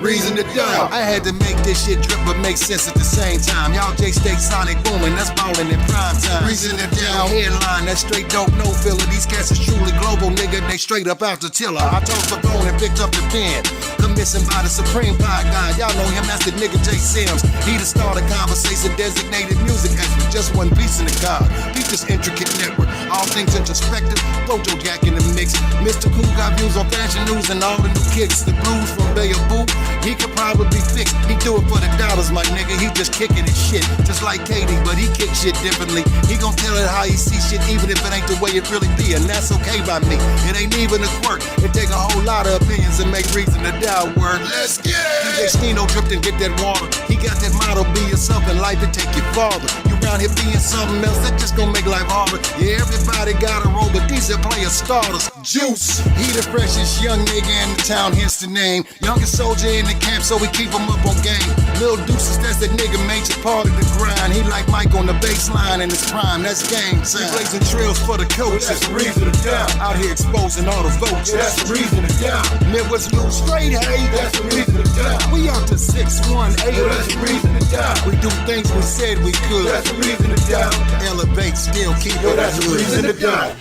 reason to die. I had to make this shit drip but make sense at the same time. Y'all J-State Sonic booming, that's ballin' in prime time. Reason to die, headline, that's straight dope, no filler. These cats is truly global, nigga, they straight up out the tiller. I tossed the bone and picked up the pen. Commissioned by the Supreme Pie God, y'all know him, that's the nigga Jay Sims. He the start of conversation, designated music expert, just one piece in the car. Beat this intricate network, all things introspective, Flojo Jack in the mix. Mr. Cool got views on fashion news and all the new kicks. The blues from Bay of Boo, he could probably be fixed. He do it for the dollars, my nigga, he just kicking his shit. Just like Katie, but he kick shit differently. He gon' tell it how he see shit, even if it ain't the way it really be, and that's okay by me. It ain't even a quirk, it take a whole lot of opinions and make reason to doubt word. Let's get it! DJ Stino dripped and get that water. He got that motto, be yourself in life and take your farther. You round here being something else, that just gon' make life harder. Yeah, everybody got a role, but these are player starters. Juice, he the freshest young nigga in the town, hence the name. Youngest soldier in the camp, so we keep him up on game. Lil Deuces, that's that nigga major part of the grind. He like Mike on the baseline in his prime, that's game time. He blazing trails for the coach, that's the reason to down. Out here exposing all the votes, that's the reason to down. Midwest Lou straight, hey, that's the reason to down. We out to 618, that's the reason to down. We do things we said we could, that's the reason to down. Elevate, still keep it, that's the reason to down.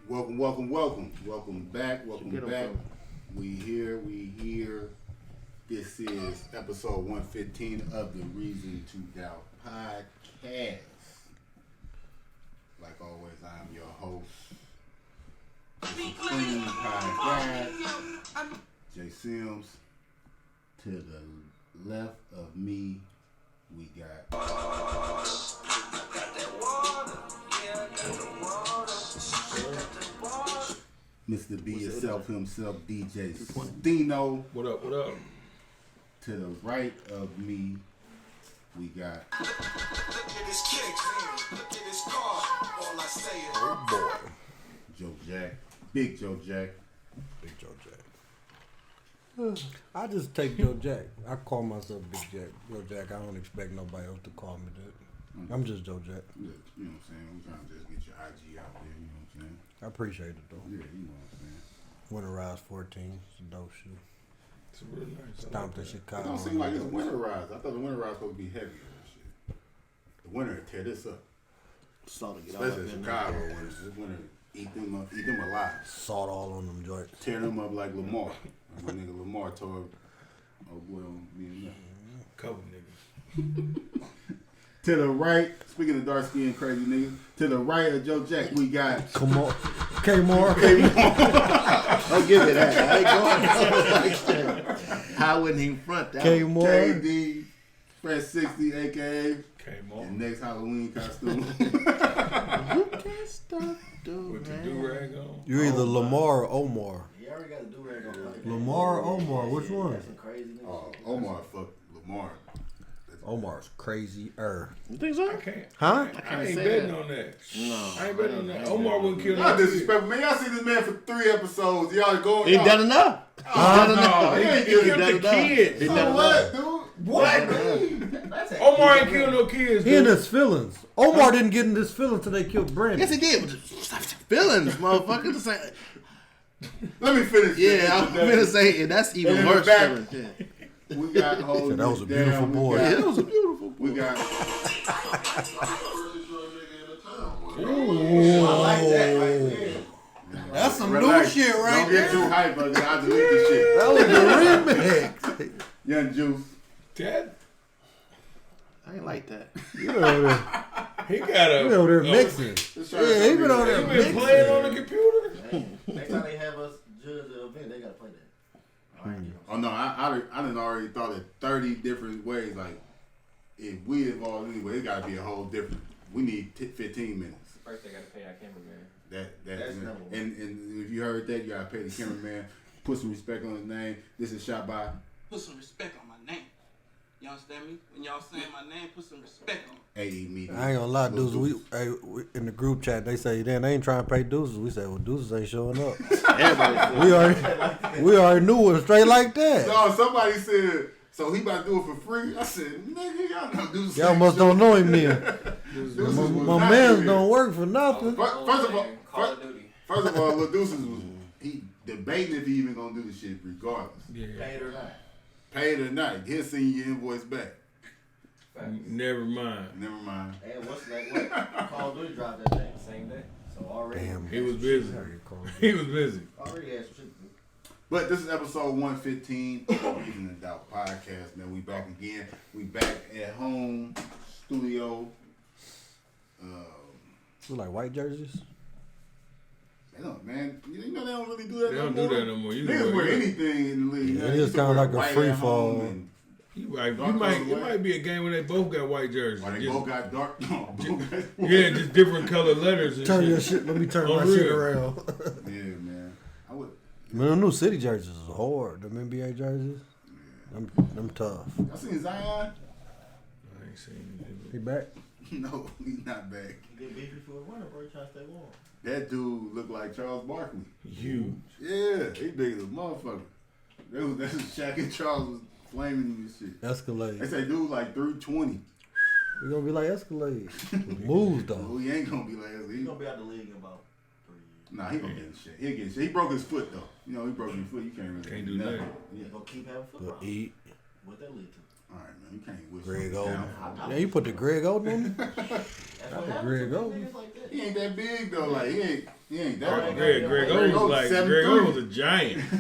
Welcome back. We here. This is episode 115 of the Reason to Doubt podcast. Like always, I'm your host, the Supreme Pie God, Jay Sims. To the left of me, we got Mr. Be Yourself himself, DJ Stino. What up? To the right of me, we got Oh boy. Joe Jack, Big Joe Jack. I just take Joe Jack. I call myself Big Jack. Joe Jack, I don't expect nobody else to call me that. I'm just Joe Jack. Yeah, you know what I'm saying? We're trying to just get your IG out there, you know what I'm saying? I appreciate it though. Yeah, you know what I'm saying? Winterize 14, it's a dope shoe. It's really nice. Stomped in It Chicago. don't seem like it's winterized. I thought the winterized supposed to be heavier and shit. The winter tear this up. Salt to get all up Especially in in Chicago there. when this winter eat them alive. Salt all on them joints. Tear them up like Lamar. Like my nigga Lamar tore oh boy on me and that. Couple niggas. To the right, speaking of dark skin crazy niggas, to the right of Joe Jack, we got Come on. K-Moore. Don't give me that. I ain't going like that. I wouldn't even front that. K-Moore. KD, Fresh 60, aka Came on. the next Halloween costume. You can't stop doing With the that. do-rag on. You're either Lamar or Omar. You already got a do-rag on. Lamar or Omar, which one? That's some crazy niggas. Omar fucked Lamar. Omar's crazy-er. You think so? I can't. Huh? I ain't say betting that. on that. No. I ain't betting on that. Omar wouldn't kill Y'all no kid. disrespectful, man. Y'all see this man for 3 episodes. Y'all going. He done enough. No, He he ain't killed done the enough. kids. He So done what, enough. dude? What? Omar ain't killed no kids. He in dude. his feelings. Omar didn't get in his feelings till they killed Brandon. Yes, he did. But stop your feelings, motherfucker. This ain't- Let me finish. Yeah, I'm gonna say and that's even And in the worse. back- feelings, yeah. We got hold That was a this beautiful down. boy. Yeah, it was a beautiful. We got. I like that right there. That's some Relax. new shit right Don't get there. too hype, but I'll delete this shit. That was the remix. Young Juice. Dad, I ain't like that. he got a. He over there mixing. Just trying to Yeah, he been over He there been mixing. playing on the computer. Next time they have us judge the event, they gotta play that. All right, Oh no, I done already thought of 30 different ways. Like, if we involved anyway, it gotta be a whole different. We need 15 minutes. First, they gotta pay our cameraman. That's number one. And if you heard that, you gotta pay the cameraman. Put some respect on his name. This is shot by. Put some respect on my name. You understand me? When y'all saying my name, put some respect on it. AE Media. I ain't gonna lie, Lil Deuces. We in the group chat, they say, then they ain't trying to pay Deuces. We say, well, Deuces ain't showing up. Everybody we already knew it straight like that. No, somebody said, so he about to do it for free. I said, nigga, y'all don't do Y'all must don't know him then. This My mans don't work for nothing. First of all, Call of Duty. First of all, Lil Deuces was he debating if he even gonna do the shit regardless. Yeah. Paid or not. Paid or not, he'll send your invoice back. Never mind. Never mind. And what's like what? Call of Duty dropped that thing same day. So already. Damn. He was busy. He was busy. Already had shit. But this is episode 115 of Reason and Doubt podcast. Man, we back again. We back at home studio. You like white jerseys? They don't, man. You know they don't really do that. They don't do that no more. You Niggas know, wear anything in the league. Yeah, They it used is to kinda wear like a white free at home fall. and It might be a game when they both got white jerseys. Why they Just- both got dark? No, both got yeah, just different color letters and Turn shit. your shit. Let me turn my Unreal. shit around. Yeah, man. I would. Man, the new city jerseys is hard. Them NBA jerseys, them tough. I seen Zion. I ain't seen it. He back? No, he's not back. He get beefy for a winter, bro. He trying to stay warm. That dude looked like Charles Barkley. Huge. Yeah, he big as a motherfucker. That's Shaq and Charles was flaming him and shit. They Escalade. say dude like 320. We gonna be like Escalade. Moves Oh, though. he ain't gonna be like that. He's gonna be out the league in about 3 years. Nah, he gonna get in shit. He'll get in shit. He broke his foot though. You know, he broke his foot. You can't really Can't do nothing. Yeah. He's gonna keep having Go football. eat. What that lead to? All right, man. You can't wish Greg something Oden. down. Yeah, you put the Greg Oden on him? That's what happens Greg to Oden. niggas like that. He ain't that big though. Like he ain't that. Greg Oden was like 7'3". Greg Oden was a giant. I'm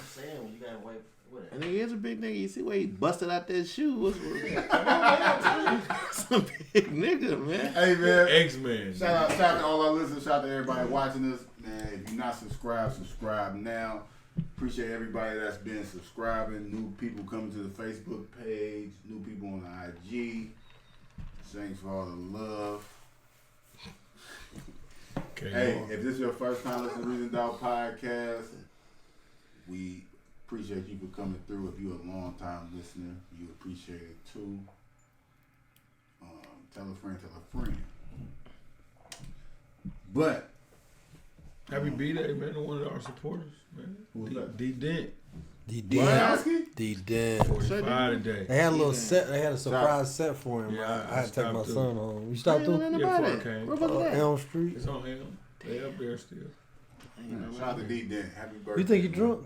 saying when you got white, what? And he is a big nigga. You see where he busted out that shoe? What's some big nigga, man. Hey man. X-Men. Shout out to all our listeners. Shout out to everybody watching us. Man, if you're not subscribed, subscribe now. Appreciate everybody that's been subscribing. New people coming to the Facebook page. New people on the IG. Thanks for all the love. Okay, Hey, if this is your first time listening to Reason Doubt Podcast, we appreciate you for coming through. If you're a long time listener, you appreciate it too. Tell a friend, tell a friend. But happy B-Day, man, to one of our supporters, man. was that? D Dent. D Browski? D Dent. 45 today. They had a little set. They had a surprise set for him. Yeah, I had to take my stopped son home. You stopped through Yeah, before I came. Where was it at? Elm Street. It's on him. They up there still. Shout out to D Dent. Happy birthday. You think he drunk?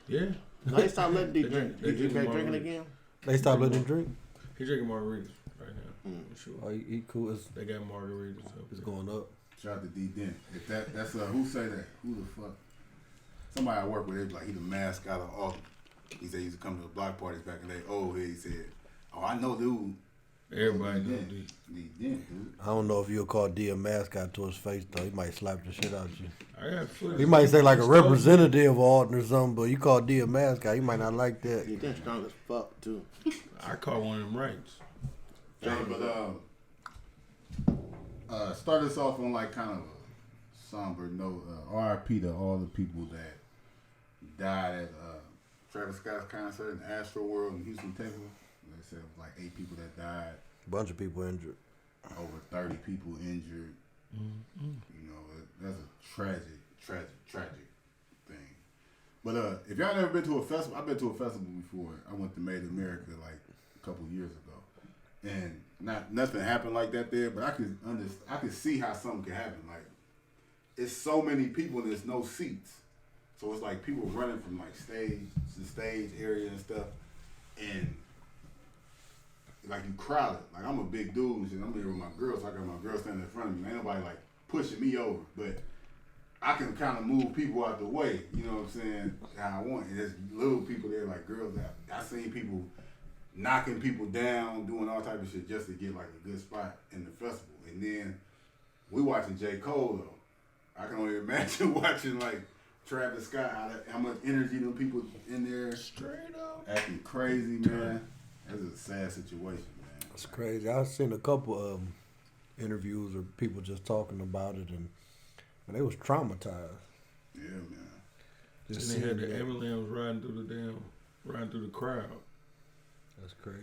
Yeah. No, they stopped letting D They drink. drink- You they back drink drinking margarita. again? They stopped letting him drink. He's drinking margaritas right now. For sure. Oh, he cool. They got margaritas up It's there. going up. Shout out to D Dent. If that's who say that? Who the fuck? Somebody I work with, they be like he the mascot of Autumn. He said he used to come to the block parties back in the day. Oh, he said, "Oh, I know dude." Everybody D know Dent. D. D Dent, dude. I don't know if you'll call D a mascot to his face though. He might slap the shit out of you. I got footage. He might say like a Stole- representative of Alton or something, but you call D a mascot, he might not like that. He did strong as fuck, too. I caught one of them rights. Hey, but start us off on like kind of a somber note. RIP to all the people that died at Travis Scott's concert in Astro World in Houston, Texas. They said it was like 8 people that died, Bunch of people injured. over 30 people injured. You know, that's a tragic thing. But if y'all never been to a festival, I've been to a festival before. I went to Made in America like a couple years ago, and nothing happened like that there. But I could see how something could happen. Like it's so many people and there's no seats, so it's like people running from like stage to stage area and stuff, and like you crowded. Like I'm a big dude and shit. I'm here with my girls. So I got my girl standing in front of me. Ain't nobody like pushing me over, but I can kind of move people out the way. You know what I'm saying? How I want. And there's little people there, like girls. I seen people knocking people down, doing all type of shit just to get like a good spot in the festival. And then we watching J. Cole though. I can only imagine watching like Travis Scott. How much energy them people in there Straight up. acting crazy, man. That's a sad situation, man. It's crazy. I've seen a couple of interviews or people just talking about it, and they was traumatized. Yeah, man. Just And they had seeing the that. ambulance riding through the crowd. That's crazy.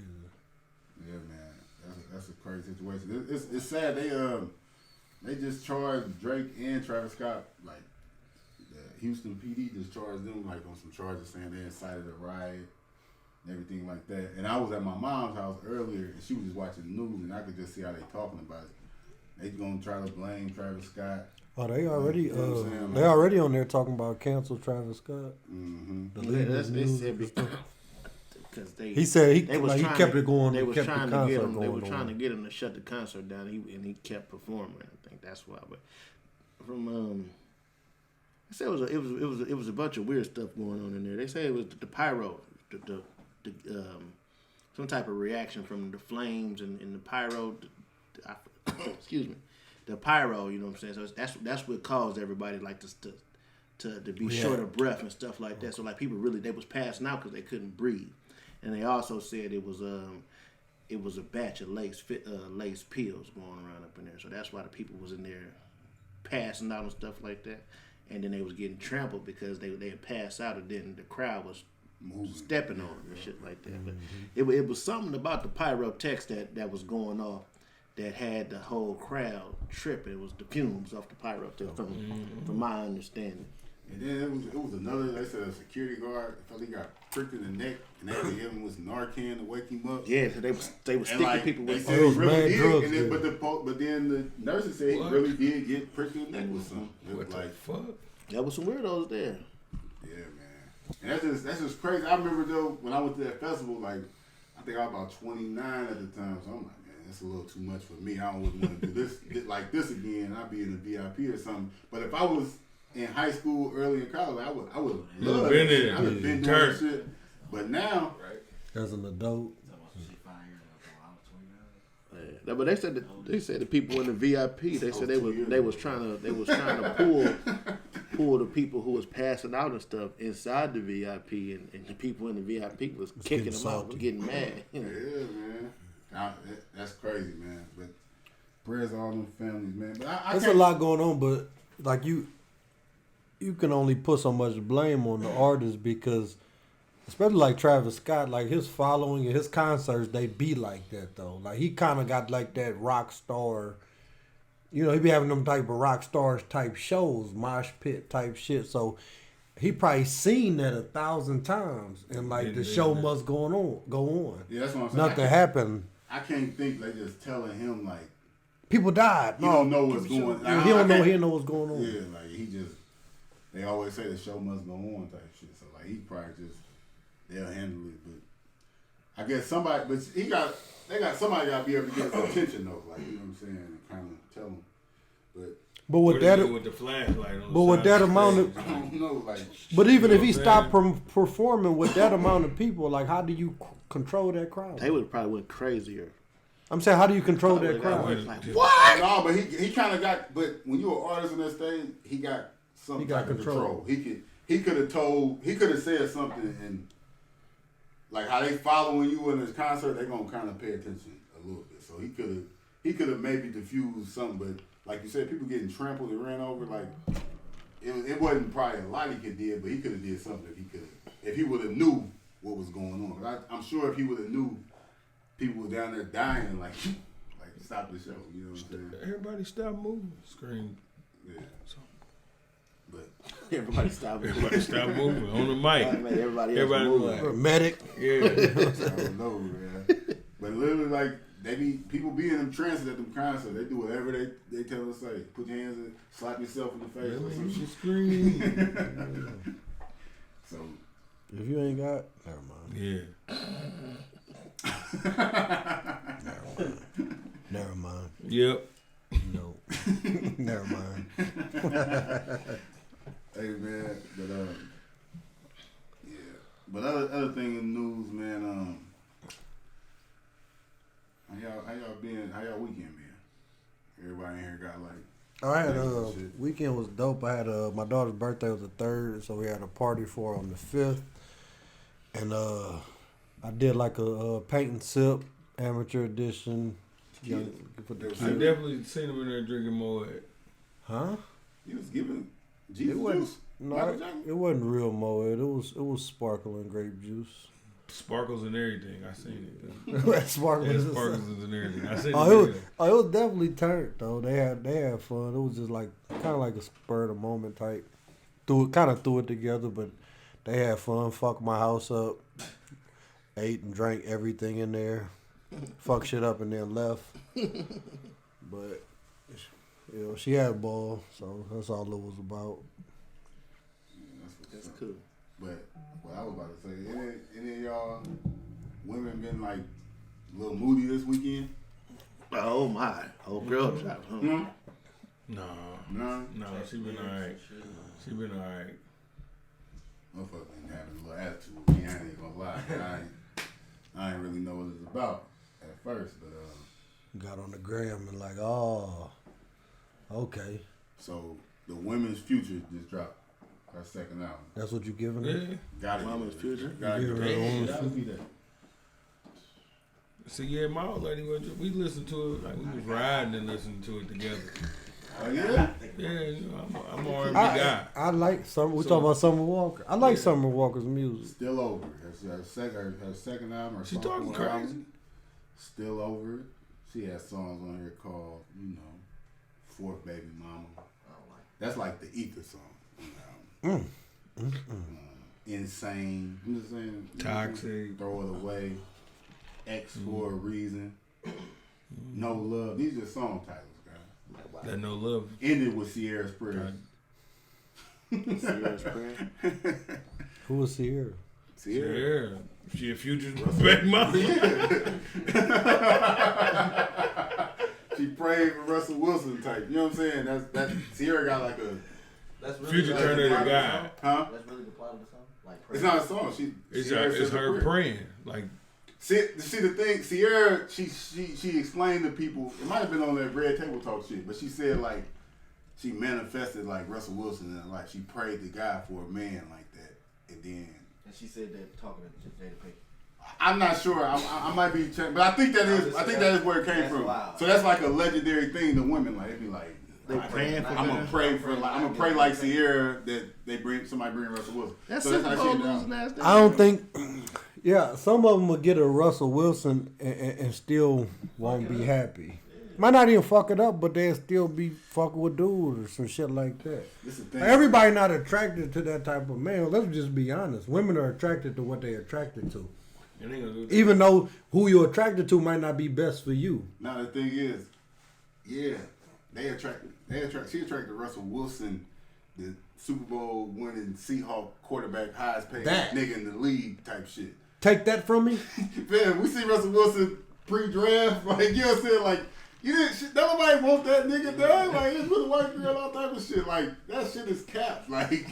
Yeah, man. That's a crazy situation. It's sad. They just charged Drake and Travis Scott, like the Houston PD just charged them like on some charges saying they incited a riot and everything like that. And I was at my mom's house earlier and she was just watching the news and I could just see how they talking about it. They gonna try to blame Travis Scott. Oh, they already You know what I'm saying? they already on there talking about cancel Travis Scott. Mm-hmm. The Yeah, league that's of they news said and stuff. because they. He said he They was like, he trying kept to, it going. They He was kept the trying to get concert him. They going were trying to on. get him to shut the concert down. He kept performing. I think that's why. But from they said it was a bunch of weird stuff going on in there. They say it was the pyro, the some type of reaction from the flames and the pyro. Excuse me, the pyro. You know what I'm saying? So that's what caused everybody like to be short of breath and stuff like that. So like people really they was passing out because they couldn't breathe, and they also said it was a batch of lace pills going around up in there. So that's why the people was in there passing out and stuff like that, and then they was getting trampled because they had passed out, and then the crowd was stepping on them and shit like that. But it was something about the pyrotex that was going off that had the whole crowd tripping. It was the fumes off the pyrotex, from my understanding. And then it was another. They said a security guard felt he got pricked in the neck, and they had to give him with Narcan to wake him up. Yeah, so they was sticking like, people they with. said Oh, he really mad did, drugs and then, there. but then the nurses said he really did get pricked in the neck with something. It was What like, the fuck? There was some weirdos there. yeah, man. And that's just crazy. I remember though when I went to that festival, like I think I was about 29 at the time, so I'm like, man, that's a little too much for me. I don't really want to do this like this again. I'd be in a VIP or something. But if I was in high school, early in college, I would have loved been it. there. I would have been doing Turn. that shit. But now, As an adult, Yeah, but they said the people in the VIP. They said they was trying to pull the people who was passing out and stuff inside the VIP, and the people in the VIP was kicking getting them out, salty. was getting mad. You know? yeah, man, that's crazy, man. But prayers to all them families, man. But I there's a can't- lot going on, but like you can only put so much blame on the artist because, especially like Travis Scott, like his following and his concerts, they be like that though. Like he kind of got like that rock star, you know, he be having them type of rock stars type shows, mosh pit type shit. So he probably seen that 1,000 times, and like the show must go on. Yeah, that's what I'm saying. Nothing happened. I can't think they just telling him like People died. he don't know what's going on. Yeah, he don't know. He don't know what's going on. Yeah, like he just. They always say the show must go on type shit. So like he probably just they'll handle it. But I guess somebody, but somebody got to be able to get his attention though. Like you know what I'm saying, and kind of tell him. But What with they that, do with the flashlight on but the with side that of the amount of, stage? I don't know, like but even if he You know what stopped I'm performing with that amount of people, like how do you control that crowd? They would probably went crazier. I'm saying, how do you control that Probably crowd? like, what? No, but he kind of got. But when you're an artist on that stage, he got some He got type of control. He could have said something, and like how they following you in this concert, they gonna kind of pay attention a little bit. So he could have maybe diffused something, but like you said, people getting trampled and ran over. Like it wasn't probably a lot he could did, but he could have did something if he would have knew what was going on. But I'm sure if he would have knew people were down there dying, like stop the show. You know what I'm saying? Everybody stop moving. Scream. Yeah. But everybody stopped. Everybody stop moving on the mic. Everybody else Everybody moving. like, Medic. yeah. I don't know, man. But literally, like people be in them trances at them concerts. They do whatever they tell us to say. Put your hands in, slap yourself in the face or You something. should scream. So If you ain't got, never mind. Yeah. Never mind. Yep. No. Never mind. hey man, but yeah. But other thing in the news, man. How y'all been? How y'all weekend been? Everybody in here got like. I had shit. weekend was dope. I had my daughter's birthday was the 3rd, so we had a party for her on the 5th, and I did like a paint and sip amateur edition. You know, for the I kids. definitely seen him in there drinking more. Huh? You was giving Jesus It wasn't. juice. No, Michael Jackson? it wasn't real Moet. It was sparkling grape juice. Sparkles and everything. I seen it. Sparkling. Yeah, sparkles and everything. I seen Oh, it. it was definitely turned though. They had fun. It was just like kind of like a spur of the moment type. Threw it together, but they had fun. Fucked my house up. Ate and drank everything in there. Fucked shit up and then left. But You know, she had ball, so that's all it was about. That's cool. But what I was about to say, any of y'all women been like a little moody this weekend? Oh my, whole girl drop. Huh? Hmm? No, No? she been alright. She been alright. Motherfucker been having a little attitude with me, I ain't gonna lie. I ain't really know what it's about at first, but Got on the gram and like, oh, okay. so the Women's Future just dropped her second album. That's what you giving her? Yeah. Gotta Women's give Future? it. Gotta You give give her it. the Gotta be that. See, yeah, my old lady, we listened to it, like we was riding and listening to it together. Oh yeah? Yeah, you know, I'm an R&B guy. I like Summer. We talking about Summer Walker. I like Summer Walker's music. Still over it. Her second album, her She talking sophomore crazy. album, Still Over It. She has songs on here called, Fourth Baby Mama. That's like the Ether song on the album. Insane. I'm just saying. Toxic. Throw It Away. X for a Reason. No Love. These are song titles, guys. That no love. Ended with Sierra's Prayer. Sierra's Prayer. Who was Sierra? Sierra. Yeah. She a Future's baby mama. She prayed for Russell Wilson type. You know what I'm saying? That Sierra got like a That's really Future turned her to God. huh? That's really the plot of the song. Like, It's not a song. Sierra It's said a her prayer. praying. Like, See the thing, Sierra, she explained to people. It might have been on that Red Table Talk shit, but she said like she manifested like Russell Wilson and like she prayed to God for a man like that, and then and she said that talking to Jada Pinkett. I'm not sure. I might be checking, but I think that is where it came That's from. wild. So that's like a legendary thing to women. Like they be like, They praying for I'm gonna pray for like I'm gonna pray like Sierra that somebody bring Russell Wilson. That's so Super how Bowl she done. losing ass. I don't think. Yeah, some of them will get a Russell Wilson and still won't be happy. Might not even fuck it up, but they'll still be fucking with dudes or some shit like that. This is the thing. Everybody not attracted to that type of man. Let's just be honest. Women are attracted to what they're attracted to. and they gonna do that. Even though who you're attracted to might not be best for you. Now the thing is, yeah, she attracted Russell Wilson, the Super Bowl winning Seahawk quarterback, highest paid That. nigga in the league type shit. Take that from me. Man, we see Russell Wilson pre-draft, like you know what I'm saying, like you didn't. Nobody want that nigga done. Like it's with a white girl, all type of shit. Like that shit is capped. Like,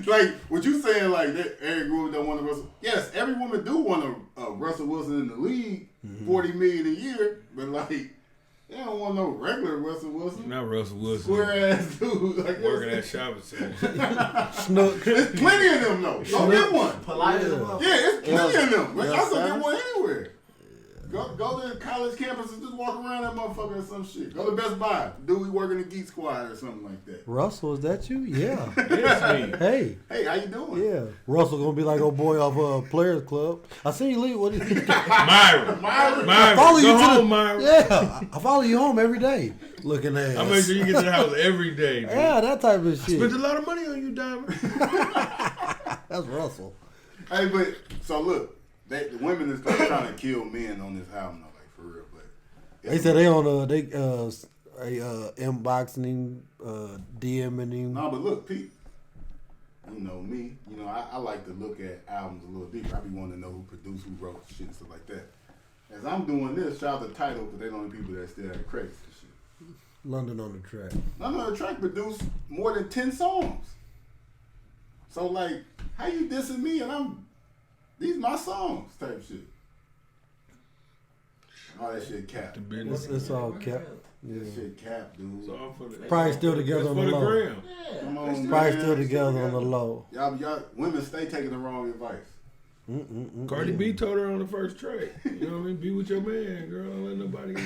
like what you saying? Like that every woman don't want a Russell. Yes, every woman do want a Russell Wilson in the league, $40 million a year. But like, they don't want no regular Russell Wilson. Not Russell Wilson. Square ass dude. Like, Working at shopping center. Snook. there's plenty of them though. Go get one. Polite as a motherfucker. Yeah, it's plenty of them. Like, Yeah, y'all can Savage. get one anywhere. Go to the college campus and just walk around that motherfucker or some shit. Go to Best Buy. Dude, we working the Geek Squad or something like that. Russell, is that you? Yeah. It's me. Hey. Hey, how you doing? Yeah. Russell gonna be like old boy off Players Club. I seen you leave. What is he? Myra. Myra. Myra. Follow you Go to home, the, Myra. Yeah. I follow you home every day. Looking at I make sure you get to the house every day, dude. Yeah, that type of shit. Spent a lot of money on you, Diamond. That's Russell. Hey, but so look, the women is trying to kill men on this album, though, like for real. But They said they on inboxing, DMing him. no, but look, Pete. You know me. You know I like to look at albums a little deeper. I be wanting to know who produced, who wrote shit, and stuff like that. As I'm doing this, shout out to Tidal, because they're the only people that still have credits and shit. London on the track. None of the track produced more than 10 songs. So like, how you dissing me and these my songs type shit. All that shit cap. The business. It's all kept. Yeah. That shit cap, dude. It's all for the, Probably still together it's on for the the low. gram. Come on, Probably man. still together on the low. Y'all, women stay taking the wrong advice. Cardi B told her on the first track, you know what I mean? Be with your man, girl. Don't let nobody, you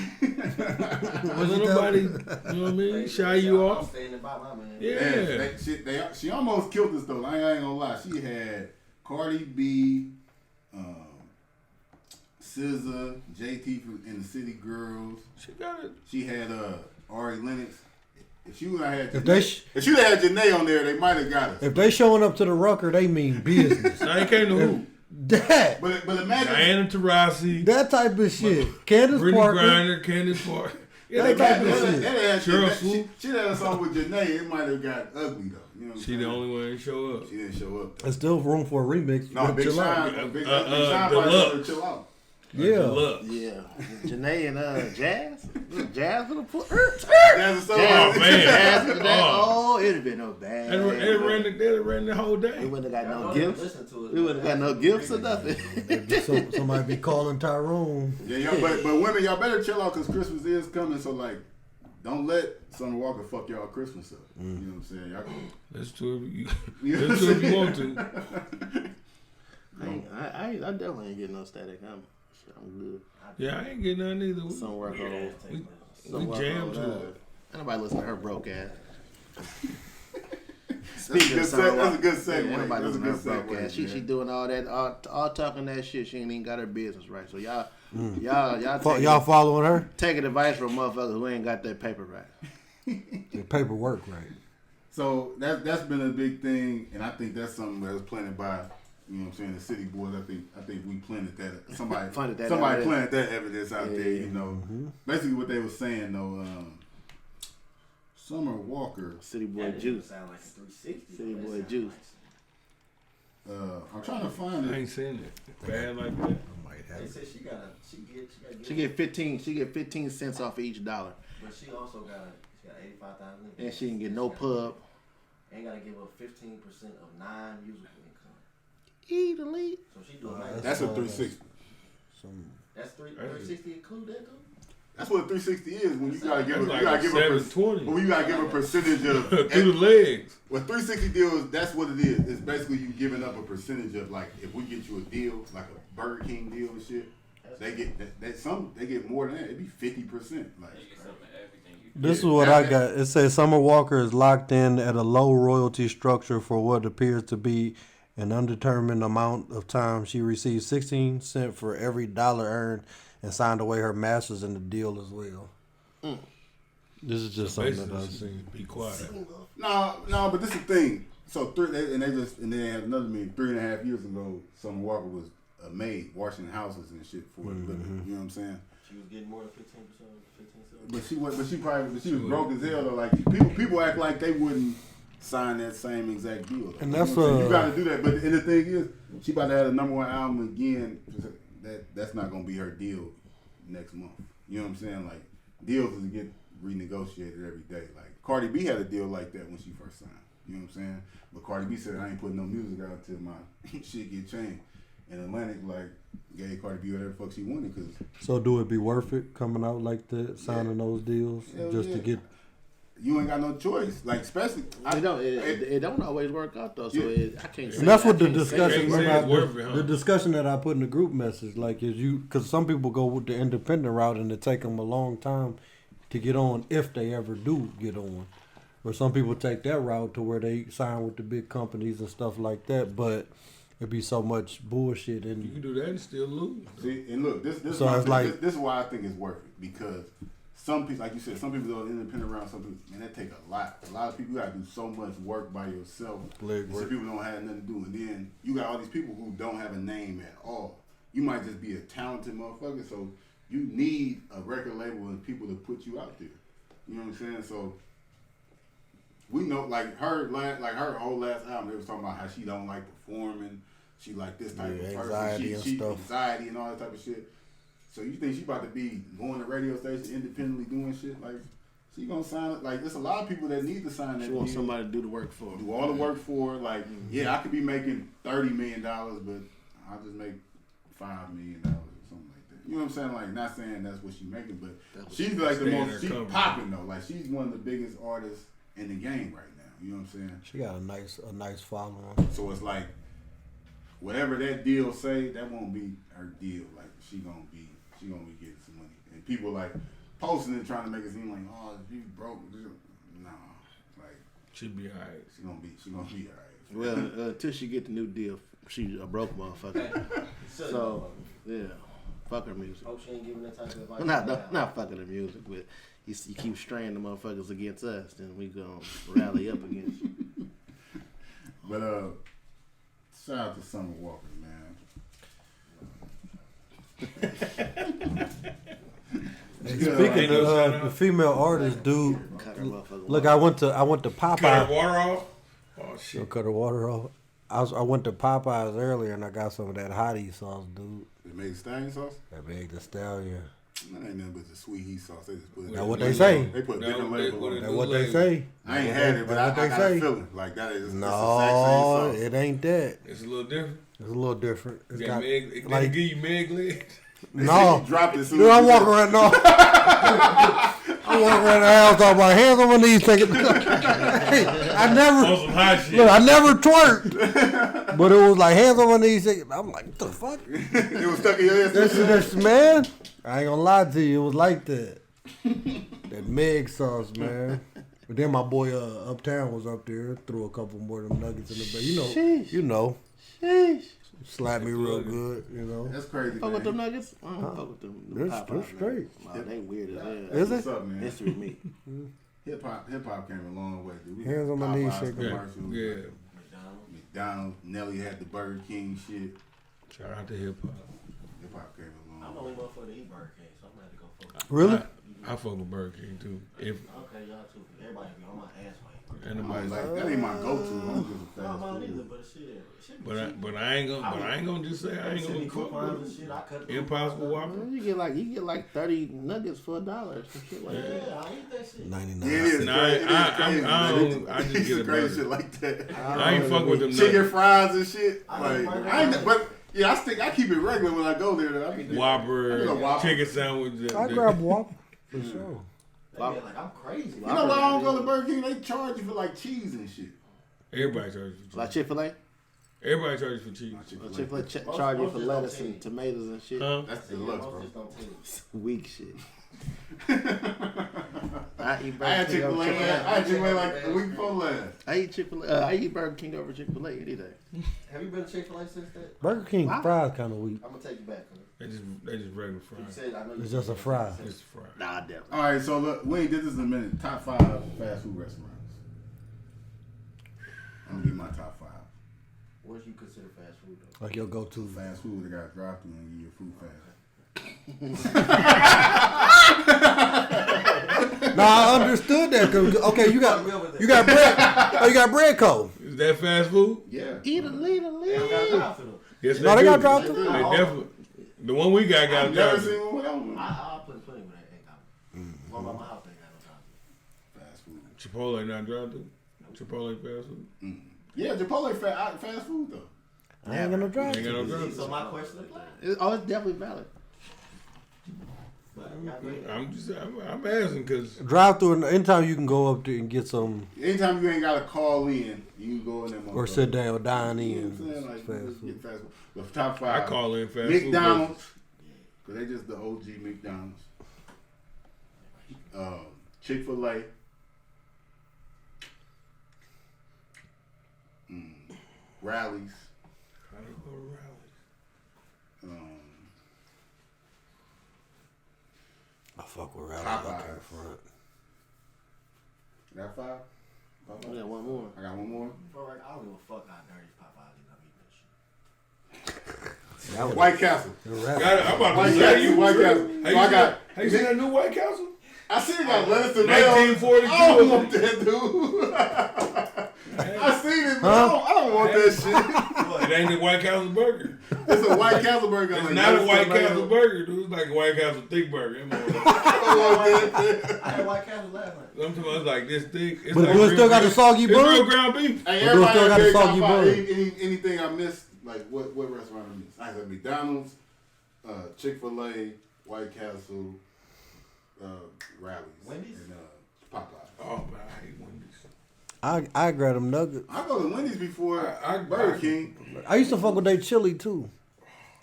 know what I mean? Shy you I'm off. standing by my man. Yeah. She almost killed this though. I ain't gonna lie. She had Cardi B, SZA, JT from In the City Girls. She got it. She had Ari Lennox. If she would have had If they if she'd have had Janae on there, they might have got us. If they showing up to the Rucker, they mean business. Now he came to who? That But imagine Diana Taurasi, type of shit. Candace Brittany Parker. Griner, Candace Parker. Yeah, they that, can't do shit. Cheryl that, Swoop. she had a song with Janae. It might have got ugly though. You know what I'm She saying? the only one that show up. She didn't show up. Though. There's still room for a remix. No, But Big chill out. Sean. Big Sean probably told her to chill out. Yeah. Deluxe. Yeah, Janae and Jazz. Jazz for the put. That's a song. Oh man. Jazz for that. Oh. Oh, it'd have been no bad. They ran the whole We day. wouldn't have got Y'all no don't even gifts. listen to it. We wouldn't have got no gifts or nothing. Somebody be calling Tyrone. Yeah, but women, y'all better chill out because Christmas is coming. So like, don't let Summer Walker fuck y'all Christmas up. You know what I'm saying? Y'all can, Let's do it. you know Let's what do I'm it if you want saying? to. I definitely ain't getting no static. I'm good. Yeah, I ain't getting none either. Some work on. We jammed to it. Ain't nobody listen to her broke ass. That's a good segue. Ain't nobody That's a listen to her good broke segue, ass. She man. doing all that, all talking that shit. She ain't even got her business right. So y'all Y'all following her? taking advice from motherfuckers who ain't got that paper right. The paperwork, right? So that's been a big thing, and I think that's something that was planted by, you know what I'm saying, the city boys. I think we planted that. Somebody Planted that somebody evidence. planted that evidence out there. Yeah. You know, basically what they were saying though. Summer Walker. City boy That juice. sound like a 360. City but boy that sound juice. I'm trying to find I it. ain't seen it. Bad like that. nice. They said she gotta She get 15 cents off of each dollar, but she also got 85,000. and she can get no pub. Ain't gotta give up 15% of non-musical income. Easily. So she doing That's a 360. That's 360 include that too. That's what a 360 is when you gotta give That's a, like you gotta give a 720. when you gotta give a percentage of Through the legs. What 360 deal is, that's what it is. It's basically you giving up a percentage of, like, if we get you a deal, like a Burger King deal and shit, they get they get more than that. It'd be 50%. Like, This is what I got. It says Summer Walker is locked in at a low royalty structure for what appears to be an undetermined amount of time. She receives 16 cents for every dollar earned and signed away her masters in the deal as well. This is just something that I've Basically, seen. be quiet. no, but this is the thing. So they had another meeting 3.5 years ago. Summer Walker was a maid washing houses and shit for a living. You know what I'm saying? She was getting more than 15%. 15 But she was broke as hell though. Like people act like they wouldn't sign that same exact deal. And You that's know what I'm saying? You got to do that. But and the thing is, she about to have the #1 album again. That's not gonna be her deal next month. You know what I'm saying? Like deals is get renegotiated every day. Like Cardi B had a deal like that when she first signed. You know what I'm saying? But Cardi B said I ain't putting no music out till my shit get changed. And Atlantic like gave Cardi B whatever the fuck she wanted because. So do it be worth it coming out like that, signing those deals Hell just yeah. to get? You ain't got no choice. Like especially. It don't always work out though. So Yeah. I can't. Say, And that's what the I can't say discussion. Can't say remember it's worth it, huh? the discussion that I put in the group message, like, is you because some people go with the independent route and it take them a long time to get on if they ever do get on. Or some people take that route to where they sign with the big companies and stuff like that, but it'd be so much bullshit You can and do that and still lose. See, and look, this So my it's thing. like- this is why I think it's worth it because some people, like you said, some people go independent around. Some people, man, that take a lot. A lot of people, you gotta do so much work by yourself. Leg Some work. people don't have nothing to do, and then you got all these people who don't have a name at all. You might just be a talented motherfucker, so you need a record label and people to put you out there. You know what I'm saying? So we know, like her whole last album, they was talking about how she don't like performing. She like this type Yeah, of person. anxiety and stuff. Anxiety and all that type of shit. So you think she about to be going to radio stations independently doing shit? Like she gonna sign it? Like there's a lot of people that need to sign that She wants deal. somebody to do the work for her. Do all the work for her. Like yeah, I could be making $30 million, but I'll just make $5 million or something like that. You know what I'm saying? Like not saying that's what she's making, but she's like the Stay in most. her She's cover. popping though. Like she's one of the biggest artists in the game right now. You know what I'm saying? she got a nice following. So it's like whatever that deal say, that won't be her deal. Like she gonna be getting some money. And people like posting it trying to make it seem like, oh, you broke. Nah, like Should be alright. she gonna be alright. Well, until she get the new deal, she's a broke motherfucker. So yeah, fuck her music. Hope she ain't giving that type of advice. Not fucking her music, but you keep straying the motherfuckers against us, then we gonna rally up against you. But shout out to Summer Walker, man. Speaking of the female artist, dude, Cut her motherfucker look, off. I went to Cut Popeye. her water off. Oh She'll shit. cut her water off. I went to Popeyes earlier and I got some of that hottie sauce, dude. They made stallion sauce? That big the stallion. That ain't nothing but the sweet heat sauce. They just put That's what they say. They put No, different they- labels what on it it. That's what they say. I ain't had it, but I That's what got they a say. feeling like that is it's the No, exact same sauce. it ain't that. It's a little different. It's a little different. It's They got Meg, they like give you Meg legs. They say no. you dropped it soon Dude, as I'm you walking did it. around now. I'm walking around the house talking about hands on my knees, taking. Hey, I never. On some hot shit. Look, I never twerked, but it was like hands on my knees. I'm like, what the fuck? It was stuck in your head. That's man. I ain't gonna lie to you. It was like that. That Meg sauce, man. But then my boy Uptown was up there, threw a couple more of them nuggets in the bag. You know. Slapped me real good, you know. That's crazy, Fuck with them man. nuggets? I don't fuck with them. They're Popeyes, straight. Man. Nah, they weird as hell. Is What's it? up, man? History meat. Hip hop came a long way, dude. We Hands on my Popeyes knees, shaking. commercials, Yeah. McDonald's, Nelly had the Burger King shit. Shout out to hip hop. Hip hop came a I'm long the way. only motherfucker to eat Burger King, so I'm gonna have to go fuck. Really? I fuck with Burger King too. If Okay, y'all too. Everybody be on my ass, man. anybody's Like, that ain't my go-to. I'm just a No, fast mine food. either, but shit. but I ain't gonna just say I ain't gonna fuck coupons with and shit. I cut the Impossible coupons. Whopper. You get like 30 nuggets for $1 or some shit like that. Yeah, I eat that shit. 99. Yeah, it is. Nah, crazy. It is I crazy, don't- man. I just It's get a some crazy burger. shit like that. I ain't fuck with them Chicken nuggets. fries and shit. I Like, like burger. I ain't, but yeah, I keep it regular when I go there. Though. I be I get a Whopper, Whopper. chicken sandwich. I grab Whopper for sure. They be like, I'm crazy. You know why I don't go to Burger King? They charge you for like cheese and shit. Everybody charges for Like cheese. Chick-fil-A? Everybody charges for cheese. Chick-fil-A charge you for lettuce and tomatoes and shit. Huh? That's deluxe, bro. Weak shit. I eat I had Burger King over Chick-fil-A. I had Chick-fil-A like the week before last. I eat Chick-fil-A. I eat Burger King over Chick-fil-A any day. Have you been to Chick-fil-A since that? Burger King fries kind of weak. I'm gonna take you back. Cause They just regular you fries. said I know you It's just a fry. It's fries. Nah, definitely. All right, so look, we ain't did this in a minute. Top 5 fast food restaurants. I'm gonna give my top 5. what do you consider fast food though? Like your go-to. Fast food, they got a drive through and give you your food fast. No, I understood that. 'Cause, okay, you got bread. Oh, you got bread code. Is that fast food? Yeah. Eat a lead. They don't got time for them. Yes, No, they do. got drive-thru. They definitely. The one we got I've a never drive. seen one without one. I'll put plenty with that. Ain't got one by my house ain't got no time. Fast food. Chipotle not drive through. Chipotle fast food. Yeah, Chipotle fast food though. I ain't got no Ain't drive. got no drive So my question is, It's definitely valid. but y'all great. I'm asking because Drive through. Anytime you can go up there and get some Anytime you ain't gotta call in, you can go in there or sit down or dine You know in. what I'm saying? Like, Fast just food. get fast food. The top 5. I call in fast food. McDonald's. Cause they just the OG McDonald's. Chick-fil-A. Rallies. I don't go to rallies. I fuck with rallies. Popeyes. I can't front. I got 5. I got one more. I got one more. Bro, like, I don't give a fuck how dirty Popeyes is. I'm eating that shit. That was White Castle. the rap. Got it. I'm about to White say Castle. you. White Castle. Hey, So you I seen got. Hey, you seen that new White Castle? I seen it got lettuce and mayo. 1942. I don't want that, dude. I seen it, but I don't want that shit. It ain't the White Castle burger. It's a White Castle burger. It's like not a lettuce White and mayo. Castle burger, dude. It's like a White Castle thick burger. I don't want that. I had White Castle last night. I'm talking about it's like this thick. It's But like do it real still got the beef. soggy It's real bun? ground beef. Hey, But everybody still got got the soggy bun. anything I missed? Like what restaurant I missed? I said McDonald's, Chick-fil-A, White Castle, Rallies, Wendy's? and Popeyes. Oh man, I hate Wendy's. I grab them nuggets. I go to Wendy's before I- Burger King. I used to fuck with their chili too.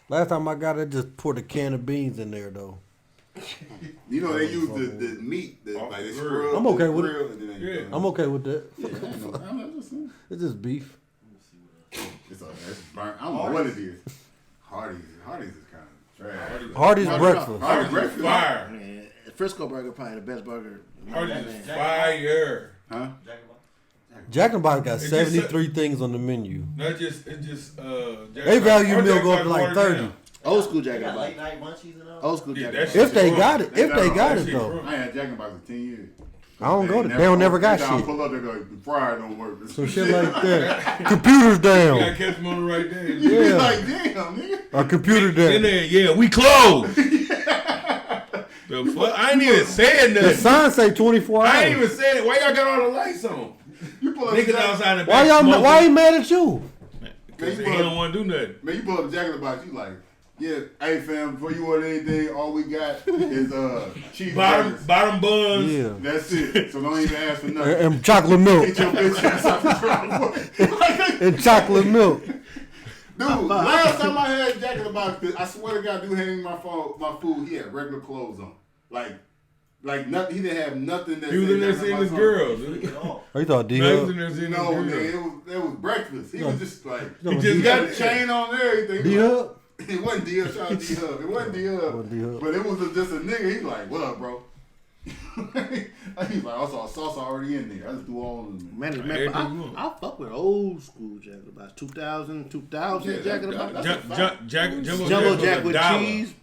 Last time I got it, just poured a can of beans in there though. You know they use the meat, Off like the they grill. scrub I'm the okay with it. grill and then they Yeah. go. I'm okay with that. Yeah, I know. I'm just saying. It's just beef. It's burnt. I don't know what it is. Hardee's is kind of trash. Hardy's Hardee's breakfast. Hardee's breakfast. Fire. Man, Frisco Burger probably the best burger. Hardee's is fire. Huh? Jack in the Box. Jack in the Box got It's just 73 things on the menu. Not just it's just They value meal go up to like 30. Old school They Jack in got the late Box. night munchies and all. Old school Yeah, Jack in that the shit- Box. If they got it, if they got That it shit though. crunk. I ain't had Jack in the Box in 10 years. I don't go. They don't never got Every time I shit. pull up, they go, the fryer don't work. Some shit like that. Computers You gotta down. catch them on the right day. You be Yeah. like, damn, nigga. A computer Then down. there, yeah, we closed. The fuck? I ain't even saying The nothing. sign say 24 I ain't hours. even saying it. Why y'all got all the lights on? You pull up Niggas Jack- outside the Why back y'all? smoking. Why he mad at you? Because he don't want to do nothing. Man, you pull up Jack in the Box, you like, yeah, hey fam, before you order anything, all we got is cheeseburgers. Bottom buns. Yeah. That's it. So don't even ask for nothing. And chocolate milk. Get your bitch ass off the driveway. And chocolate milk. Dude, last time I had Jack in the Box, I swear to God, dude handing me my food, he had regular clothes on. Like nothing, he didn't have nothing that He was said in there Jack in seeing the his Box on. girls. Get off. Oh, you thought D No, he was Hub? in there seeing No, his nigga, girls. it was breakfast. He was just like, He just got got a chain on and everything. D Hub? It wasn't D Hub, shout out D Hub. It wasn't D Hub. Wasn't D-Hub. But it was just a nigga. He's like, what up, bro? He's like, I saw sauce already in there. I just threw all of them. Man, Everything I you want. fuck with old school Jack in the Box. 2000 Yeah, Jack in the that- Box. that's a fact. Jumbo Jack Jack with $1 cheese.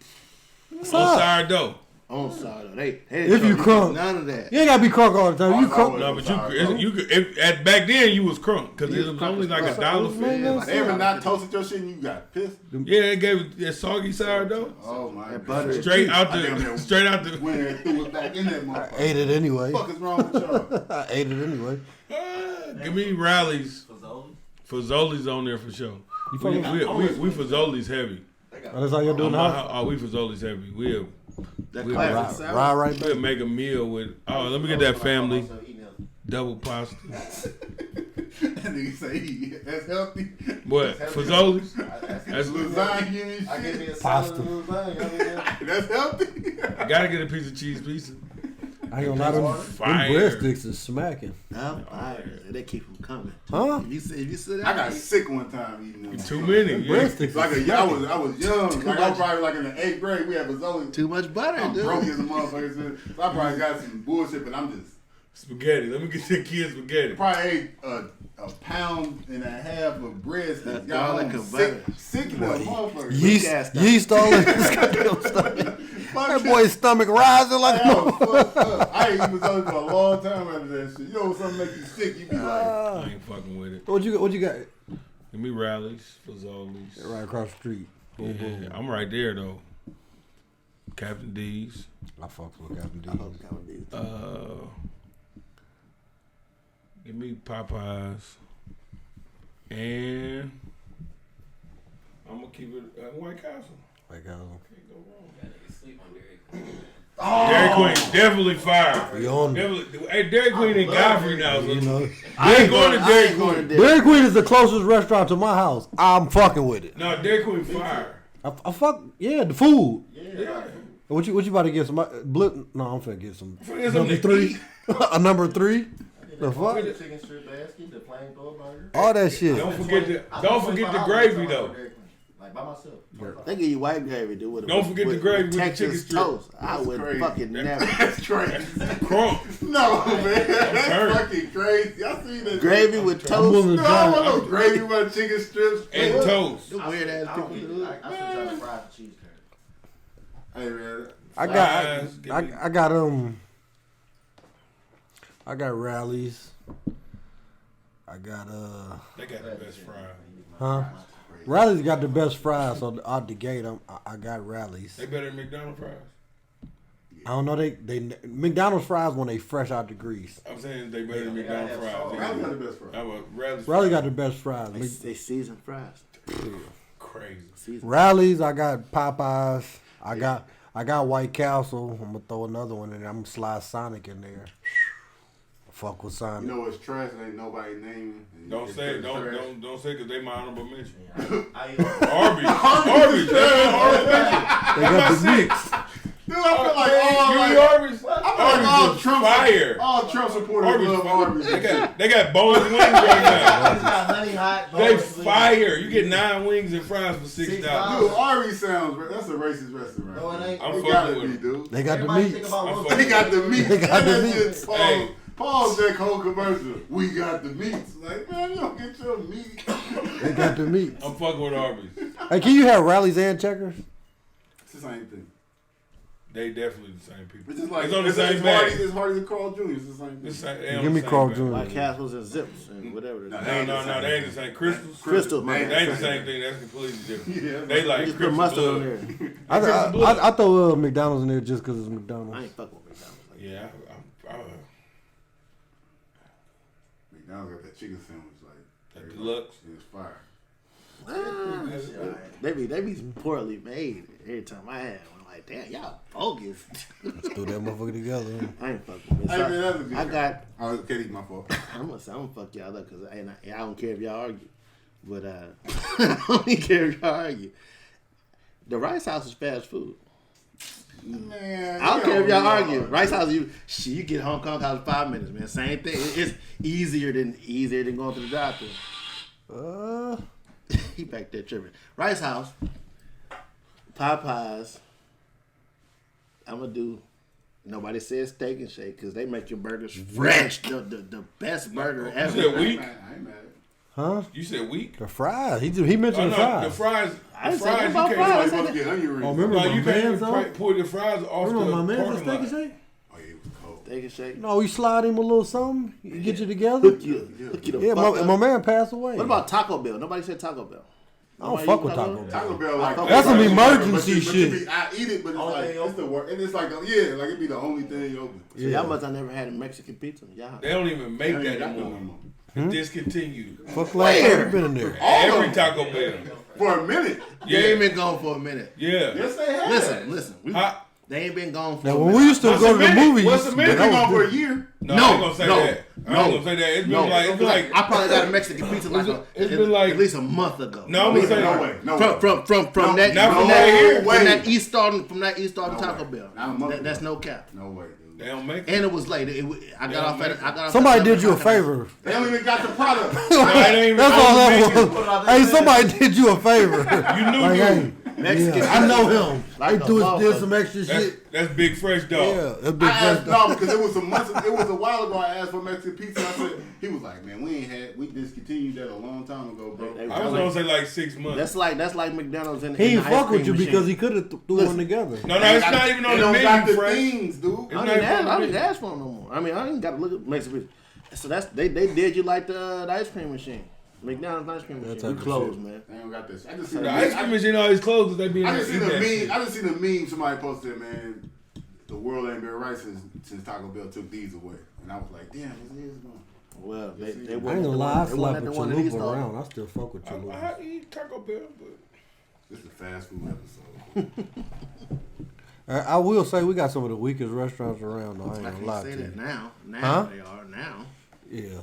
on sourdough. On sourdough. They If you crunk. none of that. You ain't gotta be crunk all the time. You Oh, crunk. no. No, but you could. At back then, you was crunk because it was only like $1.50. They ever not toasted your shit and you got pissed? Yeah, they gave it that soggy sourdough Oh my That god. butter. straight out I damn near the straight out the. went and threw it back in that I motherfucker. ate it anyway. What the fuck is wrong with y'all? I ate it anyway. Give me rallies. Fazoli's on there for sure. You We fucking Fazoli's heavy. that's how y'all doing now? Oh, we Fazoli's heavy. We'll That We'll classic Ride, sour. ride right we'll back. make a meal with. Oh, let me get that family double pasta. That nigga say that's healthy. What Fazoli's? That's Lasagna and I give me shit. a salad and lasagna. That's healthy. Gotta get a piece of cheese pizza. I ain't gonna lie, them Fire. breadsticks is smacking. I'm fired. They keep them coming. Huh? If you sit I down, got sick one time eating them. Too many. Yeah. Breadsticks Like is I was young. Like I much. was probably like in the 8th grade. We had Fazoli. too much butter, I'm dude. broke as a motherfucker. So I probably got some bullshit, but I'm just Spaghetti. Let me get the kids spaghetti. probably ate a pound and a half of bread. That Got garlic home and sick, butter. sick as a motherfucker. ass stuff. Yeast all in his goddamn stomach. Fuck That boy's stomach rising like I was fucked up. I ain't even Fazoli for a long time after that shit. You know when something make you sick, you be like, I ain't fucking with it. What you got? Give me rallies, Fazoli's. Right across the street. Boom, Yeah, boom. I'm right there though. Captain D's. I fucks with Captain D. Give me Popeyes. And I'm gonna keep it at White Castle. Like, Can't go wrong. Dairy Queen definitely fire. we on Definitely. Hey, Dairy Queen in Godfrey now. So you know. I ain't going to Dairy Queen. Dairy Queen is the closest restaurant to my house. I'm fucking with it. No, Dairy Queen fire. I fuck the food. Yeah. What you about to get some blip? No, I'm finna get some Get number something to 3. eat. A number 3. The fuck? The chicken strip basket, the plain throw burger. All that shit. Don't forget the gravy though. Like by myself. They give you white gravy, dude. With Don't forget the gravy with the Texas chicken strip. toast. I would crazy. fucking never. that's crazy. Crump. No, man. That's hurt. fucking crazy. Y'all see that? Gravy with I'm toast. willing No, to I want try. no gravy with chicken strips. And What? toast. Them weird ass I people don't do get it. I still try to fry the cheese curd. Hey, man. I got rallies. I got They got the best fries. huh? Rallies got the best fries, so out the gate, I got rallies. They better than McDonald's fries. I don't know. They McDonald's fries when they fresh out the grease. I'm saying they better than They gotta McDonald's have fries. Rally's got the best fries. I would rather Rallies got the best fries. They season fries. crazy. Season. Rallies, I got Popeyes. I got White Castle. I'm gonna throw another one in there. I'm gonna slide Sonic in there. Fuck with Sonic. You know what's trash? Ain't nobody naming. Don't It's say it. trash. Don't say because they my honorable mention. I Arby's. Arby's. That's my honorable mention. They got the Six. mix. Dude, I feel like all You like, eat Arby's? I feel like all Arby's is Trump fire. All Trump supporters Arby's love fire. Arby's. They got boneless wings right now. just got honey hot. They boneless wings. fire. You get 9 wings and fries for $6. Dude, Arby's sounds. That's a racist restaurant. No, it ain't. I'm It fucking gotta with be, it. dude. They got the Everybody think meats. about I'm what fucking They got the meat. They got the That meat. shit, Hey. Pause that whole commercial. We got the meats. Like, man, you don't get your meat. They got the meats. I'm fucking with Arby's. Hey, can you have rallies and checkers? It's the same thing. They definitely the same people. It's just like it's on the it's same Hardy, bag. it's Hardy and Carl Jr. It's the same thing. It's the same- Give me Carl Jr. Like Castles and Zips and whatever. No, No, they ain't the same. Crystals. Crystals, They man. ain't the same thing. That's completely different. Yeah, They like Just put Crips mustard on blood. there. I throw McDonald's in there just because it's I McDonald's. ain't fucking with McDonald's. Like Yeah, McDonald's got that chicken sandwich like That deluxe. It's fire. They be poorly made every time I have. I'm like, damn, y'all bogus. Let's do that motherfucker together. I ain't fucking with Hey, man, that's a good I show. got. Oh, Katie, my fault. I'm gonna fuck y'all up because I don't care if y'all argue, but I don't even care if y'all argue. The Rice House is fast food. Man, I don't care if y'all argue. Rice House, you get Hong Kong house in 5 minutes, man. Same thing. It's easier than going to the doctor. He back there tripping. Rice House, Popeyes. I'm gonna do. Nobody says Steak and Shake because they make your burgers fresh. The best burger You ever. said weak? I ain't mad at it. Huh? You said weak? The fries. He mentioned the The fries. fries. I The ain't saying fries. You about can't. fries. Somebody supposed to get onion rings. Oh, remember No, my you can't man's even though? pull the fries off Remember my the man's parking Steak and lot. Shake? Oh, yeah, it was cold. Steak and Shake. No, we slide him a little something. You get you together. Hook you the Yeah, fuck up. my man passed away. What about Taco Bell? Nobody said Taco Bell. I don't fuck with Taco Bell. Taco Bell, like That's some but emergency you shit. be- I eat it, but it's like it's the work, and it's like like it'd be the only thing open. So y'all must have never had a Mexican pizza. Y'all. They don't even make I ain't that got no no more. more. Discontinued. Fuck last time you been in there. Every Taco Bell. For a minute. They ain't Yeah. been gone for a minute. Yeah. Yes, they have. Listen. They ain't been gone for Now a when minute. we used to What's go a to the minute? movies, What's a They've minute? been gone for a year. No, I ain't gonna say that. I ain't no, gonna say that. It's been like it's been like I probably got a Mexican pizza like it's been like- at least a month ago. No, I'm gonna say No way. No From way. from that not from from that right here. from that East Starting No Taco way. Bell. Not a month That's ago. no cap. No way, dude. they don't make it. And it was late. I got off at somebody did you a favor. They don't even got the product. No, it ain't even- That's I all was that making- was. Hey, somebody did you a favor. You knew Like, you. hey, Mexican. yeah, I know him. Like They a did motherfucker. some extra shit. That's Big Fresh Dog. Yeah, that's big I asked fresh dog. no because it was a while ago. I asked for Mexican pizza. I said he was like, man, we discontinued that a long time ago, bro. I was gonna say like 6 months. That's like McDonald's and He and ain't the fuck ice with cream you machine. because he could have threw one together. No, it's not even on They the don't got menu, the Fresh. things, dude. It's I not didn't even on the ask menu. for them no more. I mean, I ain't got to look at Mexican pizza. So they did you like the ice cream machine. McDonald's ice cream machine. type We of closed, shit. man. They don't got this. I just seen The ice cream machine always closed because they be in I there just seen eating a that meme. shit. I just seen a meme somebody posted, man. The world ain't been right since Taco Bell took these away, and I was like, damn, this is going. Well, they I ain't wasn't gonna the lie, I one- they slap wasn't a at the one that he chalupa started. around. I still fuck with chalupa. I eat Taco Bell, but This is a fast food episode. I will say we got some of the weakest restaurants around. Though I ain't I gonna can't lie say to that you. now. Now Huh? they are now. Yeah,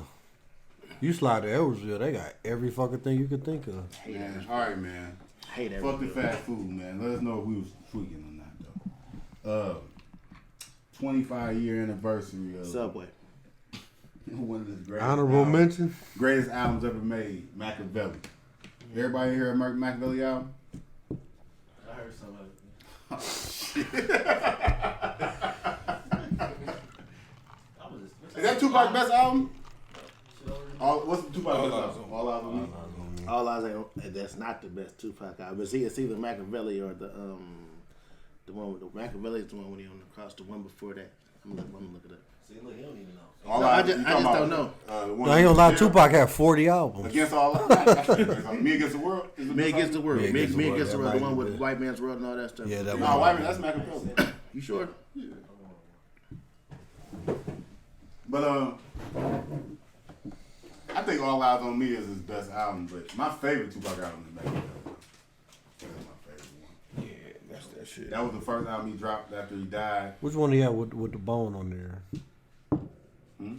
you slide to Edwardsville, they got every fucking thing you could think of. Man, all right, man. Hate Fuck the everything. fast food, man. Let us know if we was tweaking or not, though. 25-year anniversary of Subway. one of the greatest Honorable albums, mention. greatest albums ever made, Machiavelli. Everybody hear a Machiavelli album? I heard somebody. Is that Tupac's best album? What's the Tupac's best album? All Eyes on Me. All I say, that's not the best Tupac album. It's either Machiavelli or the one with the Machiavelli is the one when he on the cross. The one before that. I'm gonna look it up. See, look, he don't even know. All No, Eyes- I just you talking don't about, know. the one I ain't gonna lie, with Tupac had 40 albums. Against All Odds. Me Against the World. Is it Me Against the World. Me Me Against the World, Against the that World. The might one be with good. White Man's World and all that stuff. Yeah, that No, one. wait a minute, that's Machiavelli. You sure? But I think All Eyes on Me is his best album, but my favorite Tupac album is Machiavelli. That's my favorite one. yeah, that's that shit. That was the first album he dropped after he died. Which one he had with the bone on there? Hmm?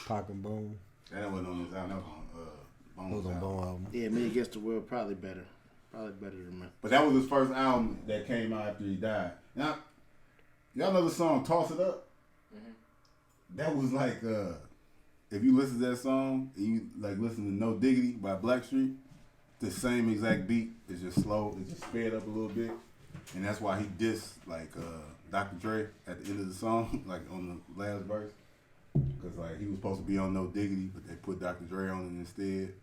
Pac and Bone. That wasn't on his album. That was on That was Bones on album. Bone album. Yeah, Me Against the World probably better. Probably better than mine. But that was his first album that came out after he died. Now, y'all know the song "Toss It Up"? That was like, if you listen to that song and you like listen to "No Diggity" by Blackstreet, the same exact beat. It's just slow. It's just sped up a little bit, and that's why he dissed like Dr. Dre at the end of the song, like on the last verse, because like he was supposed to be on "No Diggity," but they put Dr. Dre on it instead.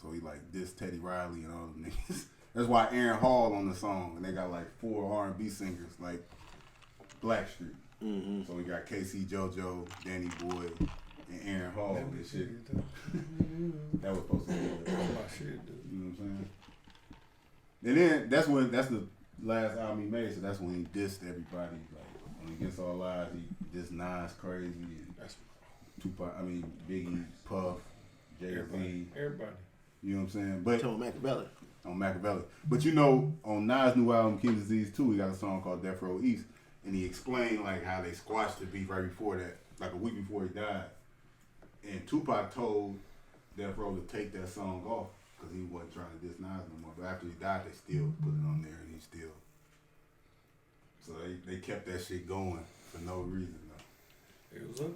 So he like dissed Teddy Riley and all them niggas. That's why Aaron Hall on the song, and they got like 4 R&B singers like Blackstreet. Mm-hmm. So we got KC JoJo, Danny Boy, and Aaron Hall and shit. That was supposed to be it. My shit, dude. You know what I'm saying? And then that's the last album he made, so that's when he dissed everybody. Like when he gets all live, he dissed Nas crazy. And That's Tupac, Biggie, Puff, Jay-Z. everybody. You know what I'm saying? But Tone Machiavelli. on Machiavelli. But you know, on Nas' new album, King Disease 2, he got a song called Death Row East. And he explained like how they squashed the beef right before that, like a week before he died. And Tupac told Death Row to take that song off because he wasn't trying to diss Nas no more. But after he died, they still put it on there, and he still. So they kept that shit going for no reason though. It was up.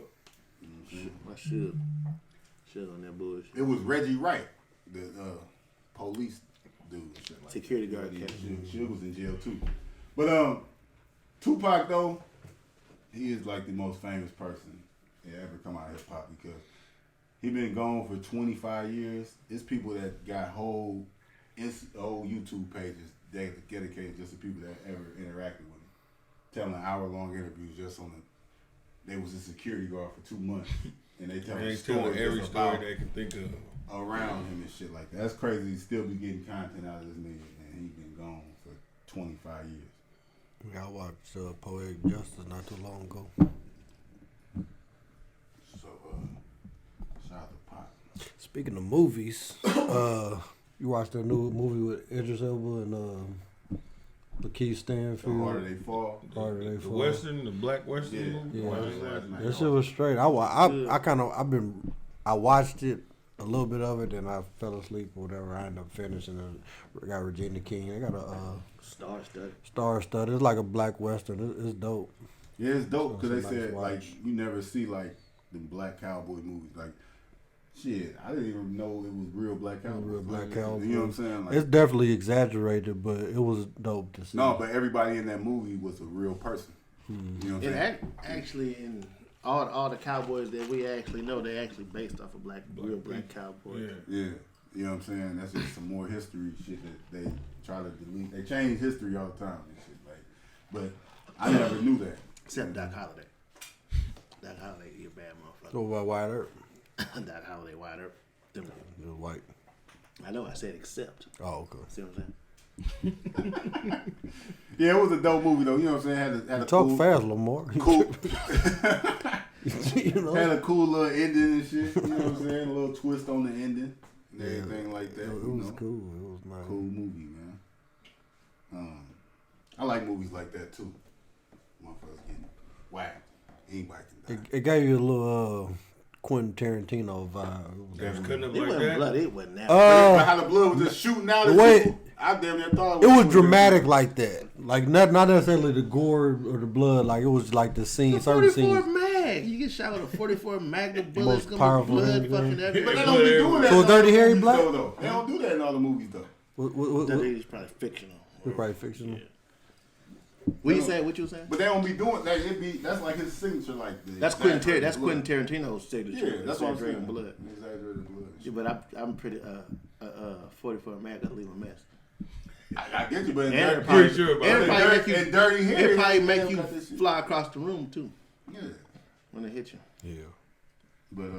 You know what I'm saying? I should on that bullshit. It was Reggie Wright, the police dude. And shit like Security that. guard Yeah, cat. Suge was in jail too. But Tupac though, he is like the most famous person that ever come out of hip hop because he been gone for 25 years. It's people that got whole YouTube pages dedicated just to people that ever interacted with him, telling hour-long interviews just on the. They was a security guard for 2 months, and they tell They stories tell every just story about they can think of. around him and shit like that. That's crazy. He still be getting content out of this nigga, and he been gone for 25 years. Yeah, I watched Poetic Justice not too long ago. So, shout out to Pop. Speaking of movies, you watched that new movie with Idris Elba and Lakeith The Stanfield. harder they fall. Harder They The Fall. Western, the black Western Yeah. movie. Yeah. Well, I ain't watching That that. shit was straight. I watched it a little bit of it, and I fell asleep or whatever. I ended up finishing it. I got Regina King. I got a Star Study. Star Studded. It's like a black Western. It's dope. Yeah, it's dope because they Somebody said to like watch. you never see like the black cowboy movies. Like shit, I didn't even know it was real black cowboys. Real black You cowboys. know what I'm saying? Like, It's definitely exaggerated, but it was dope to see. no, but everybody in that movie was a real person. You know what I'm saying? And actually, in all the cowboys that we actually know, they actually based off of real black cowboys. Yeah. Yeah, you know what I'm saying? That's just some more history shit that they try to delete. They change history all the time and shit. Like, but I never knew that. Except Doc Holliday. Doc Holliday, you a bad motherfucker. Go by Wyatt Earp. Doc Holliday, Wyatt Earp. Them niggas. It was white. I know, I said except. Oh, okay. See what I'm saying? Yeah, it was a dope movie though. You know what I'm saying? Had a Talk cool, fast, Lamar. cool, You know? had a cool little ending and shit. You know what I'm saying? A little twist on the ending and everything like that. It you was know? cool. It was nice. Cool movie, man. I like movies like that too. Motherfuckers getting whacked. Anybody can die. It gave you a little Quentin Tarantino vibe. They was cutting up It like wasn't that. blood, it wasn't that. But how the blood was just shooting out the at way- people, I damn near thought It was shooting dramatic at like that. Like not necessarily the gore or the blood. Like it was like the scene, certain 44 scenes. mag. You get shot with a 44 Magnum bullets, Most gonna powerful be blood handgun. fucking people. everywhere. But they don't be doing that. So in all Dirty the Harry movies, Black? though. They don't do that in all the movies though. That is probably fictional. It's probably fictional. What you saying? What you saying? But they don't be doing that. That's like his signature, like the That's Quentin exaggerated blood. Tarantino's signature. Yeah, that's what I'm saying. Exaggerating blood. Exaggerated blood. Yeah, but I'm pretty 44 mag gonna leave a mess. I get you, but in And Dirty- it probably- Pretty sure about and it that. probably make you- and Dirty Harry, It probably they make don't you got this shit. fly across the room too Yeah, when they hit you. Yeah. but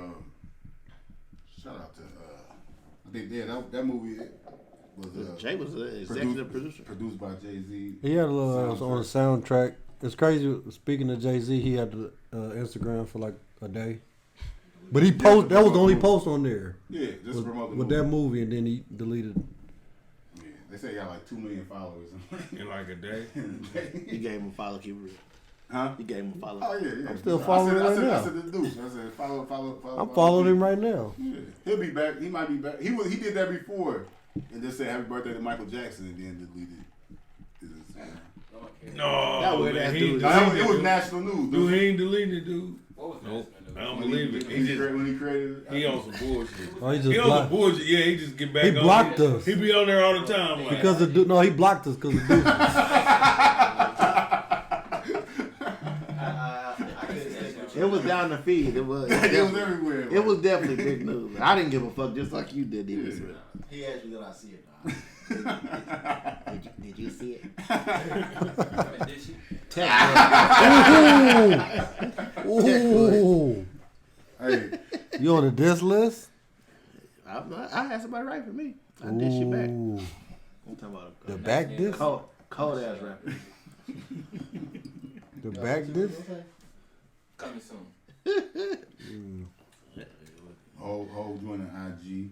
shout out to I think that movie was Jay was the executive producer. produced by Jay-Z. He had a little on the soundtrack. It's crazy. Speaking of Jay-Z, he had the Instagram for like a day. But he post that was the only post on there. Yeah, just with, to promote the with movie. that movie, and then he deleted. Yeah, they say he got like 2 million followers. In like a day. You gave him a follow, keep it real. Huh? You gave him a follow. Oh yeah. I'm still following him right now. I said the dude. I said follow. I'm following him right now. Yeah. He'll be back. He might be back. He did that before, and just said happy birthday to Michael Jackson, and then deleted his Instagram. No, That weird man, ass he dude. ain't It deleted was it. national news. Dude, he ain't deleted it, dude. What was Nope. that? I don't believe it. He just when he created it. he on some bullshit. Oh, he He just on some blocked bullshit. Yeah, he just get back. He on. blocked us. He be on there all the time. Like, because of no, he blocked us because of Deuces. I couldn't say that. It was down the feed. It was. It was everywhere. It was definitely big news. I didn't give a fuck, just like you did. Even. He asked me that I see it. Did you see it? Did she? Ooh. Hey, You on the diss list? I had somebody write for me. I dish you back. Ooh. I'm talking about The back diss? Cold ass rapper. The back diss? Coming soon. Hov joining IG.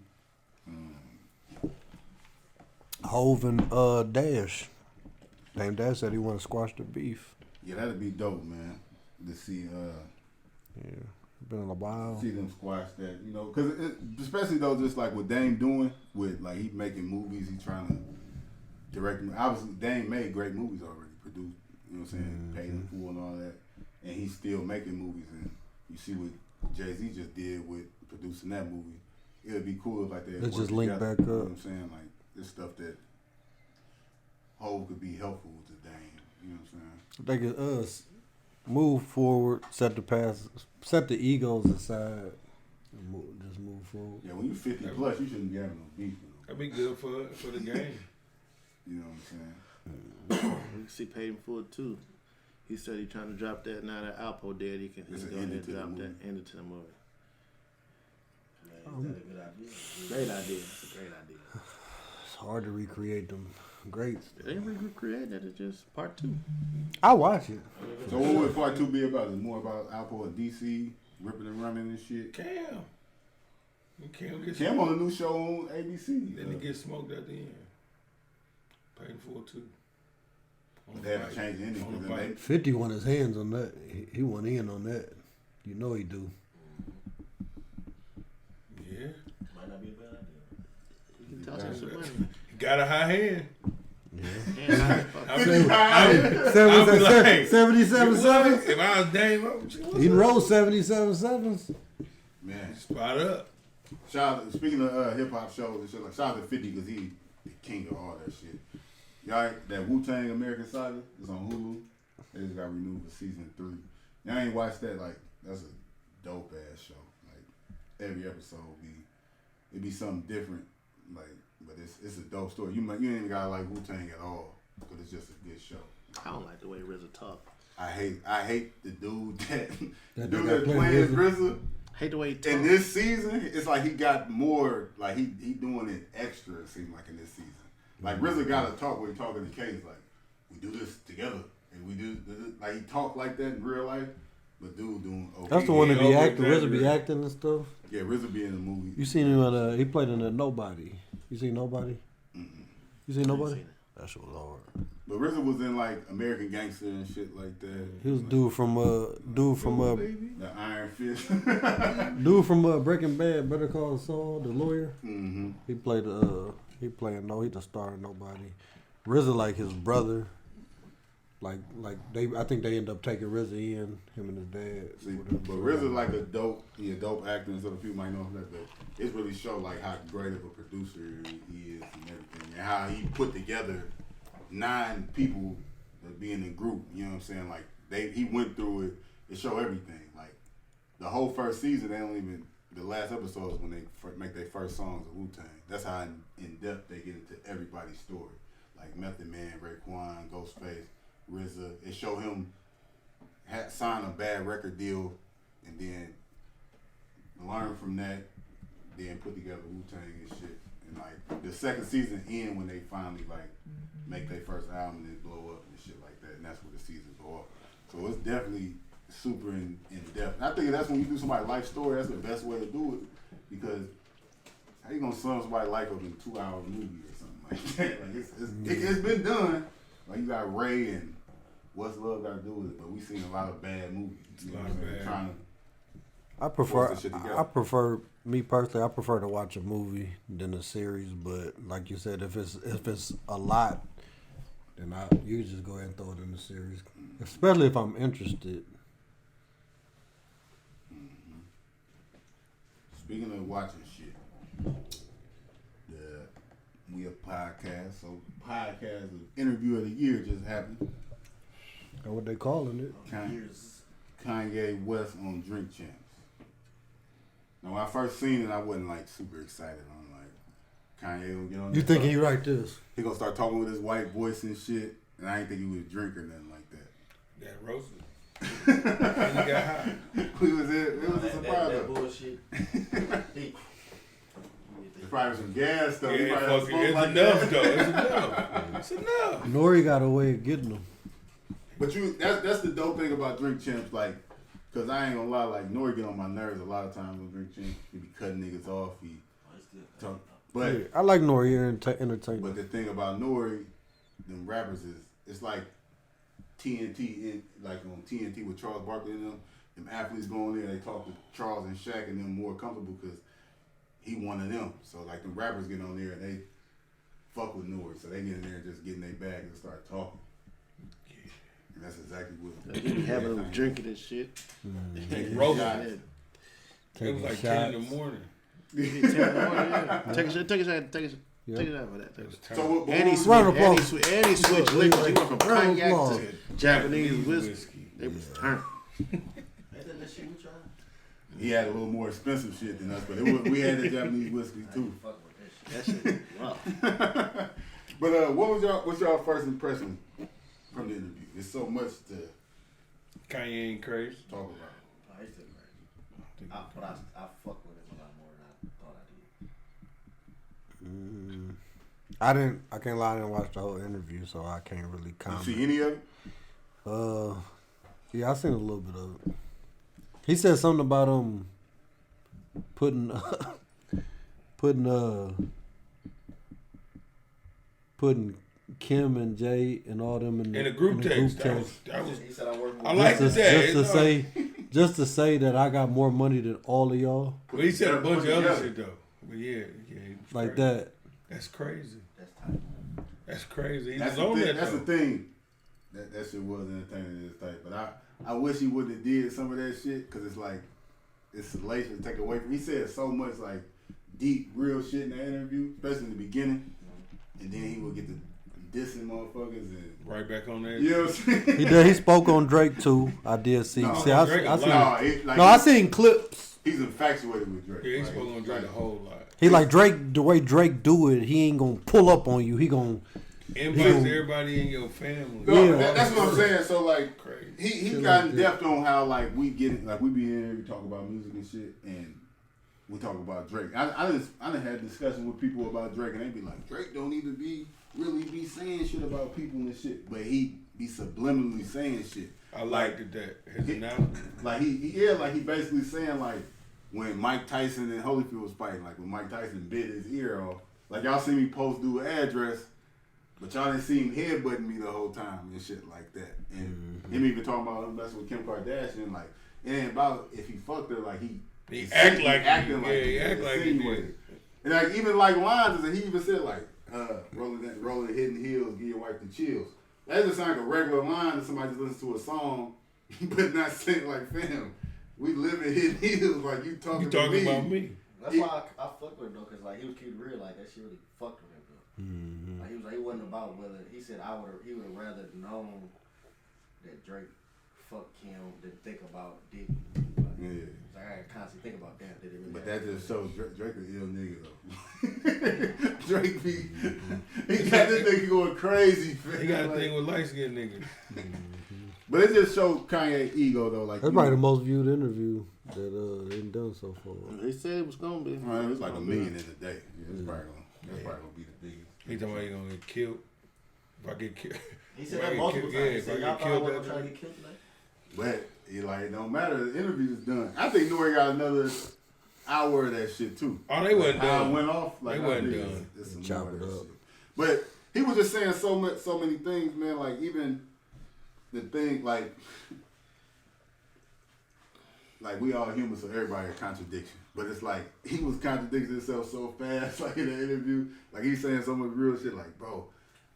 Hov and Dash. Dame Dash said he want to squash the beef. Yeah, that'd be dope, man. To see Yeah, been in a while. see them squash that, you know, because especially though, just like what Dame doing with like he making movies, he trying to direct them. Obviously, Dame made great movies already, produced, you know what I'm saying, paid in full and all that, and he's still making movies. And you see what Jay-Z just did with producing that movie. It would be cool if like they Let's work just link together, back You know up. what I'm saying? Like this stuff that Hov could be helpful to Dame. You know what I'm saying? They could move forward, set the past, set the egos aside, and just move forward. Yeah, when you 50 plus, you shouldn't be having no beef. You know, That'd be good for the game. you know what I'm saying? You can see Paid in Full too. He said he's trying to drop that now that Alpo dead. He can It's an go ahead ending and to the drop movie. that end to the movie. Is that a good idea? Great idea. It's a great idea. It's hard to recreate them greats. They ain't recreated that. It's just part 2. I watch it. So what would part 2 be about? Is it more about Alpo and DC ripping and running and shit? Cam. Cam get Cam on a new show on ABC. Then he get smoked at the end. Paid for it too. On They had the to fight. change the ending On the because then fight. 50 won his hands on that. He went in on that. You know he do. Yeah. Might not be a bad idea. You can toss him some money. He got a high hand. And I- I'll be like, 77 sevens. if I was Dame, what's He up? rolled 77 sevens. man, Spot up. shout out, speaking of hip hop shows and shit, like shout out to 50 because he the king of all that shit. Y'all, that Wu-Tang American Saga is on Hulu. They just got renewed for season 3. Y'all ain't watched that? Like that's a dope ass show. Like every episode it'd be something different. Like, but it's a dope story. You ain't even gotta like Wu-Tang at all, but it's just a good show. I don't like the way RZA talk. I hate the dude that That dude got that playing plays RZA. RZA. Hate the way he talk. In this season, it's like he got more, like he doing it extra, it seems like, in this season. Like RZA got to talk where he talking to Case, like, we do this together. And we do, like he talk like that in real life, but dude doing okay. That's the one that be over acting. RZA be exaggerated. acting and stuff. Yeah, RZA be in the movie. You seen him at he played in that Nobody. You seen Nobody? You seen Nobody? seen it. That shit was hard. But RZA was in like American Gangster and shit like that. He was like, dude from the Iron Fist. Breaking Bad, Better Call Saul, the lawyer. Mm-hmm. He played he the star in Nobody. RZA like his brother. Like I think they end up taking RZA in, him and his dad. See, but RZA like a dope actor, and so the people might know him that, but it really show like how great of a producer he is and everything, and how he put together 9 people that be in the group. You know what I'm saying? Like he went through it. It show everything. Like the whole first season, they don't even the last episodes when they make their first songs of Wu-Tang. That's how in depth they get into everybody's story. Like Method Man, Raekwon, Ghostface, RZA. It show him sign a bad record deal and then learn from that, then put together Wu-Tang and shit. And like the second season end when they finally like make their first album and it blow up and shit like that, and that's where the season go off. So it's definitely super in depth. And I think that's when you do somebody's life story, that's the best way to do it, because how you gonna sum somebody's life up in a 2-hour movie or something like that? Like it's been done. Like you got Ray and What's Love Got to Do with It, but we seen a lot of bad movies. You know what I'm saying? Trying to I force this shit together. me personally, I prefer to watch a movie than a series. But like you said, if it's a lot, then you just go ahead and throw it in the series, especially if I'm interested. Speaking of watching shit, we a podcast, so podcast of interview of the year just happened. That's what they calling it. Kanye West on Drink Champs. Now when I first seen it, I wasn't like super excited. I'm like, Kanye gonna get on. You that thinking stuff. he write this? He gonna start talking with his white voice and shit, and I ain't think he was a drinker or nothing like that. Got roasted. And he got high. It was a surprise. That bullshit. He- It's probably some gas though. Yeah, He probably fuck it. smoke It's like enough that. though. It's enough. It's enough. Nori got a way of getting them. But that's the dope thing about Drink Champs, like, cause I ain't gonna lie, like Nori get on my nerves a lot of times on Drink Champs. He be cutting niggas off. He talk, but Yeah, I like Nori entertainment. but the thing about Nori, them rappers is it's like TNT like on TNT with Charles Barkley and them athletes go in there, they talk to Charles and Shaq and them more comfortable because he one of them. So like the rappers get on there and they fuck with Nori, so they get in there and just get in their bag and start talking. And that's exactly what He be having them drinking and shit. Taking Roasted. shots. It was like 10 in the morning. Take a shot. Take a shot. Take a shot for that. It was So terrible. what, And he switched. Round of And he applause. switched. And he switched liquors. He went from Round of cognac applause. to Japanese whiskey. They was turned. Ain't that shit we tried? he had a little more expensive shit than us, but we had the Japanese whiskey too. Fuck with that shit. That shit was rough. But what's y'all first impression from the interview? It's so much to Kanye ain't crazy. talk about. Oh, he's still crazy. But I fuck with him a lot more than I thought I did. I can't lie, I didn't watch the whole interview, so I can't really You comment. see any of it? Yeah, I seen a little bit of it. He said something about putting Kim and Jay and all them in In a group text. That was He said I work with I like just that. just to say that I got more money than all of y'all, Well, he said a bunch of other Together. shit though. But yeah, he was like crazy. that. That's crazy. That's tight. That's crazy. He That's was the on thing. that That's though. the thing. That shit was entertaining this type, but I wish he wouldn't have did some of that shit because it's like it's salacious to take away from. He said so much like deep, real shit in the interview, especially in the beginning, and then he would get to dissing motherfuckers and Right back on that. you know what I'm saying. He did. He spoke on Drake too. I did see. No, see, I Drake a seen. lot. I seen clips. He's infatuated with Drake. Yeah, he Like, spoke on Drake a whole lot. He like Drake. The way Drake do it, he ain't gonna pull up on you. He gonna. Invites everybody in your family. No, Yeah. but that's what I'm saying. So like, Crazy. he Shit got in like that. depth on how like we get like we be in here, we talk about music and shit, and we talk about Drake. I done had discussions with people about Drake, and they be like, Drake don't even really be saying shit about people and shit, but he be subliminally saying shit. I liked it that his He- announcement. Like he basically saying like when Mike Tyson and Holyfield was fighting, like when Mike Tyson bit his ear off, like y'all see me post do an address, but y'all didn't see him headbutting me the whole time and shit like that. And him even talking about him messing with Kim Kardashian, like it ain't about if he fucked her, like he act like acting he, yeah, he act like he insinuated. did. And like even like lines, and he even said like rolling hidden heels, give your wife the chills. That just sound like a regular line that somebody just listens to a song, but not saying like, fam, we live in hidden heels, like you talking, You talking about me? That's why I fuck with him though, cause like he was keeping real, like that shit really fucked with him though. Like he was like, it wasn't about whether he said he would have rather known that Drake fucked Kim than think about Diddy. Like, Yeah. like, I gotta constantly think about that. Did it really But happen? that just shows Drake an ill nigga though. Drake be he got this nigga going crazy. Fam. He got a Like- thing with light skinned niggas. But it just shows Kanye ego though. Like That's probably the most viewed interview that they've done so far. They said it was gonna be. Right, it was like 1 million in a day. Yeah, it's probably gonna be the biggest. He talking about he gonna get killed. If I get killed. He said If I that get multiple killed- times. yeah, He if I said, get y'all thought I killed wasn't that trying to day. get killed today? But it don't matter. The interview's done. I think Nori got another hour of that shit too. Oh, they wasn't How it done. went off. Like They I wasn't think done. It's some Chop more of it that up. shit. But he was just saying so many things, man. Like even the thing, like we all humans, so everybody a contradiction. But it's like he was contradicting himself so fast, like in the interview. Like he's saying so much real shit. Like, bro,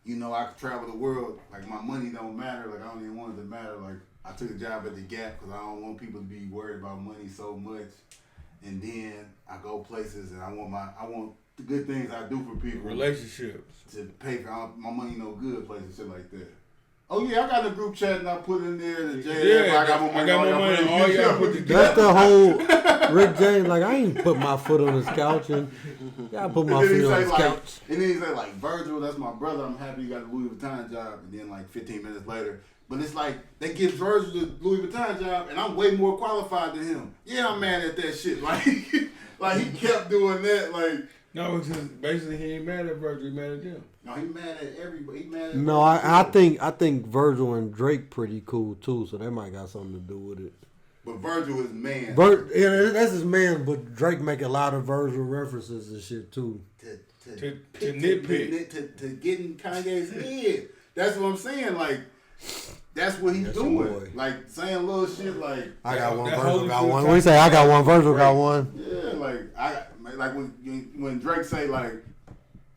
you know, I could travel the world. Like my money don't matter. Like I don't even want it to matter. Like I took a job at the Gap because I don't want people to be worried about money so much. And then I go places and I want the good things I do for people Relationships. to pay for my money no good places, shit like that. Oh yeah, I got a group chat and I put in there the JF. Yeah, I got more money. All y'all put together. That's the whole Rick James. Like, I ain't put my foot on his couch, and I put my And then he feet on say his like, couch. and then he say like, Virgil, that's my brother. I'm happy he got a Louis Vuitton job. And then like 15 minutes later, but it's like they give Virgil the Louis Vuitton job, and I'm way more qualified than him. Yeah, I'm mad at that shit. Like, like he kept doing that. Like, No, it's just basically he ain't mad at Virgil, he mad at them. no, he mad at everybody. He mad at No, I think Virgil and Drake pretty cool too, so that might got something to do with it. But Virgil is man. Yeah, that's his man, but Drake make a lot of Virgil references and shit too. To nitpick. To getting Kanye's head. That's what I'm saying. Like, that's what he's That's doing. your boy. Like saying little shit like, I got one, that Virgil got Holyfield one. When he say I got one, Virgil got one. yeah, like when Drake say like,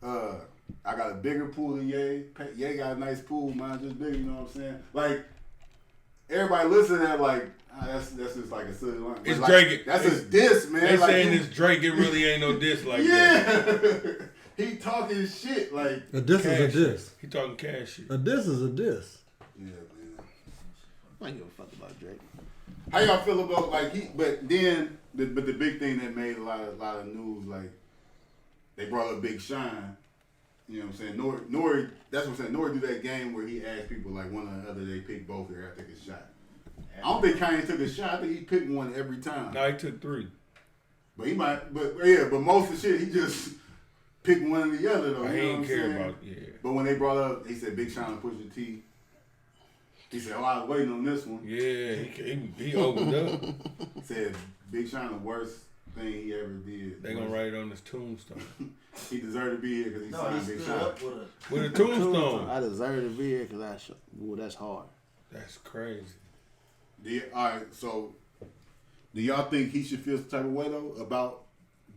I got a bigger pool than Ye. Ye got a nice pool, mine just bigger. You know what I'm saying? Like, everybody listen to that like. That's just like a silly line. It's like, Drake. That's a diss, man. They like, saying it's Drake, it really ain't no diss like that. yeah. He talking shit like. A diss Cash. is a diss. He talking cash shit. A diss is a diss. Yeah, man. I don't give a fuck about Drake. How y'all feel about like but then the big thing that made a lot of news, like they brought up Big Sean. You know what I'm saying? Nori, that's what I'm saying. Nori do that game where he asked people like one or the other, they pick both or I take a shot. I don't think Kanye took a shot. I think he picked one every time. No, he took 3. But he might, but most of the shit he just picked one or the other though. I You know ain't what I'm care saying? about But when they brought up, he said Big Sean and Pusha T. He said, "Oh, I was waiting on this one." Yeah, he opened up. He said Big Sean the worst thing he ever did. They gonna write it on his tombstone. He deserved to be here because he No, he signed Big stood Sean. up with a. With a tombstone. I deserve to be here because that's hard. That's crazy. All right, so do y'all think he should feel some type of way though about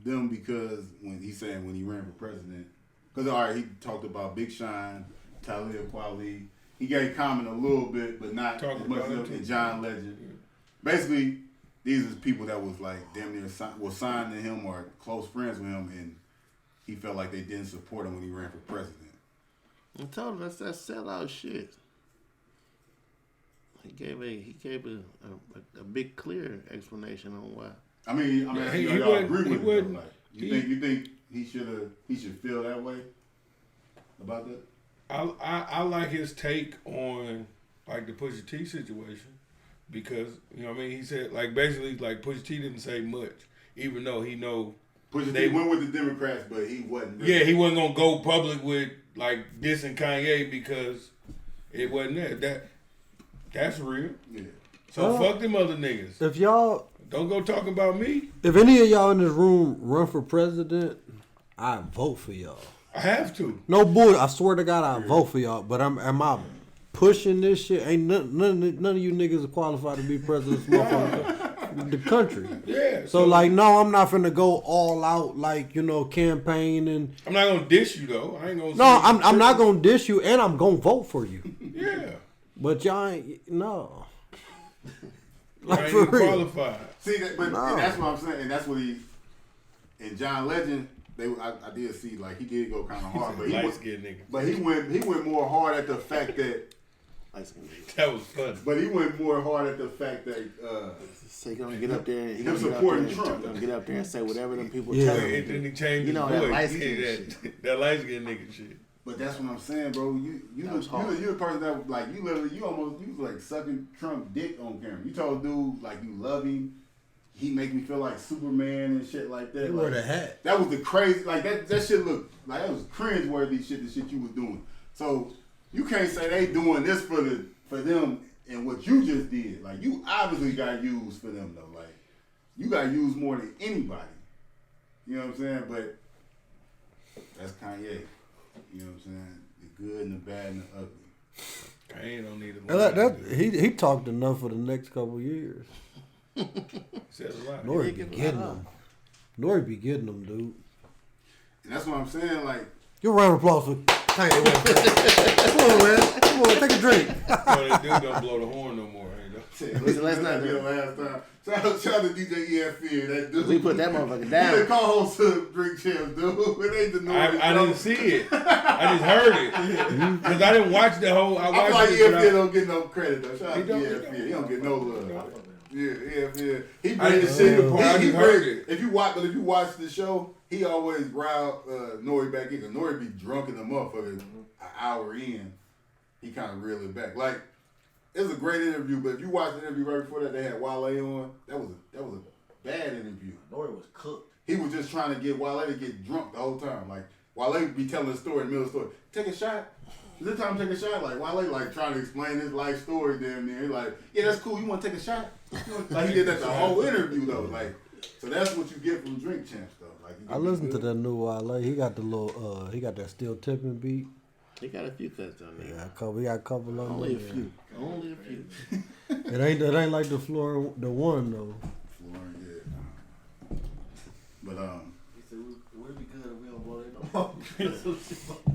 them because when he ran for president? Because all right, he talked about Big Sean, Talib Kweli. He gave comment a little bit, but not Talked as much about as it him, and too. John Legend. Basically, these are people that was like damn near signed to him or close friends with him, and he felt like they didn't support him when he ran for president. I told him that's that sellout shit. He gave a big clear explanation on why. I mean, Yeah, he he y'all wasn't- agree he with it. wasn't- Though, like, you think he should feel that way about that? I like his take on like the Pusha T situation because you know what I mean. He said like basically like Pusha T didn't say much, even though he know. Pusha They T went with the Democrats, but he wasn't. Yeah, he wasn't gonna go public with like dissing Kanye because it wasn't that's real. Yeah. So Well, fuck them other niggas. If y'all, Don't go talking about me. if any of y'all in this room run for president, I vote for y'all. I have to. No bull. I swear to God, I vote for y'all. But am I pushing this shit? Ain't none of you niggas are qualified to be president of this motherfucker, the country. Yeah. So like, no, I'm not finna go all out like campaign and. I'm not gonna diss you though. I ain't gonna. No, I'm not gonna diss you, and I'm gonna vote for you. Yeah. But y'all ain't no. I Like ain't for even real. qualified. See that, but No. and that's what I'm saying, and that's what he. And John Legend, I did see like he did go kind of hard, but he Light went, skinned nigga. but he went more hard at the fact that. That was funny. But he went more hard at the fact that. So he gonna get up there. He Him gonna get up supporting there, Trump. Gonna get up there and say whatever them people Yeah. tell And him. then he changed You know, his that voice. light-skinned Yeah, that light skinned nigga shit. But that's what I'm saying, bro. You the person that like you was like sucking Trump dick on camera. You told dude like you love him. He make me feel like Superman and shit like that. You wear Like, the hat. that was the crazy like that shit looked like that was cringe worthy shit. The shit you was doing. So you can't say they doing this for them and what you just did. Like you obviously got used for them though. Like you got used more than anybody. You know what I'm saying? But that's Kanye. You know what I'm saying? The good and the bad and the ugly. Kanye don't need a He talked enough for the next couple years. said a lot. Nori be getting them. Nori be getting them, dude. And that's what I'm saying. Like, Give a round of applause for Kanye West. Come on, man. Come on, take a drink. So that dude don't blow the horn no more. Ain't Listen, last night, the last time. Shout out to DJ EFN. That dude. we put that motherfucker He the down. co-host of Drink Champs, dude. It ain't the noise. I didn't see it. I just heard it because I didn't watch the whole. I I watched feel like it. EFN don't get no credit though. Shout out He to don't. EFN. He don't get no love. Yeah, EFN. He I bring didn't the see shit. the part. I He just heard bring. it. If you watch the show, he always rile Nori back in. Cause Nori be drunk in the motherfucker an hour in. He kind of reel it back. Like it was a great interview, but if you watch the interview right before that, they had Wale on. That was a bad interview. Nori was cooked. He was just trying to get Wale to get drunk the whole time. Like Wale would be telling a story in the middle of the story. Take a shot. Is it time to take a shot? Like Wale like trying to explain his life story damn near. He like, yeah, that's cool. You want to take a shot? Like he did that the whole interview though. Like, so that's what you get from Drink Champs though. Like you I can be listened to good. that new Wale. He got the little, he got that Still Tipping beat. He got a few cuts on there. Yeah, we got a couple of them. Only a few. Only a few. It ain't like the floor, the one though. Flooring, yeah. But He said, we'll be good if we don't blow it no more.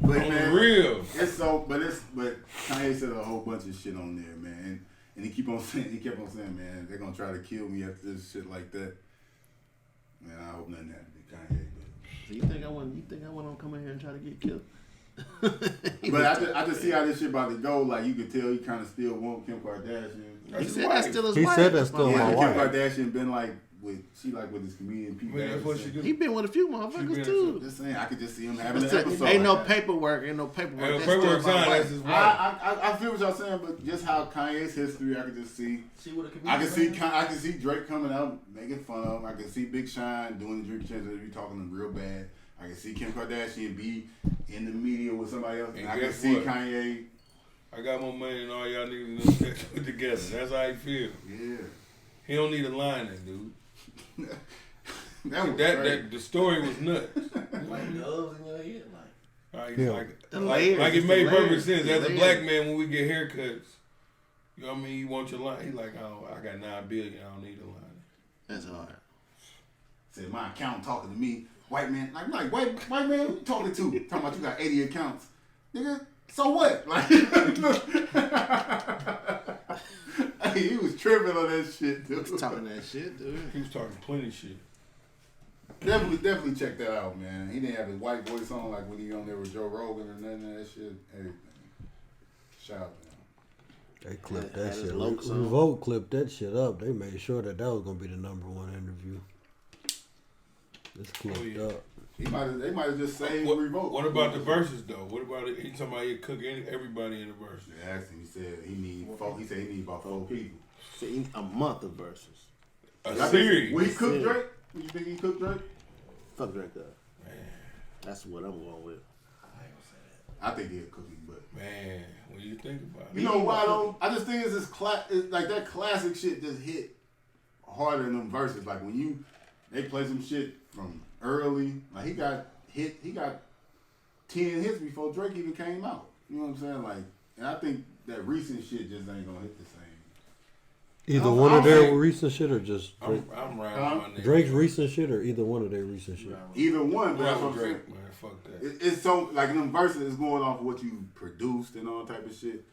but On man, the real. it's but Kanye said a whole bunch of shit on there, man. And he kept on saying, man, they're gonna try to kill me after this shit like that. Man, I hope nothing happens to Kanye. So you think I want to come in here and try to get killed? But I just see how this shit about to go. Like you can tell, he kind of still want Kim Kardashian. He said that's still his He wife. said that's still Yeah, my Kim wife. Kardashian been like with his comedian Pete Man, that's what she Davidson. do. He been with a few She motherfuckers been- too. Just saying, I could just see him having an Ain't episode. no like that. paperwork. Ain't no paperwork. Ain't no That's paperwork still my signed, wife. that's his wife. I feel what y'all saying, but just how Kanye's history, I could just see. See what a comedian I can see Drake coming out making fun of him. I can see Big Sean doing the Drink Champs interview talking to him real bad. I can see Kim Kardashian be in the media with somebody else. And I can guess see what? Kanye. I got more money than all y'all niggas in this sex put together. That's how he feel. Yeah. He don't need a line, that dude. That was That great. the story was nuts. Like doves in your head, like. The layers, like it it's made the perfect layers, sense. the As a layers. black man, when we get haircuts, you know what I mean? You want your line. He like, oh, I got $9 billion. I don't need a line. That's hard. Said my accountant talking to me, white man. Like white man, who you talking to? Talking about you got 80 accounts, nigga. So what? Like, hey, he was tripping on that shit, dude. He's talking that shit, dude. He was talking plenty shit. Definitely check that out, man. He didn't have his white voice on like when he on there with Joe Rogan or none of that shit. Everything. Shout out to him. They clipped Had that his shit. looks on. Revolt clipped that shit up. They made sure that was gonna be the #1 interview. It's clipped yeah. up. They might have just saved Revolt. What about the verses though? What about it? He talking about he cook everybody in the verses. They asked him. He said he need about 4 people. See, a month of verses. A Y'all series. think- Will he cook Drake? You think he cook Drake? Fuck Drake up. That's what I'm going with. I think he'll cook him, but Man, when you think about it. you know why though? I just think it's like that classic shit just hit harder than them verses. Like when they play some shit from early, like he got 10 hits before Drake even came out. You know what I'm saying? Like, and I think that recent shit just ain't gonna hit the same. Either I'm- one of I'm their saying- recent shit or just Drake. I'm riding my nigga. Drake's recent shit or either one of their recent shit. Either one, but that's Ride what with I'm saying. Drake, man. Fuck that. It's so like in them verses, it's going off of what you produced and all type of shit.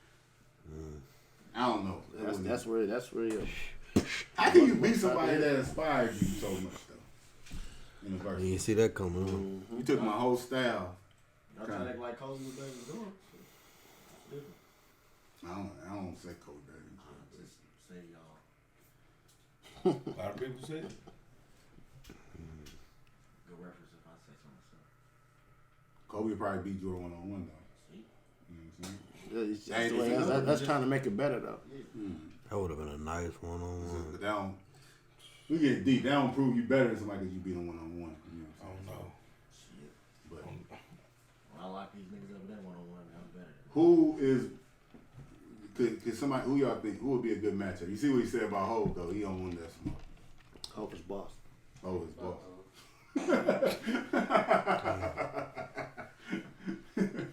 I don't know. That's where you. How can you be somebody that inspired you so much though? In the verse, You didn't see that coming. Huh? you took my whole style. Y'all trying to act like Cozy was back doing. I don't say Kobe. Just say y'all. A lot of people say it. Good reference if I say so myself. Kobe would probably beat Jordan 1-on-1 though. See? You know what I'm saying? That's trying to make it better though. That would have been a nice one-on-one. But that don't. We get deep. That don't prove you better than somebody because you beat them 1-on-1. You know I what I'm don't know. Shit. But When I lock these niggas up with that one-on-one, I'm better. who is? Could somebody who y'all think who would be a good matchup? You see what he said about Hov though. He don't want that smoke. Hope is boss. Oh, his boss.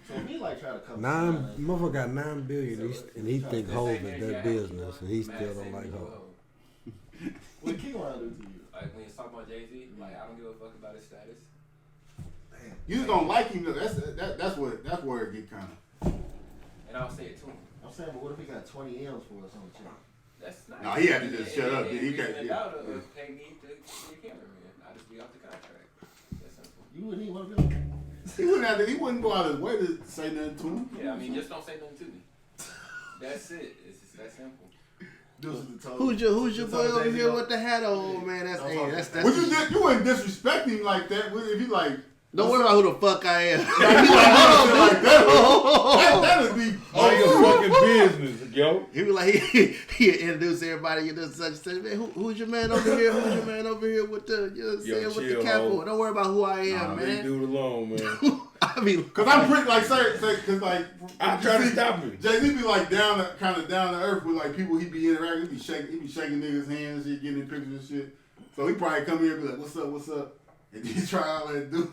So if he like try to come Motherfucker got $9 billion and he think Hov is that business and he still don't like Hov. what King wanna do to you? Like when you talk about Jay-Z, like I don't give a fuck about his status. Damn. You just don't like him. That's where it get kind of. And I'll say it to him. I'm saying, but what if he got 20 M's for us on the channel? That's not. No, he had to just shut up. He can't. He Yeah. pay me to be a cameraman. I just be off the contract. That's simple. You wouldn't even want to be on He wouldn't go out his way to say nothing to him. Yeah, I mean, just don't say nothing to me. That's it. It's just that simple. Who's your boy over here with the hat on, man? That's Would you wouldn't disrespect him like that? If you like, don't worry about who the fuck I am. like that would be Mind your fucking business, yo. He was like, he introduced everybody, you know, such man, who's your man over here? Who's your man over here with the, you know what I'm saying, with the cap on? Don't worry about who I am, man. Leave dude alone, man. I mean, because I'm pretty like because like I try to stop him. Jay-Z be like kind of down to earth with like people he be interacting. He be shaking niggas' hands, shit, getting in pictures and shit. So he probably come here and be like, what's up, and then try all that dude.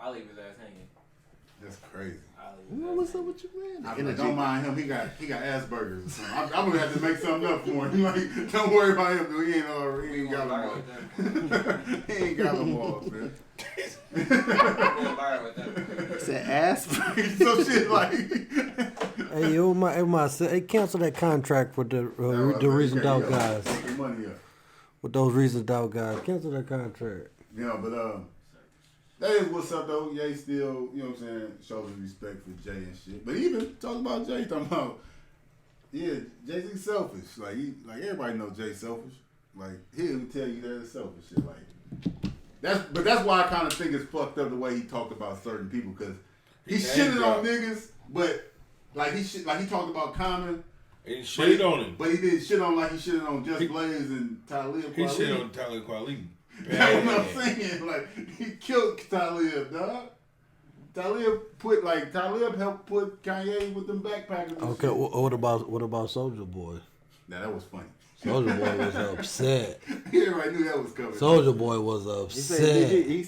I'll leave his ass hanging. That's crazy. what's up with you, man? Don't mind him. He got Asperger's or something. I'm gonna have to make something up for him. Like, don't worry about him. Dude. He ain't got them all. He ain't got them all, man. It's an Asperger's. So shit like. Hey, hey, cancel that contract with the Reason Doubt guys. Take your money up. With those Reason Doubt guys, cancel that contract. Yeah, but that is what's up though. Ye still, you know what I'm saying, shows his respect for Jay and shit. But even talking about Jay, talking about Jay-Z selfish. Like everybody knows Jay selfish. Like he'll even tell you that it's selfish shit. Like that's why I kind of think it's fucked up the way he talked about certain people because he shitted on niggas, but like he talked about Common. And shit on him. But he didn't shit on like he shitted on Just Blaze and Talib Kweli. He shit on Talib Kweli. That's what I'm saying. Like he killed Talib, dog. Talib helped put Kanye with them backpackers. And Okay, shit. what about Soulja Boy? Now that was funny. Soulja Boy was upset. Everybody knew that was coming. Soulja Boy was upset. He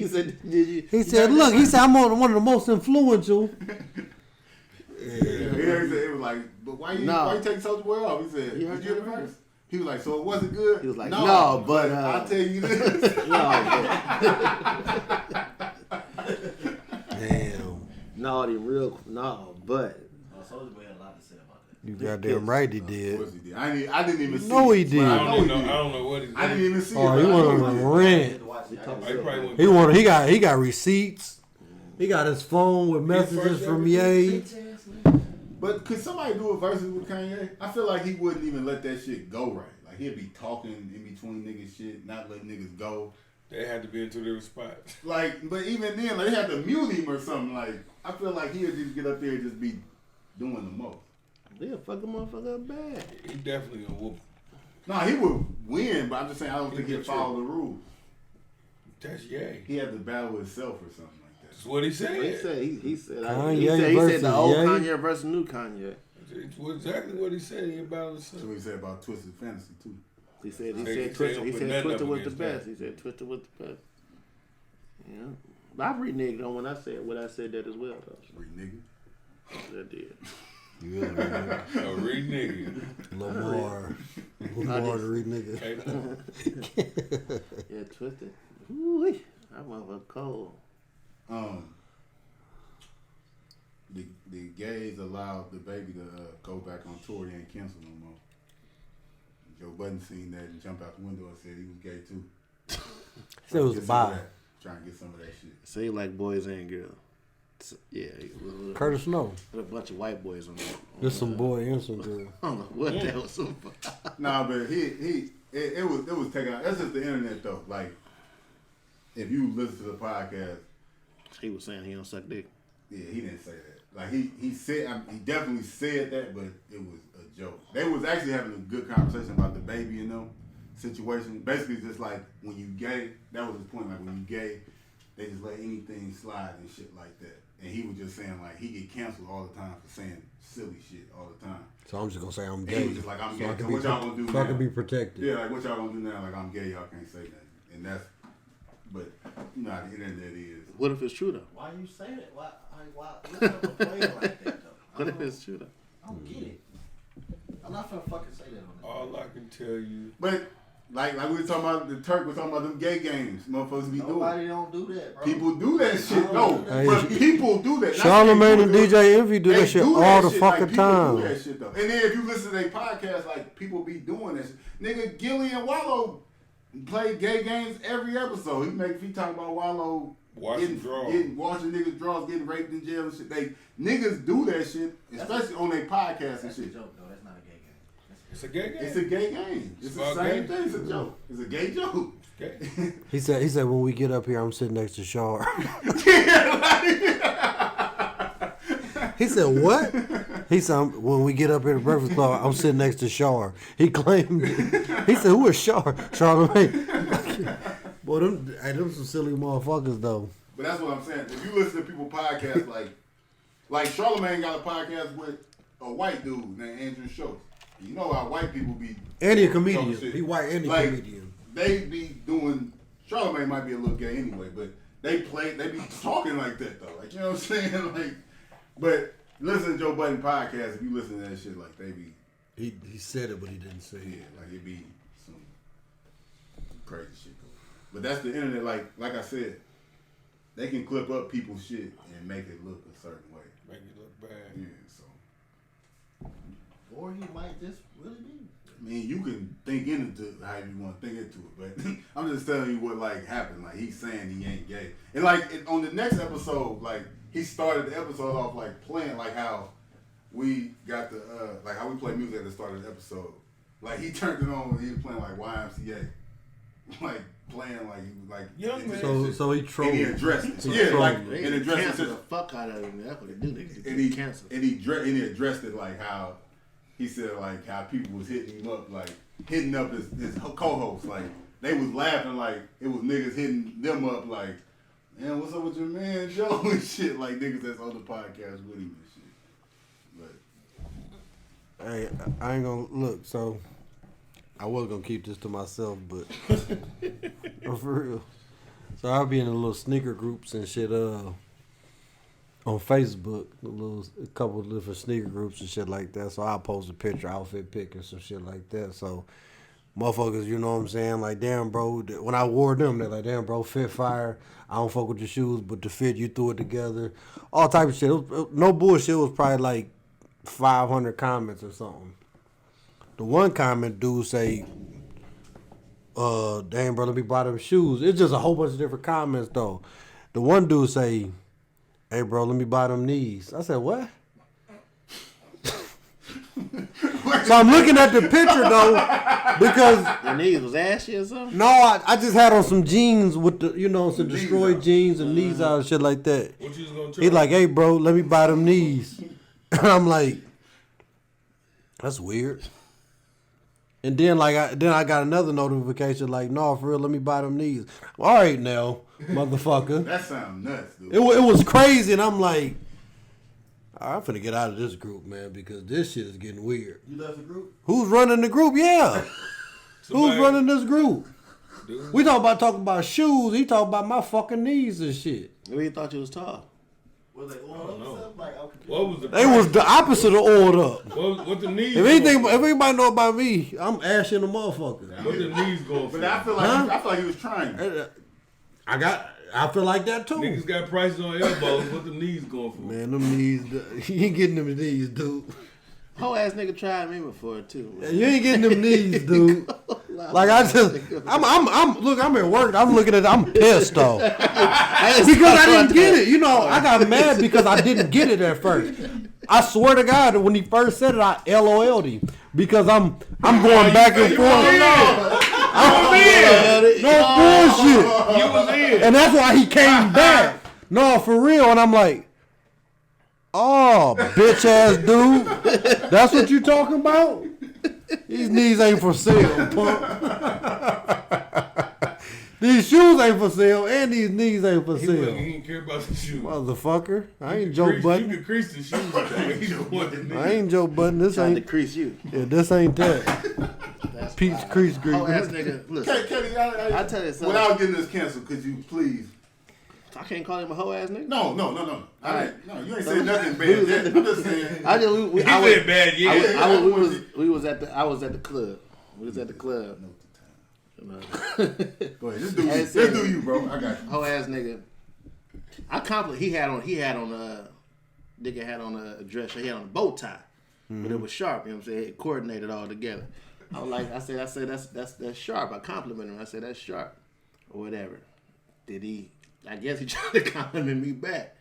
said, did you? He said, look, I'm on one of the most influential. It was like, but why you take Soulja Boy off? He said, You heard did you hear the that verse? He was like, so it wasn't good? He was like, no, but I'll tell you this. Damn. But. Soulja Boy had a lot to say about that. You goddamn right he Of did. course he did. I didn't even see No, it, he but did. I I know he did. don't know what he's I didn't even see it. Oh, he but I went know on he a did. rant. He probably went. He got receipts. He got his phone with messages from Ye. But could somebody do a verses with Kanye? I feel like he wouldn't even let that shit go right. Like he'd be talking in between niggas shit, not letting niggas go. They had to be into their spots. Like, but even then, like, they had to mute him or something. Like, I feel like he'd just get up there and just be doing the most. Yeah, fuck a motherfucker up bad. He definitely gonna whoop. Nah, he would win, but I'm just saying I don't think he'd follow the rules. That's Ye. He had to battle himself or something like that. That's what he said. He said Kanye he versus said the old Ye. Kanye versus new Kanye. It's exactly what he said. He about That's himself. what he said about Twisted Fantasy too. He said He Twister. He put said nothing Twister up was the against best. that. He said Twister was the best. Yeah, but I reneged on when I said that as well though. Free nigga. I did. You really nigga. A real nigga. Lamar the read nigga. Hey, Yeah, Twisted. Ooh, I motherfucker cold. The gays allowed the baby to go back on tour. He ain't canceled no more. Joe Budden seen that and jumped out the window and said he was gay too. Said it was a bye. Trying to get some of that shit. So he like boys and girls. Yeah, Curtis Snow. a bunch of white boys on there. There's some boy and some girl. I don't know what that was about. Nah, but it was taken out. That's just the internet though. Like, if you listen to the podcast, He was saying he don't suck dick. yeah, he didn't say that. Like he said, he definitely said that, but it was a joke. They was actually having a good conversation about the baby and them situation. Basically, just like when you gay, that was his point. Like when you gay, they just let anything slide and shit like that. And he was just saying like he get canceled all the time for saying silly shit all the time. So I'm just gonna say I'm And gay. he was just like, I'm So gay. I can So be what y'all gonna do so now? I can be protected. Yeah, like what y'all gonna do now? Like I'm gay, y'all can't say nothing. And that's, but you know how the internet is. What if it's true though? Why you say that? Why you never play like that though? What if it's true though? I don't get it. I'm not gonna fucking say that on that. all I can tell you. But like we were talking about the Turk, we're talking about them gay games. Motherfuckers be Nobody don't do that, bro. People do that shit. No, Hey, but people do that. Not Charlamagne saying and people do it. DJ Envy do They that shit do all that the shit. fucking Like, people time. do that shit though. And then if you listen to their podcast, like people be doing that shit. Nigga, Gilly and Wallow play gay games every episode. He talk about Wallow Washing washing niggas' drawers, getting raped in jail and shit. Niggas do that shit, especially on their podcasts and That's a shit. joke, though. That's not a gay game. It's a gay game. It's a gay game. It's the same thing. It's a joke. It's a gay joke. Okay. He said when we get up here, I'm sitting next to Shar. He said what? He said when we get up here to Breakfast Club, I'm sitting next to Shar. He claimed it. He said who is Shar? Charlamagne. Boy, them some silly motherfuckers though. But that's what I'm saying. If you listen to people podcasts like Charlamagne got a podcast with a white dude named Andrew Schultz. You know how white people be. And he a comedian. He white and he comedian. They be doing. Charlamagne might be a little gay anyway, but they be talking like that though. Like, you know what I'm saying? Like, but listen to Joe Budden podcast. If you listen to that shit, like they be. He said it, but he didn't say it. Yeah, like it be some crazy shit going. But that's the internet. Like I said, they can clip up people's shit and make it look a certain way. Make it look bad. Yeah, so. Or he might just really be. I mean, you can think into how you want to think into it, but I'm just telling you what happened. Like he's saying he ain't gay, and on the next episode, he started the episode off playing how we got the how we play music at the start of the episode. Like he turned it on when he was playing YMCA, playing Young man. So he trolled. And he addressed it. He Yeah, trolled. and addressed cancel it. the fuck out of him. That's what they do. They And he cancel. and he addressed it how he said how people was hitting him up hitting up his co-hosts they was laughing it was niggas hitting them up man, what's up with your man Joe and shit niggas that's on the podcast with him and shit. But Hey, I ain't gonna look. So I was gonna keep this to myself, but for real. So I'll be in the little sneaker groups and shit. On Facebook, a couple of different sneaker groups and shit like that. So I'll post a picture, outfit pic, and some shit like that. So motherfuckers, you know what I'm saying? Like, damn, bro. When I wore them, they're like, damn, bro, fit fire. I don't fuck with your shoes, but the fit, you threw it together. All type of shit. No bullshit. It was probably 500 comments or something. The one comment dude say, damn, bro, let me buy them shoes. It's just a whole bunch of different comments, though. The one dude say, hey, bro, let me buy them knees. I said, what? So I'm looking at the picture, though, because... Your knees was ashy or something? No, I just had on some jeans with some destroyed jeans and knees out and shit like that. What you was gonna try? He's like, hey, bro, let me buy them knees. And I'm like, that's weird. And then, I got another notification no, for real, let me buy them knees. All right, now, motherfucker. that sounds nuts, dude. It was crazy, and I'm like, I'm finna get out of this group, man, because this shit is getting weird. You left the group? Who's running the group? Yeah. Who's running this group? Dude. We talking about shoes. He talking about my fucking knees and shit. Maybe he thought you was tall. Was they oiled up or something? What was the? They was the opposite of oiled up. What the knees? If anybody know about me, I'm ashy in the motherfucker. What the knees going for? But I feel like he was trying. I feel like that too. Niggas got prices on elbows. What the knees going for? Man, them knees, you ain't getting them knees, dude. Whole ass nigga tried me before too. Man. You ain't getting them knees, dude. I'm at work. I'm pissed though. Because I didn't get it. I got mad because I didn't get it at first. I swear to God, when he first said it, I LOL'd him because I'm going back and forth. No bullshit. You was in. And that's why he came back. No, for real. And I'm like, oh, bitch ass dude. That's what you talking about? These knees ain't for sale, punk. These shoes ain't for sale, and these knees ain't for He sale. didn't care about the shoes. Motherfucker. I ain't Joe You Budden. could crease the shoes. He don't want the knees. I ain't Joe Budden. This Trying to ain't. crease you. Yeah, this ain't that. That's Peach crease green. Whole ass nigga. Listen, Kenny, I tell you something. without getting this canceled, could you please? I can't call him a whole ass nigga. No. All right. No, you ain't saying nothing bad yet. I'm just saying. I just He said bad, yeah. I was at the club. We was at the club. Go ahead, just do you. Hey, Just do you, bro. I got you. Whole ass nigga. I compliment. He had on nigga had on a dress shirt. He had on a bow tie, but it was sharp. You know what I'm saying? It coordinated all together. I was like, I said that's sharp. I complimented him. I said that's sharp, or whatever. Did he I guess he tried to compliment me back.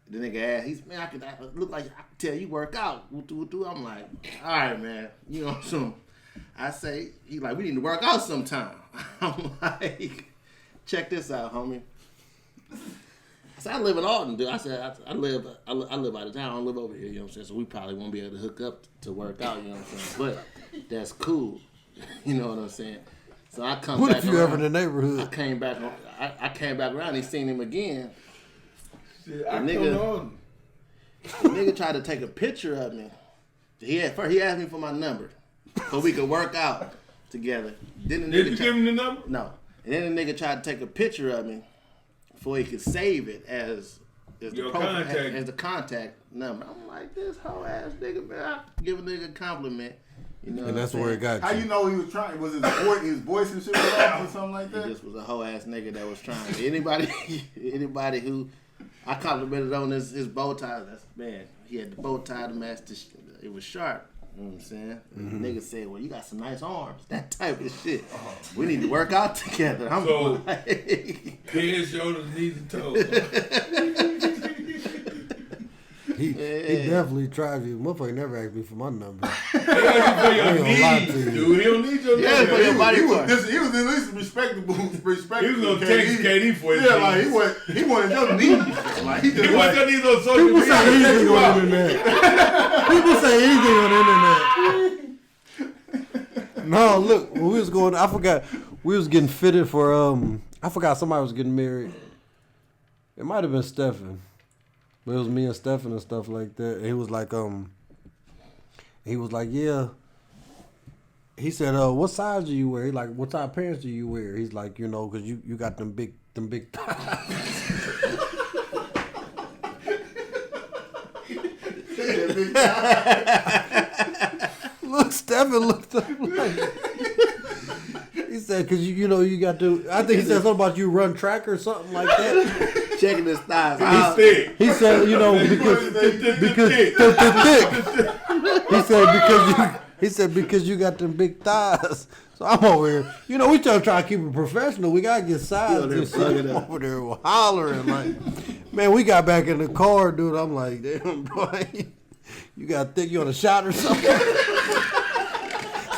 The nigga asked, he's, man, I look like I can tell you work out. I'm like, all right, man. You know, so I say, he like, we need to work out sometime. I'm like, check this out, homie. I said, I live in Alton, dude. I said, I live out of town. I don't live over here, you know what I'm saying? So we probably won't be able to hook up to work out, you know what I'm saying? But that's cool. You know what I'm saying? So I come What back if you around. ever in the neighborhood? I came back around, he seen him again. Shit, The nigga tried to take a picture of me. He asked me for my number so we could work out together. Then the Did nigga you give him the number? No. And then the nigga tried to take a picture of me before he could save it as the contact number. I'm like, this whole ass nigga, man. I give a nigga a compliment. You know, And that's where it got you. How you know he was trying? Was his voice and shit was off or something like that? He just was a whole ass nigga that was trying. Anybody who I complimented on his bow tie, man, he had the bow tie to match the it was sharp. You know what I'm saying? And the nigga said, well, you got some nice arms. That type of shit. We need to work out together. I'm So, like, head, shoulders, knees, and toes. He definitely tried you. Motherfucker never asked me for my number. He asked you for your I ain't gonna lie knees, to you. dude. He don't need your Yeah, number. for your body part. He was at least respectable. He was gonna text KD. KD for his Yeah, like knees. he wanted your knees. Like he just He wants like, your knees on social People say media. anything on the internet. People say anything on the internet. No, look, when we was going, I forgot, we was getting fitted for, I forgot somebody was getting married. It might have been Stephen. But it was me and Stephen and stuff like that. And he was like, yeah. He said, what size do you wear? He like, what type of pants do you wear? He's like, you know, because you got them big thighs. Look, Stephen looked up like, he said, because you know, you got to, I think he said something about you run track or something like that. checking his thighs. He's thick. He said, you know, because thick. He said because you got them big thighs. So I'm over here. You know, we try to keep it professional. We gotta get size. I'm over there hollering like, man. We got back in the car, dude. I'm like, damn, boy, you got thick. You on a shot or something? This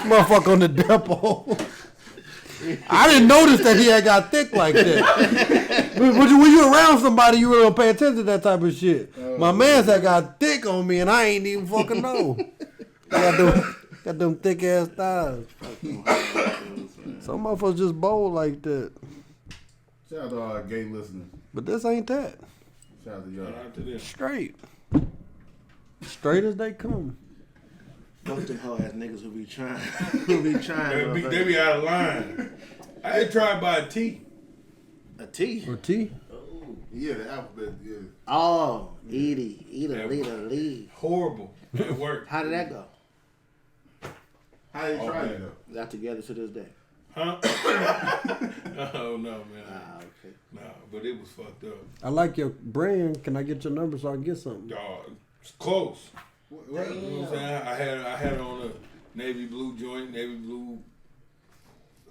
motherfucker on the depot. I didn't notice that he had got thick like that. When you around somebody, you really don't pay attention to that type of shit. My man's that got thick on me, and I ain't even fucking know. Got them thick ass thighs. Some motherfuckers just bold like that. Shout out to all our gay listeners. But this ain't that. Shout out to y'all. Straight. Straight as they come. Those the hell ass niggas who be trying. They be out of line. I ain't tried by a T. A T? Or T? Yeah, the alphabet, yeah. Oh, Edie, Lee. Horrible. It worked. How did that go? How you try it though? Not together to this day. Huh? Oh, no, man. Okay. Nah, but it was fucked up. I like your brand. Can I get your number so I can get something? Dog, it's close. You know what I'm saying? I had on a navy blue joint, navy blue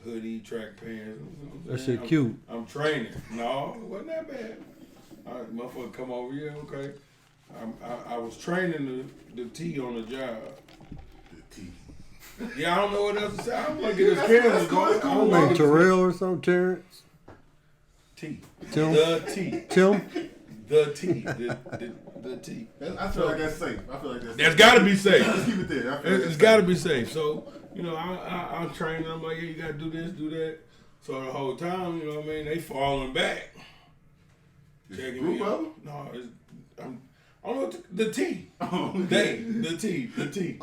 hoodie, track pants. You know That shit cute. I'm training. No, it wasn't that bad. All right, motherfucker come over here, okay. I was training the T on the job. The T. Yeah, I don't know what else to say. I'm gonna get this camera going. I don't know. Like Terrell or something, Terrence? T. Tim? The T. Tim? The T. The T. I feel like that's safe. I feel like that's That's got to be safe. Let's keep it there. I feel like It's got to be safe. So, you know, I'm training. I'm like, yeah, you got to do this, do that. So the whole time, you know what I mean, they falling back. Checking me out. No, I don't know the T. The T.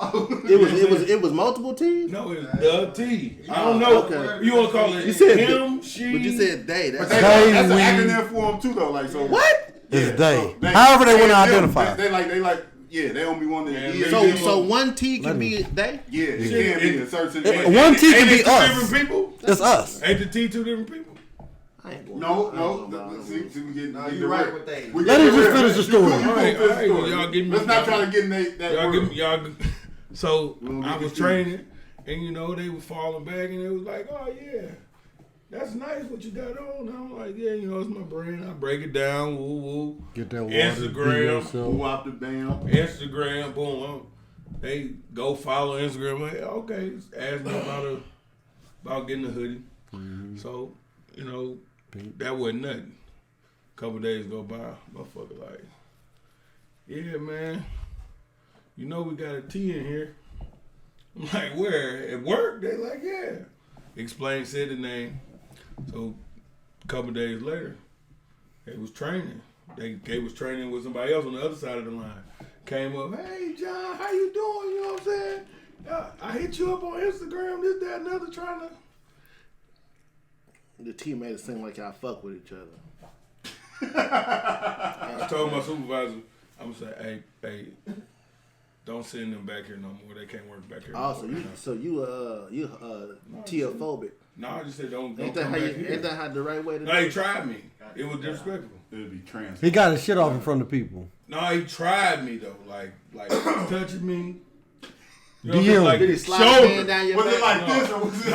It was multiple T's? No, it's the T. I don't know. Okay. You want to call it You said him, she? But you said they. That's an acronym for them too, though. Like so. what? It's they. However they want to identify. They like. Yeah, they don't be wanting to. So one T can be they? Yeah, it can be in certain. One T can Ain't be it two us. different people? It's us. Ain't the T two different people? I ain't going. No. See, we get. you right with that. Let him just finish the story. All right, well, y'all give me. Let's not try to get in that. Y'all word. give me, y'all. So We'll I get was you. training, and you know they were falling back, and it was like, oh yeah, that's nice what you got on. And I'm like, yeah, you know, it's my brand. I break it down, woo woo. Get that water. Instagram. Who out the bam? Instagram, boom. They go follow Instagram. Like, okay, ask me about getting a hoodie. So, you know, that wasn't nothing. A couple days go by, motherfucker like, yeah, man, you know we got a T in here. I'm like, where? At work? They like, yeah. Explain, said the name. So a couple days later, they was training. They was training with somebody else on the other side of the line. Came up, hey John, how you doing? You know what I'm saying? I hit you up on Instagram, this, that, and the other, trying to. The team made it seem like y'all fuck with each other. I told my supervisor, I'm gonna say, hey, don't send them back here no more. They can't work back here. Also, no more. you teophobic. No, I just said don't Ain't come that how back you? here. Ain't that how the right way to do No, he it? tried me. It was disrespectful. It would be trans. He got his shit off in front of people. No, he tried me though, like touching me. You DM. like Did he slide his hand down your Was back? it like this or was it?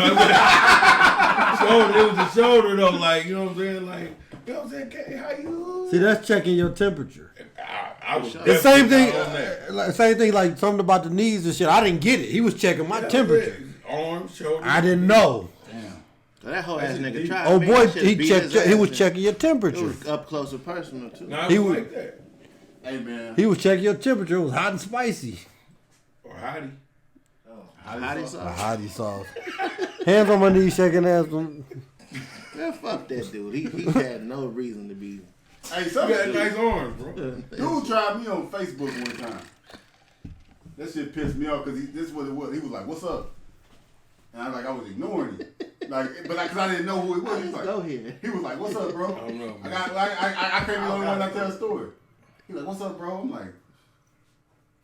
Shoulder, it was the shoulder though, like, you know what I'm saying, like, you know what I'm saying, okay, how you? See, that's checking your temperature. I was The same thing. definitely not on that. Same thing. Like something about the knees and shit. I didn't get it. He was checking my temperature. Arms, shoulders. I didn't know. So that whole ass nigga tried. Oh me. boy, That shit he beat checked. his He ass was in. checking your It temperature. was up close and personal too. No, it He was was- like that. Hey man. He was checking your temperature. It was hot and spicy. Or hottie. Hottie A sauce. hottie sauce. Hands on my knees, shaking ass. Man, fuck that dude. He had no reason to be. Hey, You some got nice arms, bro. dude tried me on Facebook one time. That shit pissed me off because this is what it was. He was like, "What's up?" And I was ignoring it, because I didn't know who he was. He was Go like, here. he was like, "What's up, bro?" I don't know, man. I can't be the only one that tell a story. He like, "What's up, bro?" I'm like,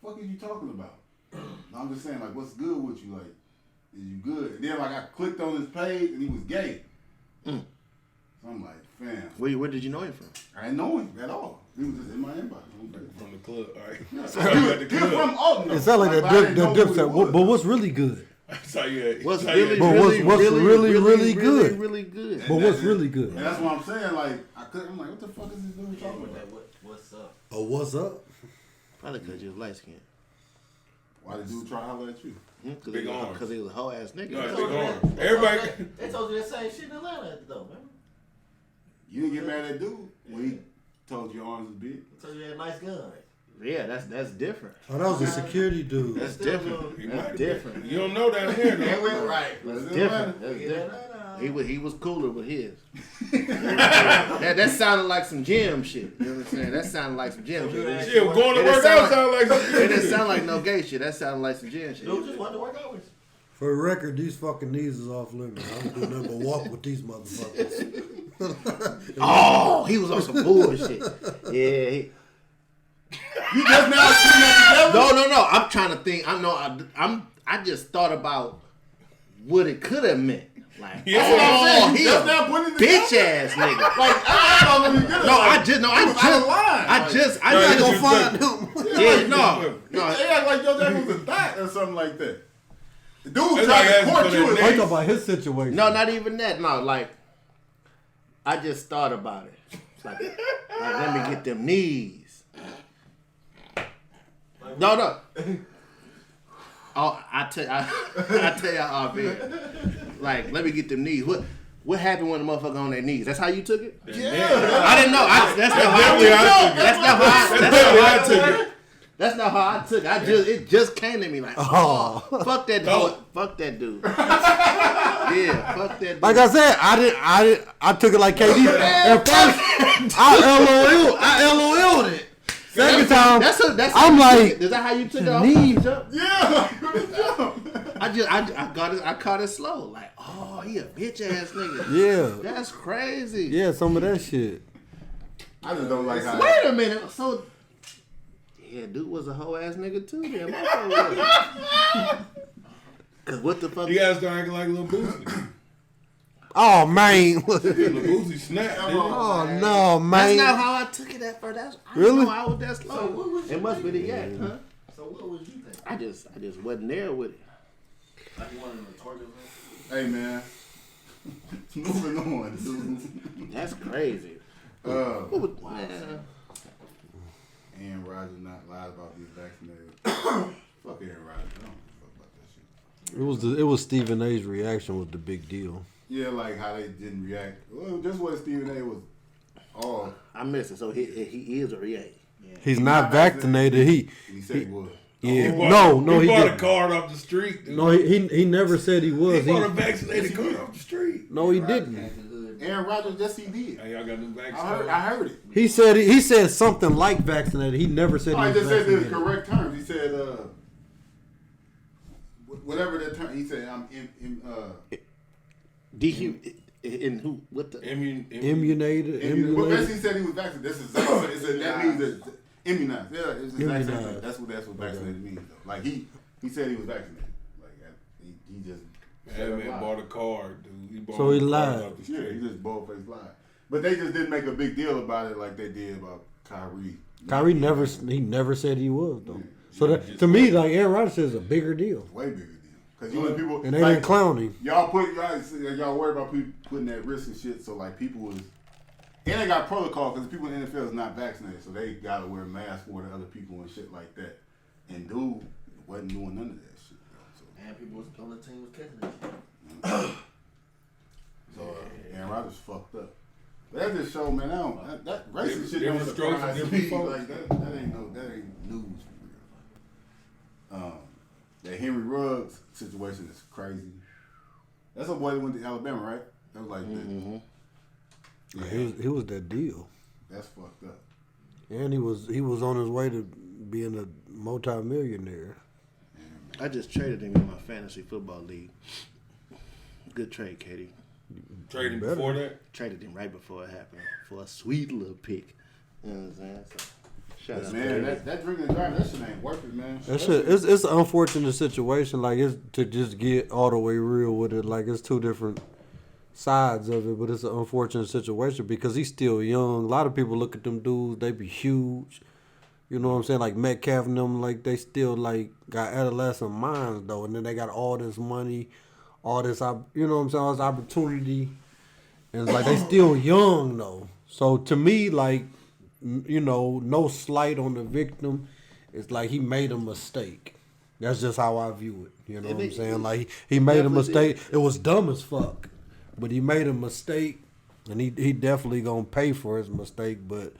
"What are you talking about?" And I'm just saying, like, "What's good with you? Like, is you good?" And then I clicked on his page and he was gay. So I'm like, fam. Where did you know him from? I didn't know him at all. He was just in my inbox. From the club, all right. So he was from Alton. It sounded like but I that didn't know dip who he said, was. but what's really good? So yeah, What's so really, yeah. But what's really good? Really good. But what's really good? And that's what I'm saying. Like, I'm like, what the fuck is this dude talking about? What's up? Oh, what's up? Probably because you was light skinned. Why did dude try to holler at you? Big arms. Because he was a whole ass nigga. No, it's big arms. Everybody. They told you that same shit in Atlanta though, man. You didn't get mad at that dude when he told you your arms was big? They told you you had a nice gun. Yeah, that's different. Oh, that was a security dude. That's Still different. He might That's have different. been. You don't know down here though. Right. That's That's different. That's Yeah, different. He was cooler with his. that sounded like some gym shit. You know what I'm saying? That sounded like some gym shit. Shit, going to It work sound out sound like something. It didn't sound like no gay shit. That sounded like some gym shit. Dude just wanted to work out with you. For the record, these fucking knees is off limits. I don't do nothing but walk with these motherfuckers. Oh, he was on some bullshit. Yeah. You just now putting that together? No. I'm trying to think. I just thought about what it could have meant. Like, That's what I'm saying. You he just a now putting it bitch together? ass nigga. Like, I don't know if you get it. No, I just was out of line. I just Go find him. yeah, no. They act like your dad was a thot or something like that. The dude That's tried like to asking court for you. that and I talk about his situation. No, not even that. No, like I just thought about it. Like let me get them knees. No. Oh, I tell y'all off here. Like, let me get them knees. What happened when the motherfucker on their knees? That's how you took it? Yeah. I didn't know. That's not how I took it. That's not how I took it. It just came to me like, oh, fuck that dude. Fuck that dude. Yeah, fuck that dude. Like I said, I took it like KD. At first, I LOL'd it. Second time, That's I'm how you like, took it. Is that how you took it off knee. the jump? Yeah. Jump. I caught it slow. Like, oh, he a bitch ass nigga. Yeah. That's crazy. Yeah, some of that shit. I just don't like how. Wait a minute. So, yeah, dude was a whole ass nigga too. Then, cause what the fuck? You gotta start acting like Lil Boosie. Oh man. Lil Boosie snapped. didn't he? Oh no, man. That's not how I took it at first. I Really? didn't know I was that slow. So what was It must be the yak, huh? So what was you thinking? I just wasn't there with it. Like you wanted to torture him? Hey man, Moving on, dude. That's crazy. Man. Man, Aaron Rodgers not lied about being vaccinated. Fuck Aaron Rodgers. I don't give a fuck about that shit. It was Stephen A's reaction was the big deal. Yeah, like how they didn't react. Well, just what Stephen A. was all. I missed it. So he is or he ain't. He's not vaccinated. He said he was. Yeah, He no, he bought didn't. a card off the street. No, he never said he was. He bought a vaccinated card off the street. No, he didn't. Aaron Rodgers, yes, he did. Hey, y'all got new vaccine. I heard it. He said something like vaccinated. He never said I he was just said the vaccinated. correct terms. He said whatever the term. He said I'm In who? What the? Immunated. But basically, he said he was vaccinated. This is that means that immunized. Yeah, it's the exact same thing. That's what vaccinated means. Though. Like he said he was vaccinated. Like he just. That man bought a card, dude. He bought So he a card lied. off the Yeah, street. he just bold-faced lied. But they just didn't make a big deal about it like they did about Kyrie. Kyrie never said he was though. So that to me, like Aaron Rodgers says, a bigger deal. Way bigger deal. Because you know people And they didn't clown him. Y'all worried about people putting that risk and shit. So like people was, and they got protocol because people in the NFL is not vaccinated, so they gotta wear masks more than other people and shit like that. And dude wasn't doing none of that shit. So, And people was on the team was catching that shit. Aaron Rodgers fucked up. But that just show, man. That racist shit don't Different strokes for surprise different me. folks. Like that ain't news for real. That Henry Ruggs situation is crazy. That's a boy that went to Alabama, right? That was like He was that deal, that's fucked up. and he was on his way to being a multi-millionaire. I just traded him in my fantasy football league. Good trade, Katie. Trading Better. before that. Traded him right before it happened for a sweet little pick. You know what I'm saying? So, shout out Man, to that drinking and driving, that shit ain't worth it, man. That shit, it's an unfortunate situation. Like it's to just get all the way real with it. Like it's two different sides of it, but it's an unfortunate situation because he's still young. A lot of people look at them dudes; they be huge. You know what I'm saying? Like Metcalf and them, like they still like got adolescent minds though, and then they got all this money, all this, you know what I'm saying, all this opportunity, and it's like they still young though. So to me, like, you know, no slight on the victim. It's like he made a mistake. That's just how I view it. You know what I'm saying? Like he made a mistake. It was dumb as fuck, but he made a mistake, and he definitely gonna pay for his mistake. But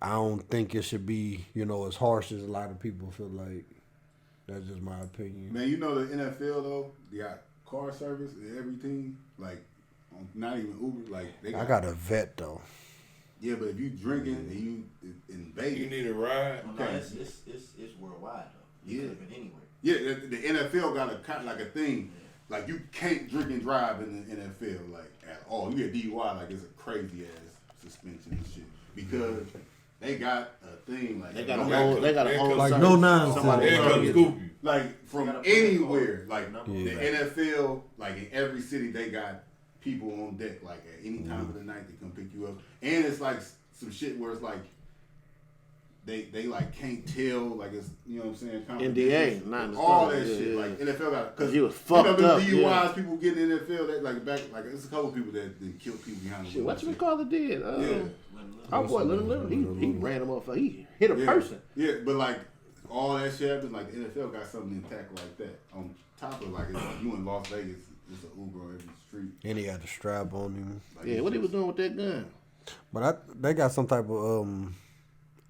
I don't think it should be, you know, as harsh as a lot of people feel like. That's just my opinion. Man, you know the NFL though, they got car service in every team. Like, not even Uber. Like they I got a vet though. Yeah, but if you drinking and you in Vegas, You need a ride. Well, no, it's worldwide though. You Yeah. could have been anywhere. yeah, the NFL got a kind of like a thing. Like you can't drink and drive in the NFL like at all. You get DUI like it's a crazy ass suspension and shit because they got a thing like They got a no whole. matter- They got a whole. Like service. no nonsense. Somebody There come comes get Scoop you. like from You gotta put anywhere. it Like on. the Yeah. NFL, like in every city, they got people on deck. Like at any time of the night, they come pick you up, and it's like some shit where it's like they like can't tell. Like it's, you know what I'm saying? NDA, not in the all spot. that Yeah, shit. yeah, Like yeah. NFL got because He was fucked them up, DUIs yeah. people get in the NFL. That like back like it's a couple people that killed people behind the Shit, wheel what and you shit. call it? Did our boy Little, he ran him off. He hit a Yeah. person. Yeah, but like all that shit happens. Like the NFL got something intact like that on top of like it's like you in Las Vegas. It's an Uber on every street. And he had a strap on him. Like, Yeah, it's what he was just- doing with that gun? But they got some type of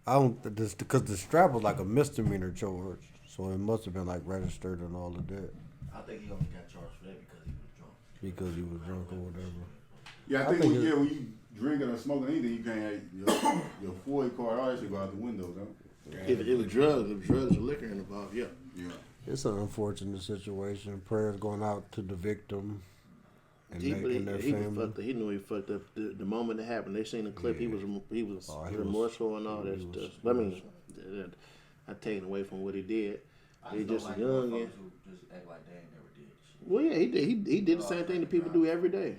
I don't just because the strap was like a misdemeanor charge, so it must have been like registered and all of that I think he only got charged for that because he was drunk. because he was drunk or whatever. Yeah, I I think, think when you drinking or smoking anything, you can't your FOIA card, all that shit go out the window, though. If it was drugs, or liquor involved, yeah. Yeah. It's an unfortunate situation. Prayers going out to the victim and He their was family. fucked up. He knew he fucked up the moment it happened. They seen the clip. He was Oh, he was- remorseful and all that he was- stuff. I mean, not taking away from what he did. I He don't just like young motherfuckers and who just act like they ain't never did shit. well, yeah, he did. He did the same thing that people do every day.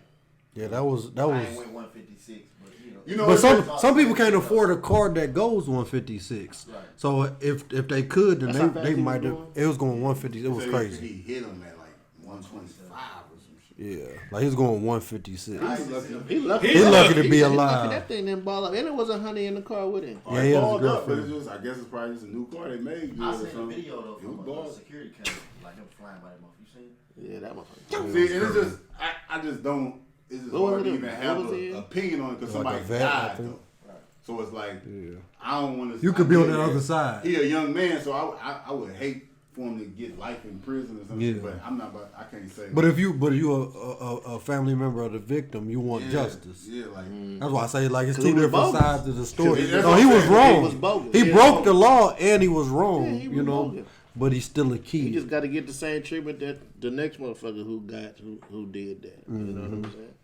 Yeah, that was. I ain't went 156, but You know, But it's- some people can't afford a card that goes 156. Right. So if they could, then That's how fast they he might was have. going? It was going 150. It was He crazy. hit him at like 125 or some shit. Yeah, like he's going 156. He lucky. He lucky to be He alive. lucky that thing didn't ball up, and it was a honey in the car with him. Yeah, he has a balled up, but girlfriend. it's just, I guess it's probably just a new car they made. I or seen a something. video though It was from a balled. security camera, like him flying by that motherfucker. You seen it? Yeah, that motherfucker. See, and it's just, I just don't, it's just What was hard to it? even What have was an it? opinion on it because Like somebody a vet, I died, think. though. So it's like, Yeah. I don't want to. You could be on the other side. He a young man, so I would hate for him to get life in prison or something. Yeah. But I'm not. But I can't say. But if you a family member of the victim, you want justice. Yeah, like That's why I say like it's 'Cause two he was different bogus. sides of the story. That's No, what he I'm was saying. wrong. He was bogus. He Yeah, broke bogus. the law and he was wrong. Yeah, he was you know, bogus. but he's still a kid. He just got to get the same treatment that the next motherfucker who did that. You know what I'm saying?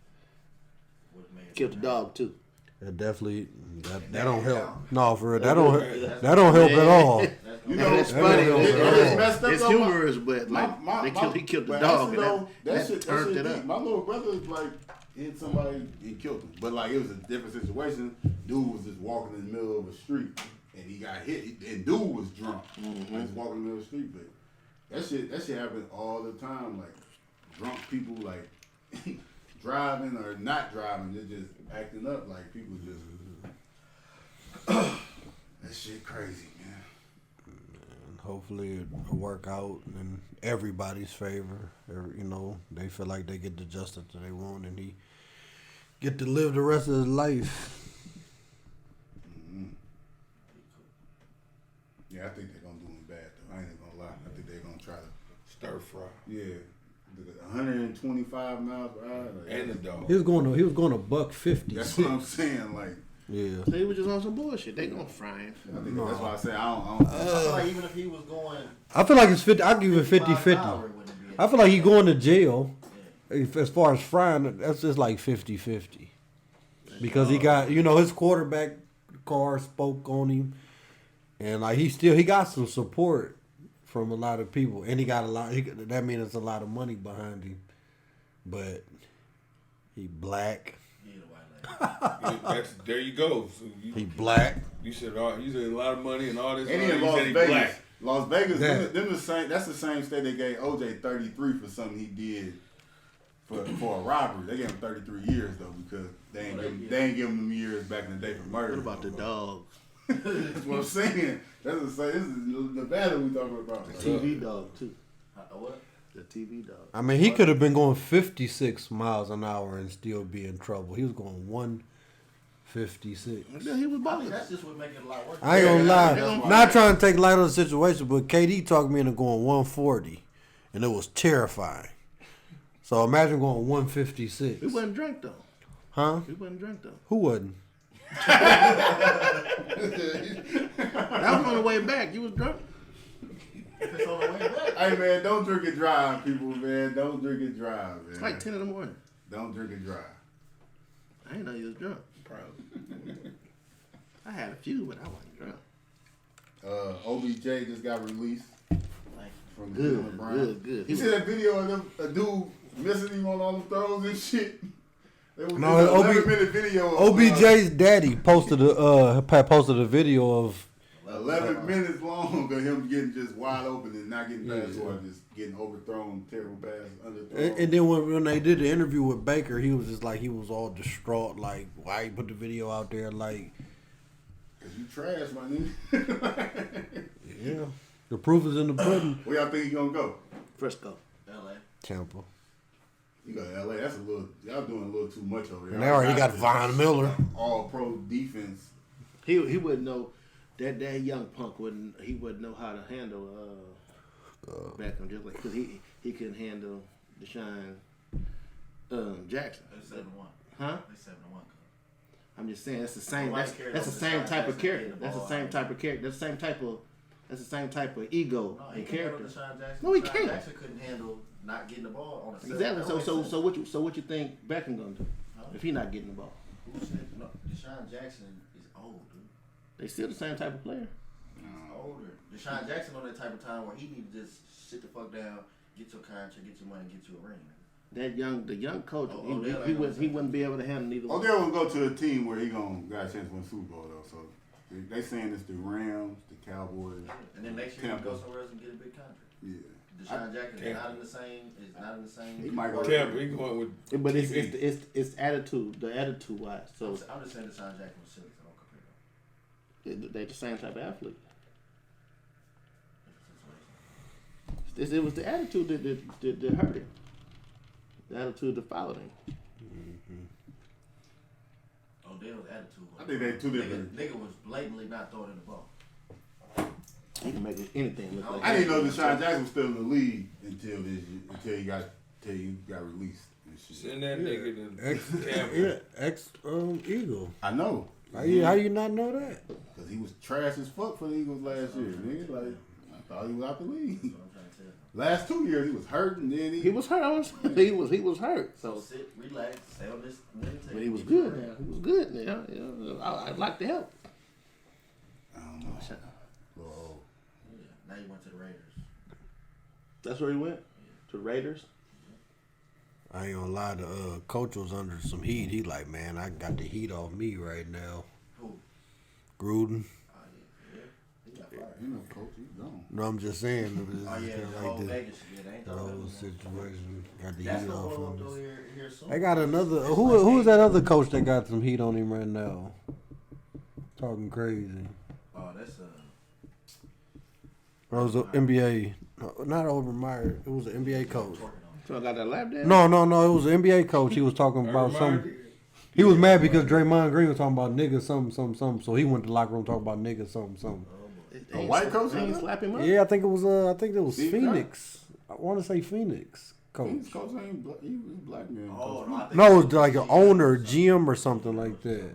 Killed the dog too. That definitely that don't help. No, for real, that don't help at all. you know, It's funny. It's messed up. It's though, humorous, but like he killed the but dog, actually, and that shit turned it deep. up. My little brother like hit somebody and killed him, but like it was a different situation. Dude was just walking in the middle of a street and he got hit, and dude was drunk. Mm-hmm. He was walking in the middle of the street, but that shit happens all the time. Like drunk people like driving or not driving, they're just acting up. Like people just that shit crazy, man. And hopefully it'll work out in everybody's favor. You know, they feel like they get the justice that they want, and he get to live the rest of his life. Yeah, I think they're gonna do him bad though. I ain't even gonna lie. I think they're gonna try to Stir fry. Yeah. 125 miles per hour. Like, And the dog. He was going to $150. that's what I'm saying. Like, Yeah. They was just on some bullshit. They gonna fry him. I think that's why I say I don't I feel like even if he was going, I feel like it's 50. I'll give it 50-50. I feel like he going to jail. As far as frying, that's just like 50-50. Because he got, his quarterback car spoke on him, and like he got some support from a lot of people, and he got a lot. That means it's a lot of money behind him, but he black. There you go. So He black. You said a lot of money and all this. And he in you Las said he Vegas. black. Las Vegas, That- them the same. That's the same state they gave OJ 33 for something he did for a robbery. They gave him 33 years though because they ain't give him them years back in the day for murder. What about the dog? That's what I'm saying. That's the same. This is Nevada we talking about. TV dog too. what? The TV dog. I mean, he could have been going 56 miles an hour and still be in trouble. He was going 156. Yeah, he was I mean, bogus. that's just what make it a lot worse. I ain't gonna lie. that's why- Not trying to take light on the situation, but KD talked me into going 140, and it was terrifying. So imagine going 156. He wasn't drunk though. Huh? He wasn't drunk though. Who wasn't? That was on the way back. You was drunk. It's on the way back. Hey man, don't drink and drive, people. Man, don't drink and drive, man. It's like 10 in the morning. Don't drink and drive. I didn't know you was drunk. Probably. I had a few, but I wasn't drunk. OBJ just got released from Good, Cleveland Browns. good. You see that video of them, a dude missing him on all the throws and shit? It was No, an 11-minute video. Of, OBJ's daddy posted a video of 11 minutes long of him getting just wide open and not getting past or just getting overthrown, terrible pass, underthrown. and then when they did the interview with Baker, he was just like he was all distraught, like why he put the video out there, like Cause you trash, my nigga. yeah, the proof is in the pudding. Where y'all think he gonna go? Frisco. LA. Tampa. You got LA. That's a little. Y'all doing a little too much over there. And they already got Von Miller. All pro defense. He wouldn't know that young punk wouldn't know how to handle Beckham just like because he couldn't handle Deshaun Jackson. They 7-1. Huh? They 7-1. I'm just saying that's the same. Nobody That's, cares that's the about same Deshaun type of Jackson character. getting the That's the ball same out. type of character. That's the same type of. That's the same type of ego No, and he can't handle character. Deshaun Jackson. No, he Deshaun can't. Jackson couldn't handle not getting the ball on a set. Exactly. That don't make sense. So what you think Beckham gonna do if he not getting the ball? Who said no? Deshaun Jackson is old, dude. They still the same type of player. Older. Deshaun Jackson on that type of time where he need to just sit the fuck down, get your contract, get your money, get you a ring. The young coach, Odell he wouldn't be able to handle neither one. Odell will go to a team where he got a chance to win Super Bowl though, so They saying it's the Rams, the Cowboys. And then next year Tampa. you go somewhere else and get a big contract. Yeah. Deshaun Jackson is not in the same. Is not in the same. He might go. Tampa, he going with. But it's attitude, the attitude wise. So I'm just saying Deshaun Jackson was silly, so don't compare them. they're the same type of athlete. It was the attitude that hurt him. The attitude that followed him. Odell's attitude. I think they two different. Nigga was blatantly not throwing in the ball. He can make anything look like. I didn't know Deshaun Jackson was still in the league until he got released and shit. Send that nigga to Tampa. Yeah, ex-Eagle. I know. How you not know that? Because he was trash as fuck for the Eagles last year. Nigga, like, I thought he was out the league. That's what I'm trying to tell you. Last 2 years he was hurt, and then He was hurt. He was hurt. So So, sit, relax, stay on this. but he was good now. He was good now. Yeah, I'd like to help. I don't know. Well, Yeah. Now you went to the Raiders. That's where he went to the Raiders. I ain't gonna lie, the coach was under some heat. He like, man, I got the heat off me right now. Who? Gruden. He got fired. you know, coach, he's gone. No, I'm just saying. It's Oh yeah, kinda the like whole the, Vegas shit. They ain't the talking whole about that. situation. Got the That's heat gonna off blow up on though us. here soon. They got another. Who's that other coach that got some heat on him right now? Talking crazy. Oh, that's It was an NBA, not Overmeyer. It was an NBA coach. So I got that lap dance. No. It was an NBA coach. He was talking about some. He was mad because Draymond Green was talking about niggas, something. So he went to the locker room talking about niggas, something. They ain't white coach They ain't ain't slap him up. Yeah, I think it was Steve Phoenix. I want to say Phoenix coach. He's coach ain't black. He was black man. Oh, coach. no, I think No, it was like an owner, GM, or something like that.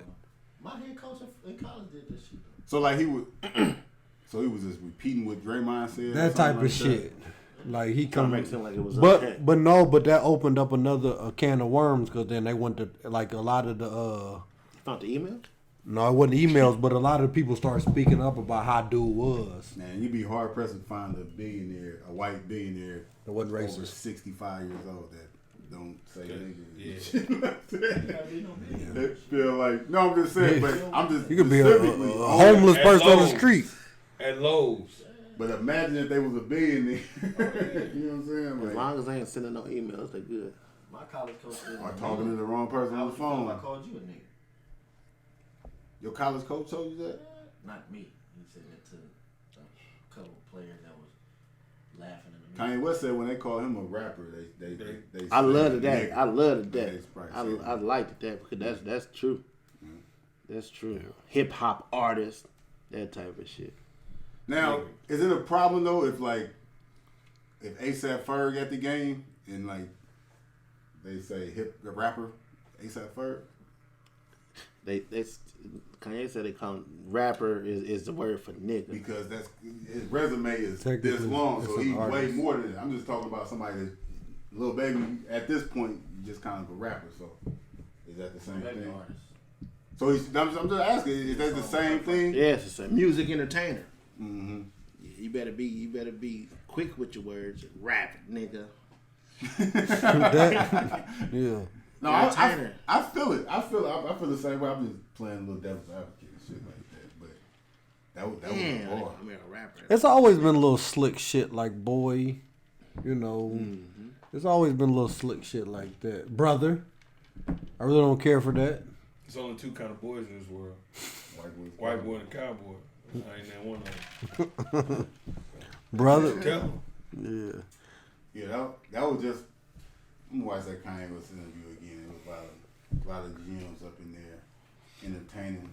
my head coach in college did this shit. So like he would. So he was just repeating what Draymond said. or That type something of like shit. Like he Trying come, to make it seem like it was okay. but that opened up a can of worms because then they went to like a lot of the Found the email. no, it wasn't emails, but a lot of people started speaking up about how dude was. that. Man, you'd be hard pressed to find a white billionaire That wasn't over racist. 65 years old that don't say nigga. Yeah. and shit like that. They feel like no, I'm just saying, but I'm just You could be a specifically on homeless that. person on the Lowe's. street. At Lowe's. But imagine if they was a billionaire. You know what I'm saying? As Like, long as they ain't sending no emails, they good. My college coach said. or talking to the wrong person How on would the you feel if phone. I called you a nigga? Your college coach told you that? Not me. He said that to a couple of players that was laughing in the meeting. Kanye West said when they call him a rapper, they I love say that. nigga. I love Yeah, that. it's probably I liked that because that's true. That's true. Hip hop artist, that type of shit. Now, is it a problem though if ASAP Ferg at the game and like they say the rapper ASAP Ferg? Kanye said they call him rapper is the word for nigga. Because that's his resume is this Technically, long, it's so an he's way artist. more than that. I'm just talking about somebody that Lil Baby at this point just kind of a rapper. So is that the same Maybe thing? artist. So I'm just asking, is that the same thing? Yes, it's a music entertainer. Mm-hmm. Yeah, you better be quick with your words. Rap, nigga. That, yeah. No, Entertainer. I feel it. I feel the same way. I'm just playing a little devil's advocate and shit like that. But that was Damn, hard. I mean a rapper. It's always been a little slick shit like boy, you know. It's always been a little slick shit like that. Brother, I really don't care for that. There's only two kind of boys in this world. White boys. White boy and cowboy. I ain't that one of them. Brother, Tell them. yeah. Yeah, that was just. I'm gonna watch that Kanye West interview again. It was a lot of gems up in there, entertaining.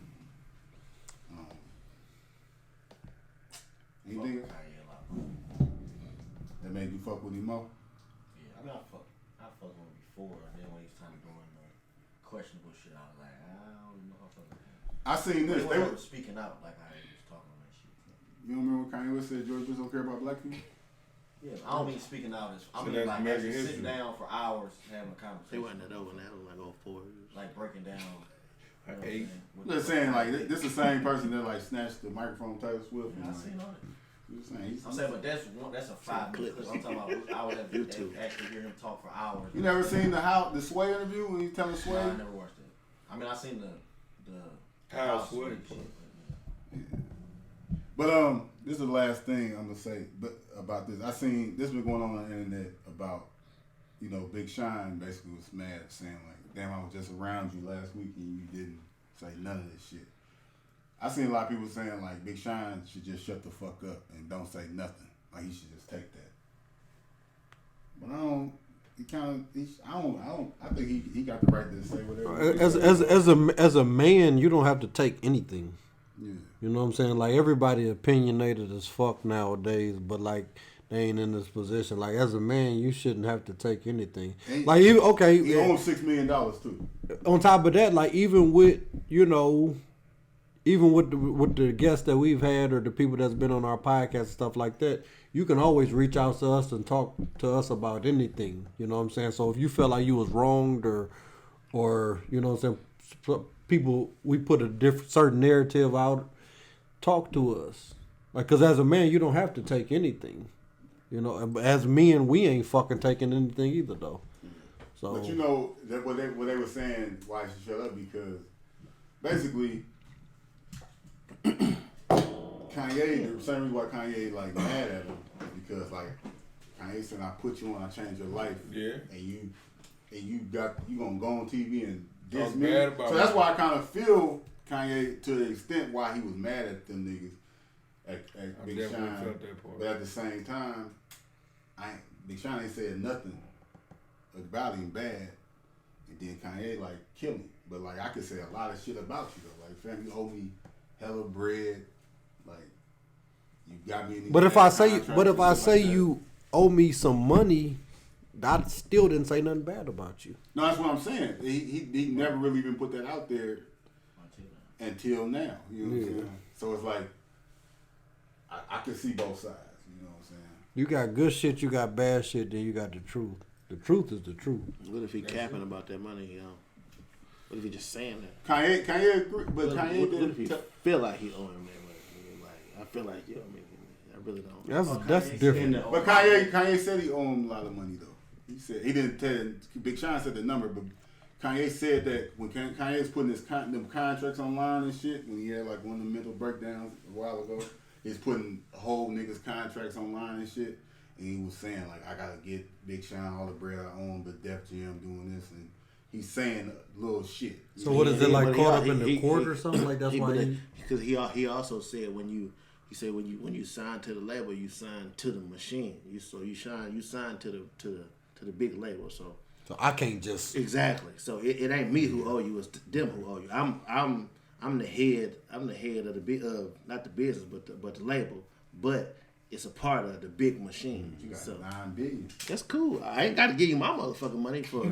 Anything Fuck Kanye a lot. that made you fuck with him more? Yeah, I mean, I fucked with him before, and then when he started doing the questionable shit, I was like, I don't know how to fuck with him. I seen this. They They were were, speaking out like how he was talking on that shit. you don't remember when Kanye West said George Bush don't care about black people? Yeah, I don't mean speaking out as I So mean that's like American actually sitting history. down for hours having a They conversation. wasn't that over now. It was like 04. Like breaking down. You know what I'm Eight. saying? I'm just saying, like, this the same person that, like, snatched the microphone from Taylor Swift. Yeah, I And, seen like, all that. I'm just saying, I'm saying, but that's a 5-minute clip. I'm talking about I would have YouTube. actually hear him talk for hours. you never seen the Sway interview when he's telling Sway? No, I never watched it. I mean, I seen the How House Sway. shit, but, But this is the last thing I'm gonna say. But about this, I seen this been going on the internet about, you know, Big Sean basically was mad, saying like, "Damn, I was just around you last week and you didn't say none of this shit." I seen a lot of people saying like Big Sean should just shut the fuck up and don't say nothing. Like he should just take that. But I don't. I think he got the right to say whatever. As a man, you don't have to take anything. Yeah. You know what I'm saying? Like everybody opinionated as fuck nowadays, but like they ain't in this position. Like as a man, you shouldn't have to take anything. Like he owns $6 million too. On top of that, like even with with the guests that we've had or the people that's been on our podcast and stuff like that, you can always reach out to us and talk to us about anything. You know what I'm saying? So if you felt like you was wronged or you know what I'm saying, people, we put a certain narrative out, talk to us. Like, cause as a man, you don't have to take anything. You know, as men, we ain't fucking taking anything either though. So, but you know that what they were saying, why I should shut up, because basically Kanye, the same reason why Kanye like mad at him is because like Kanye said, I put you on, I changed your life. Yeah. And you gonna go on TV and diss Talk me. bad about So that's me. why I kind of feel Kanye to the extent why he was mad at them niggas at Big Sean. Felt that part. But at the same time, Big Sean ain't said nothing about him bad. And then Kanye like kill him. But like I could say a lot of shit about you though. Like fam, you owe me hella bread. Like you got me in these but if I say like you owe me some money, I still didn't say nothing bad about you. No, that's what I'm saying. He never really even put that out there until now. You know what I'm saying? So it's like I can see both sides. You know what I'm saying? You got good shit, you got bad shit, then you got the truth. The truth is the truth. What if he capping about that money, What if he just saying that? Kanye agree, but Kanye what didn't if he feel like he owing him that money? Like, I feel like, I really don't. That's different. But Kanye said he owed him a lot of money though. He said he didn't tell. Big Sean said the number, but Kanye said that when Kanye's putting them contracts online and shit, when he had like one of the mental breakdowns a while ago, he's putting whole niggas contracts online and shit, and he was saying like, I gotta get Big Sean all the bread I own, but Def Jam doing this, and he's saying little shit. So what is it like caught up in the court or something like that's why? Because he also said when you sign to the label, you sign to the machine. You sign to the big label. So I can't just exactly. So it ain't me who owe you, it's them who owe you. I'm the head of the not the business but the label, but it's a part of the big machine. You got so, $9 billion. That's cool. I ain't got to give you my motherfucking money for.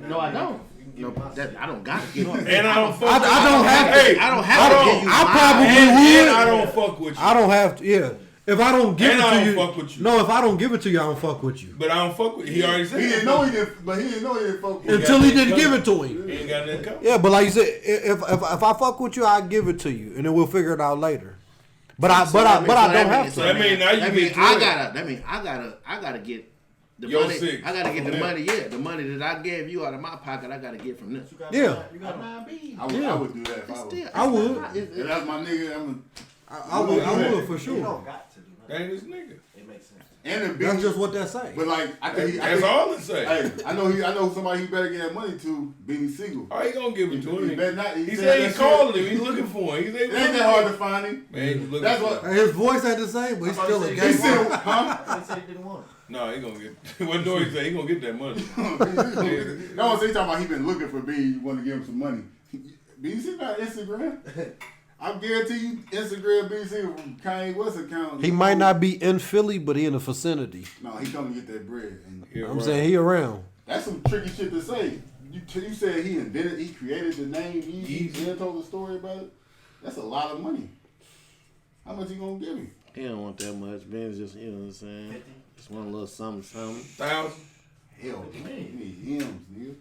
No, I don't. No, I don't got to give you. And I don't fuck. I don't have to. I don't have to give you. I probably would. I don't fuck with you. I don't have to. Yeah. If I don't give And it I to don't you, fuck with you. No, if I don't give it to you, I don't fuck with you. But I don't fuck with you. He already said He didn't know he didn't, but he didn't know he didn't fuck with him. Until he didn't give it to him. He ain't got nothing coming. Yeah, but like you said, if I fuck with you, I give it to you, and then we'll figure it out later. But I don't have to. That mean now you get I gotta get the Your money. six. I gotta get the money. Yeah, the money that I gave you out of my pocket, I gotta get from them. Yeah. You got 9 billion. I would do that if I was. I would. If that's my nigga, I would for You sure. don't got to do That nothing. ain't his nigga. It makes sense. and the That's biggest. just what they're saying. But like, I think That's all it say. Hey, I know somebody he better get that money to. Beanie Siegel. Oh, he gonna give it to He him. better not. He said said that he calling him. shit. He's looking for him. He said, It ain't that hard to find him. Man, he's looking That's for what. him. His voice ain't the same, but he's still a He He gay. said, boy. huh? They said he didn't want it. No, he gonna get. What do he say? He gonna get that money. No one say talking about he been looking for B. You want to give him some money. Beanie Siegel got Instagram. I guarantee you, Instagram Beanie Siegel from Kanye West's account. He might not be in Philly, but he in the vicinity. No, he come to get that bread. And Yeah, I'm right. saying he around. that's some tricky shit to say. You said he created the name Yeezy, then told the story about it. That's a lot of money. How much he gonna give me? He don't want that much. Ben's just, you know what I'm saying? Just want a little something. 1,000. Hell, you need hymns, nigga.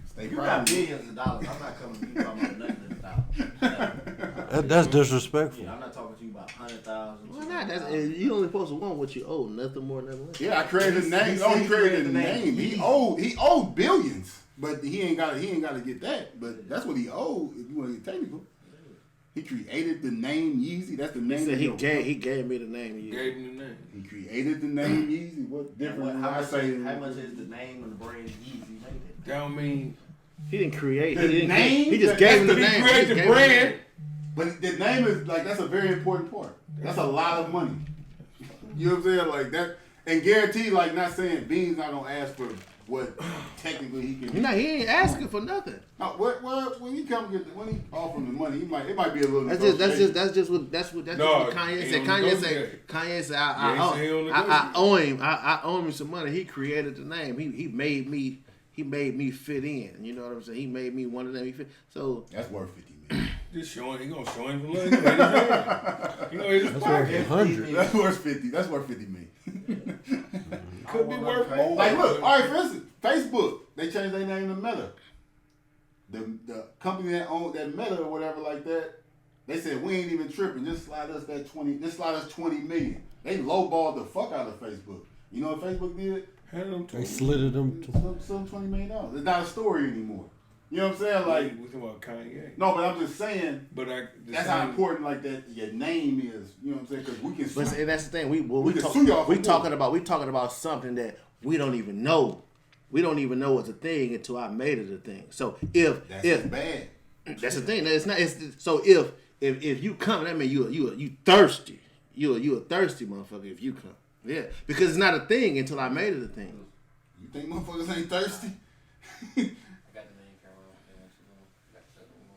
Stay You proud got of me. billions of dollars. I'm not coming to you talking about nothing in dollars. That's disrespectful. Yeah, I'm not talking to you about 100,000. Why not? You only supposed to want what you owe, nothing more, nothing less. Yeah, I created the name. He Only said created the created name. the He name. owed billions, but he ain't got to get that. But that's what he owed. If you want to get technical, He created the name Yeezy. That's the name. He said of your he gave me the name. Gave him the name. He created the name Yeezy. What different? How I much, say how much is the name and the brand Yeezy made it? That don't mean He didn't create. The He didn't. name? He just gave him the he name. created He the just gave him brand. But the name is like that's a very important part. That's a lot of money. You know what I'm saying? Like that, and guaranteed, like not saying Bean's not gonna ask for what technically he can. He ain't asking for nothing. When he come get when he offer him the money, it might be a little. That's just what Kanye he said. don't Kanye negotiate. said Yeah, he said he don't I negotiate. owe him some money. He created the name. He made me fit in. You know what I'm saying? He made me one of them. He fit. So that's worth 50 million. Just showing, he gonna show him the money. That's worth 100. That's worth 50. That's worth 50 million. Could be worth more. Like, look, all right, for instance, Facebook, they changed their name to Meta. The company that owned that Meta or whatever like that, they said we ain't even tripping. Just slide us 20 million. They lowballed the fuck out of Facebook. You know what Facebook did? They slitted them to Some $20 million. It's not a story anymore. You know what I'm saying? Like, we talking about Kanye. no, but I'm just saying. But that's how important like that your name is. You know what I'm saying? Because we can. But see, that's the thing. We talking about something that we don't even know. We don't even know it's a thing until I made it a thing. So that's bad. That's the thing. It's not. So if you come, that means you thirsty. You a thirsty motherfucker if you come. Yeah, because it's not a thing until I made it a thing. You think motherfuckers ain't thirsty?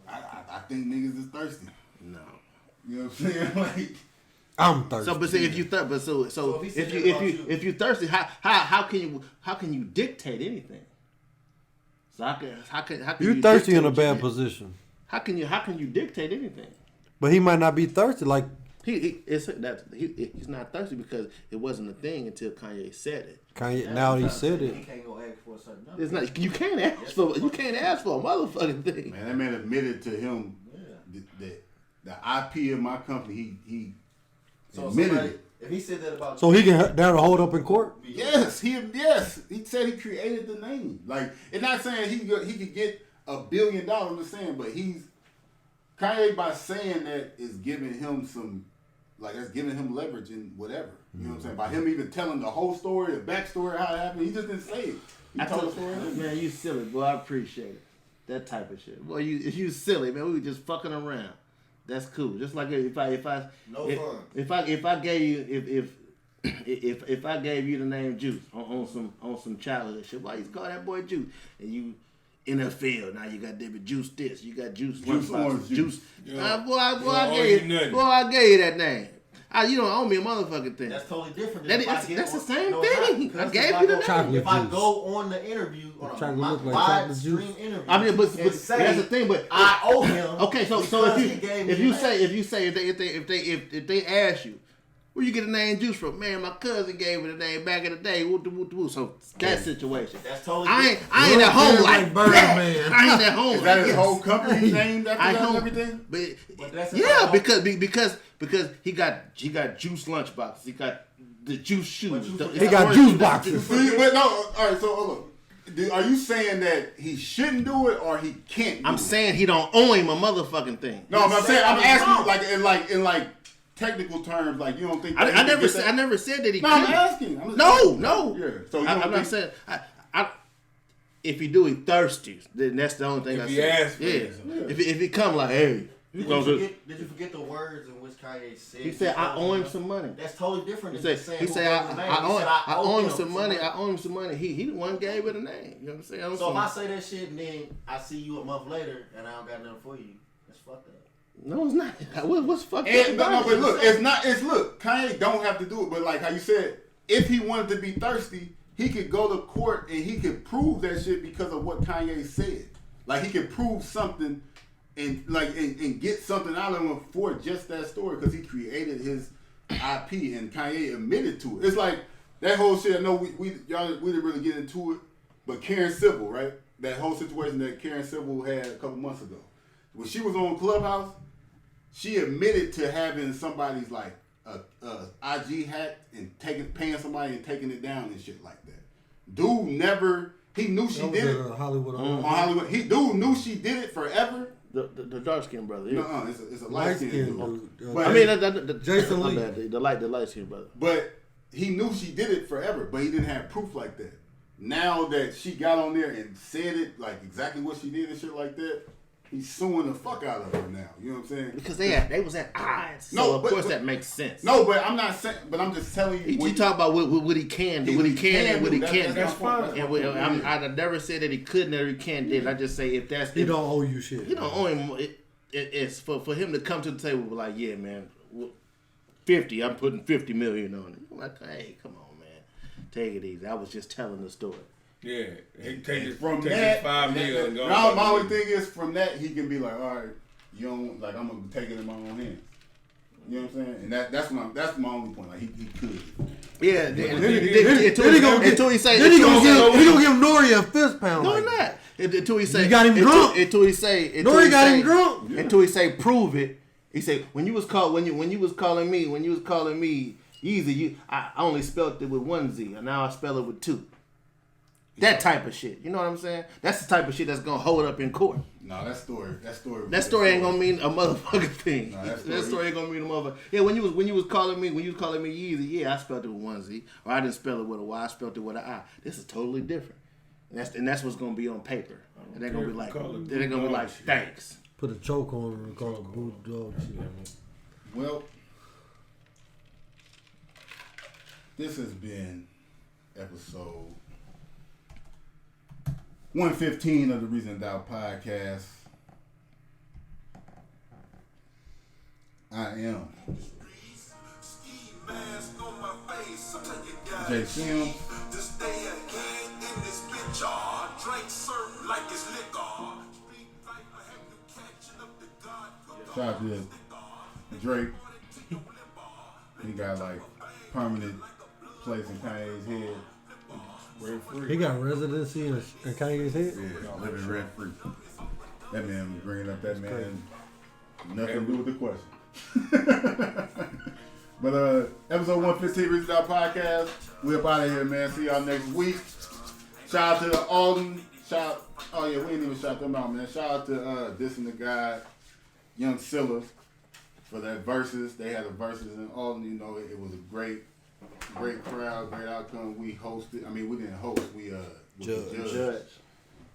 I think niggas is thirsty. No. You know what I'm saying? Like, I'm thirsty. So, but see, if you if you thirsty, how can you dictate anything? So how can you thirsty in a bad position? How can you dictate anything? But he might not be thirsty. Like he's not thirsty because it wasn't a thing until Kanye said it. Now he said it. He can't go ask for a certain number. It's not. You can't ask for a motherfucking thing. Man, that man admitted to him the IP of my company. He admitted it. If he said that about so he can down to hold up in court. Yes, he said he created the name. Like, it's not saying he could get $1 billion. I'm just saying, but Kanye by saying that is giving him some. Like, that's giving him leverage in whatever. You know what I'm saying? By him even telling the whole story, the backstory, how it happened, he just didn't say it. He told the story. Man, you silly, boy. I appreciate it. That type of shit. Boy, you silly, man. We were just fucking around. That's cool. Just like if I gave you the name Juice on some childhood shit, why you call that boy Juice? And you NFL, now you got David Juice this, you got Juice Orange Juice. I gave you that name. You don't owe me a motherfucking thing. That's totally different. That's the same thing. I gave you the name. If I go on the interview, on a live stream interview, I mean, but say, that's the thing. But I owe him. Okay, so if they ask you, where you get the name Juice from? Man, my cousin gave me the name back in the day. So that situation. That's totally. I ain't at home like Birdman. I ain't at home. Is that his whole company named after that and everything? But that's Yeah, because he got juice lunchboxes. He got the juice shoes. He got juice boxes. See, but no, all right. So look, are you saying that he shouldn't do it or he can't? I'm saying he don't owe him a motherfucking thing. No, I'm saying I'm asking you in technical terms, like you don't think I never said that he. No, couldn't. I'm asking. No. Yeah. So I'm not saying. If he do, he thirsty. Then that's the only thing I said. Yeah. If he come like, hey, Did you forget the words in which Kanye said? He said, I owe him some money. That's totally different. He said, I owe him some money. I owe him some money. He the one gave it a name. You know what I'm saying? So if I say that shit and then I see you a month later and I don't got nothing for you, that's fucked up. No, it's not. What's fucked up? No, but look, it's not. Look, Kanye don't have to do it. But like how you said, if he wanted to be thirsty, he could go to court and he could prove that shit because of what Kanye said. Like he could prove something and get something out of him for just that story because he created his IP and Kanye admitted to it. It's like that whole shit. I know we didn't really get into it, but Karen Civil, right? That whole situation that Karen Civil had a couple months ago. When she was on Clubhouse, she admitted to having somebody's like IG hack and paying somebody and taking it down and shit like that. Dude never. He knew she did it Hollywood. on Hollywood. Dude knew she did it forever, The dark skinned brother. No, it's a light skinned dude. I mean, Jason my Lee. bad, the light skinned brother. But he knew she did it forever, but he didn't have proof like that. Now that she got on there and said it, like exactly what she did and shit like that, he's suing the fuck out of her now. You know what I'm saying? Because they was at odds. So of course that makes sense. No, but I'm not saying. But I'm just telling you. You talk about what he can do, what he can, and what he can't do. That's fine. And I never said that he couldn't or he can't do. I just say if that's He don't owe you shit. he don't owe him. It's for him to come to the table and be like, yeah, man, 50. I'm putting 50 million on it. I'm like, hey, come on, man, take it easy. I was just telling the story. Yeah, he take his From take that, his 5 million and go. now my only thing is from that he can be like, all right, you don't like I'm gonna take it in my own hands. You know what I'm saying? And that's my only point. Like he could. Yeah, Then he gonna give Nori a fist pound. No, like he's not. Until he say You got him drunk. Until he say Nori got him drunk. Until he say prove it. He say when you was calling me Easy, I only spelled it with one Z, and now I spell it with two. That type of shit. You know what I'm saying? That's the type of shit that's gonna hold up in court. No, that story ain't gonna mean a motherfucking thing. No, that story ain't gonna mean a motherfucker. Yeah, when you was calling me Yeezy, yeah, I spelled it with one Z, or I didn't spell it with a Y, I spelled it with an I. This is totally different, and that's what's gonna be on paper. And they're gonna be like, thanks. Put a choke on her and call it bulldog shit. Well, this has been episode 115 of the Reason Doubt podcast. I am Jay Sims. Shout out to Drake. He got like permanent place in Kanye's head. He got residency in Kanye's head? Yeah, living rent free. That man was bringing up that man. Nothing to do with the question. But episode 115 Reason Doubt podcast. We up out of here, man. See y'all next week. Shout out to the Alden. Oh yeah, we didn't even shout them out, man. Shout out to Dissing the God, Young Silla for that versus. They had a versus in Alden. You know, it was a great crowd, great outcome. We hosted. I mean, we didn't host. We judge.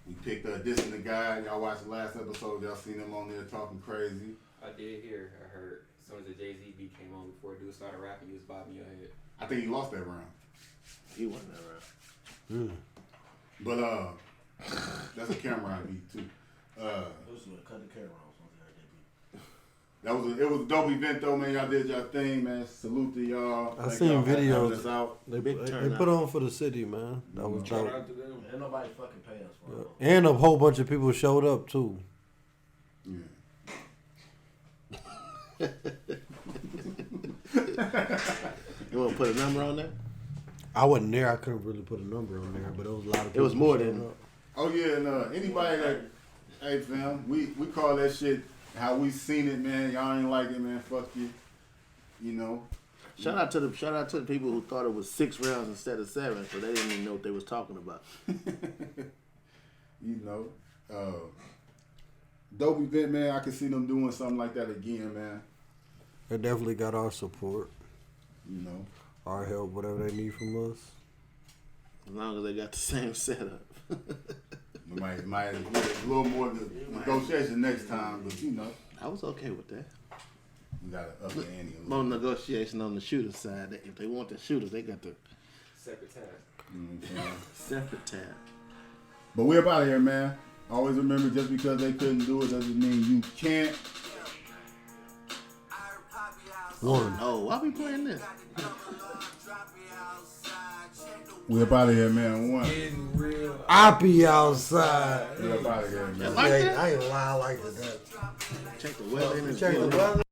We picked Dissing the God. Y'all watched the last episode. Y'all seen them on there talking crazy. I did hear. I heard. As soon as the Jay-Z beat came on before dude started rapping, he was bobbing your head. I think he lost that round. He wasn't that round. But that's a Cameron beat too. Cut the camera off. It was a dope event though, man. Y'all did y'all thing, man. Salute to y'all. I Thank seen y'all for having videos. us out. They put on for the city, man. That was Shout dope. out to them. Ain't nobody fucking pay us for it. And a whole bunch of people showed up too. Yeah. You want to put a number on that? I wasn't there. I couldn't really put a number on there, but it was a lot of people. It was more showed than- up. Oh yeah, and anybody that, hey fam, we call that shit how we seen it, man. Y'all ain't like it, man. Fuck you. You know. Shout out to the people who thought it was 6 rounds instead of 7, so they didn't even know what they was talking about. You know. Dope event, man. I can see them doing something like that again, man. They definitely got our support, You know. our help, whatever they need from us. As long as they got the same setup. We might a little more negotiation next time, but you know, I was okay with that. we gotta up the ante a More little. negotiation on the shooter side. If they want the shooters, they got the Separate tab. You know what I'm saying? separate tab. But we're up out of here, man. Always remember, just because they couldn't do it doesn't mean you can't. One. Oh, why we playing this? We're up out of here, man. One. Getting real. I be outside. We're up out of here, man. Like that? I ain't lie like that. Check the weather. Check the weather.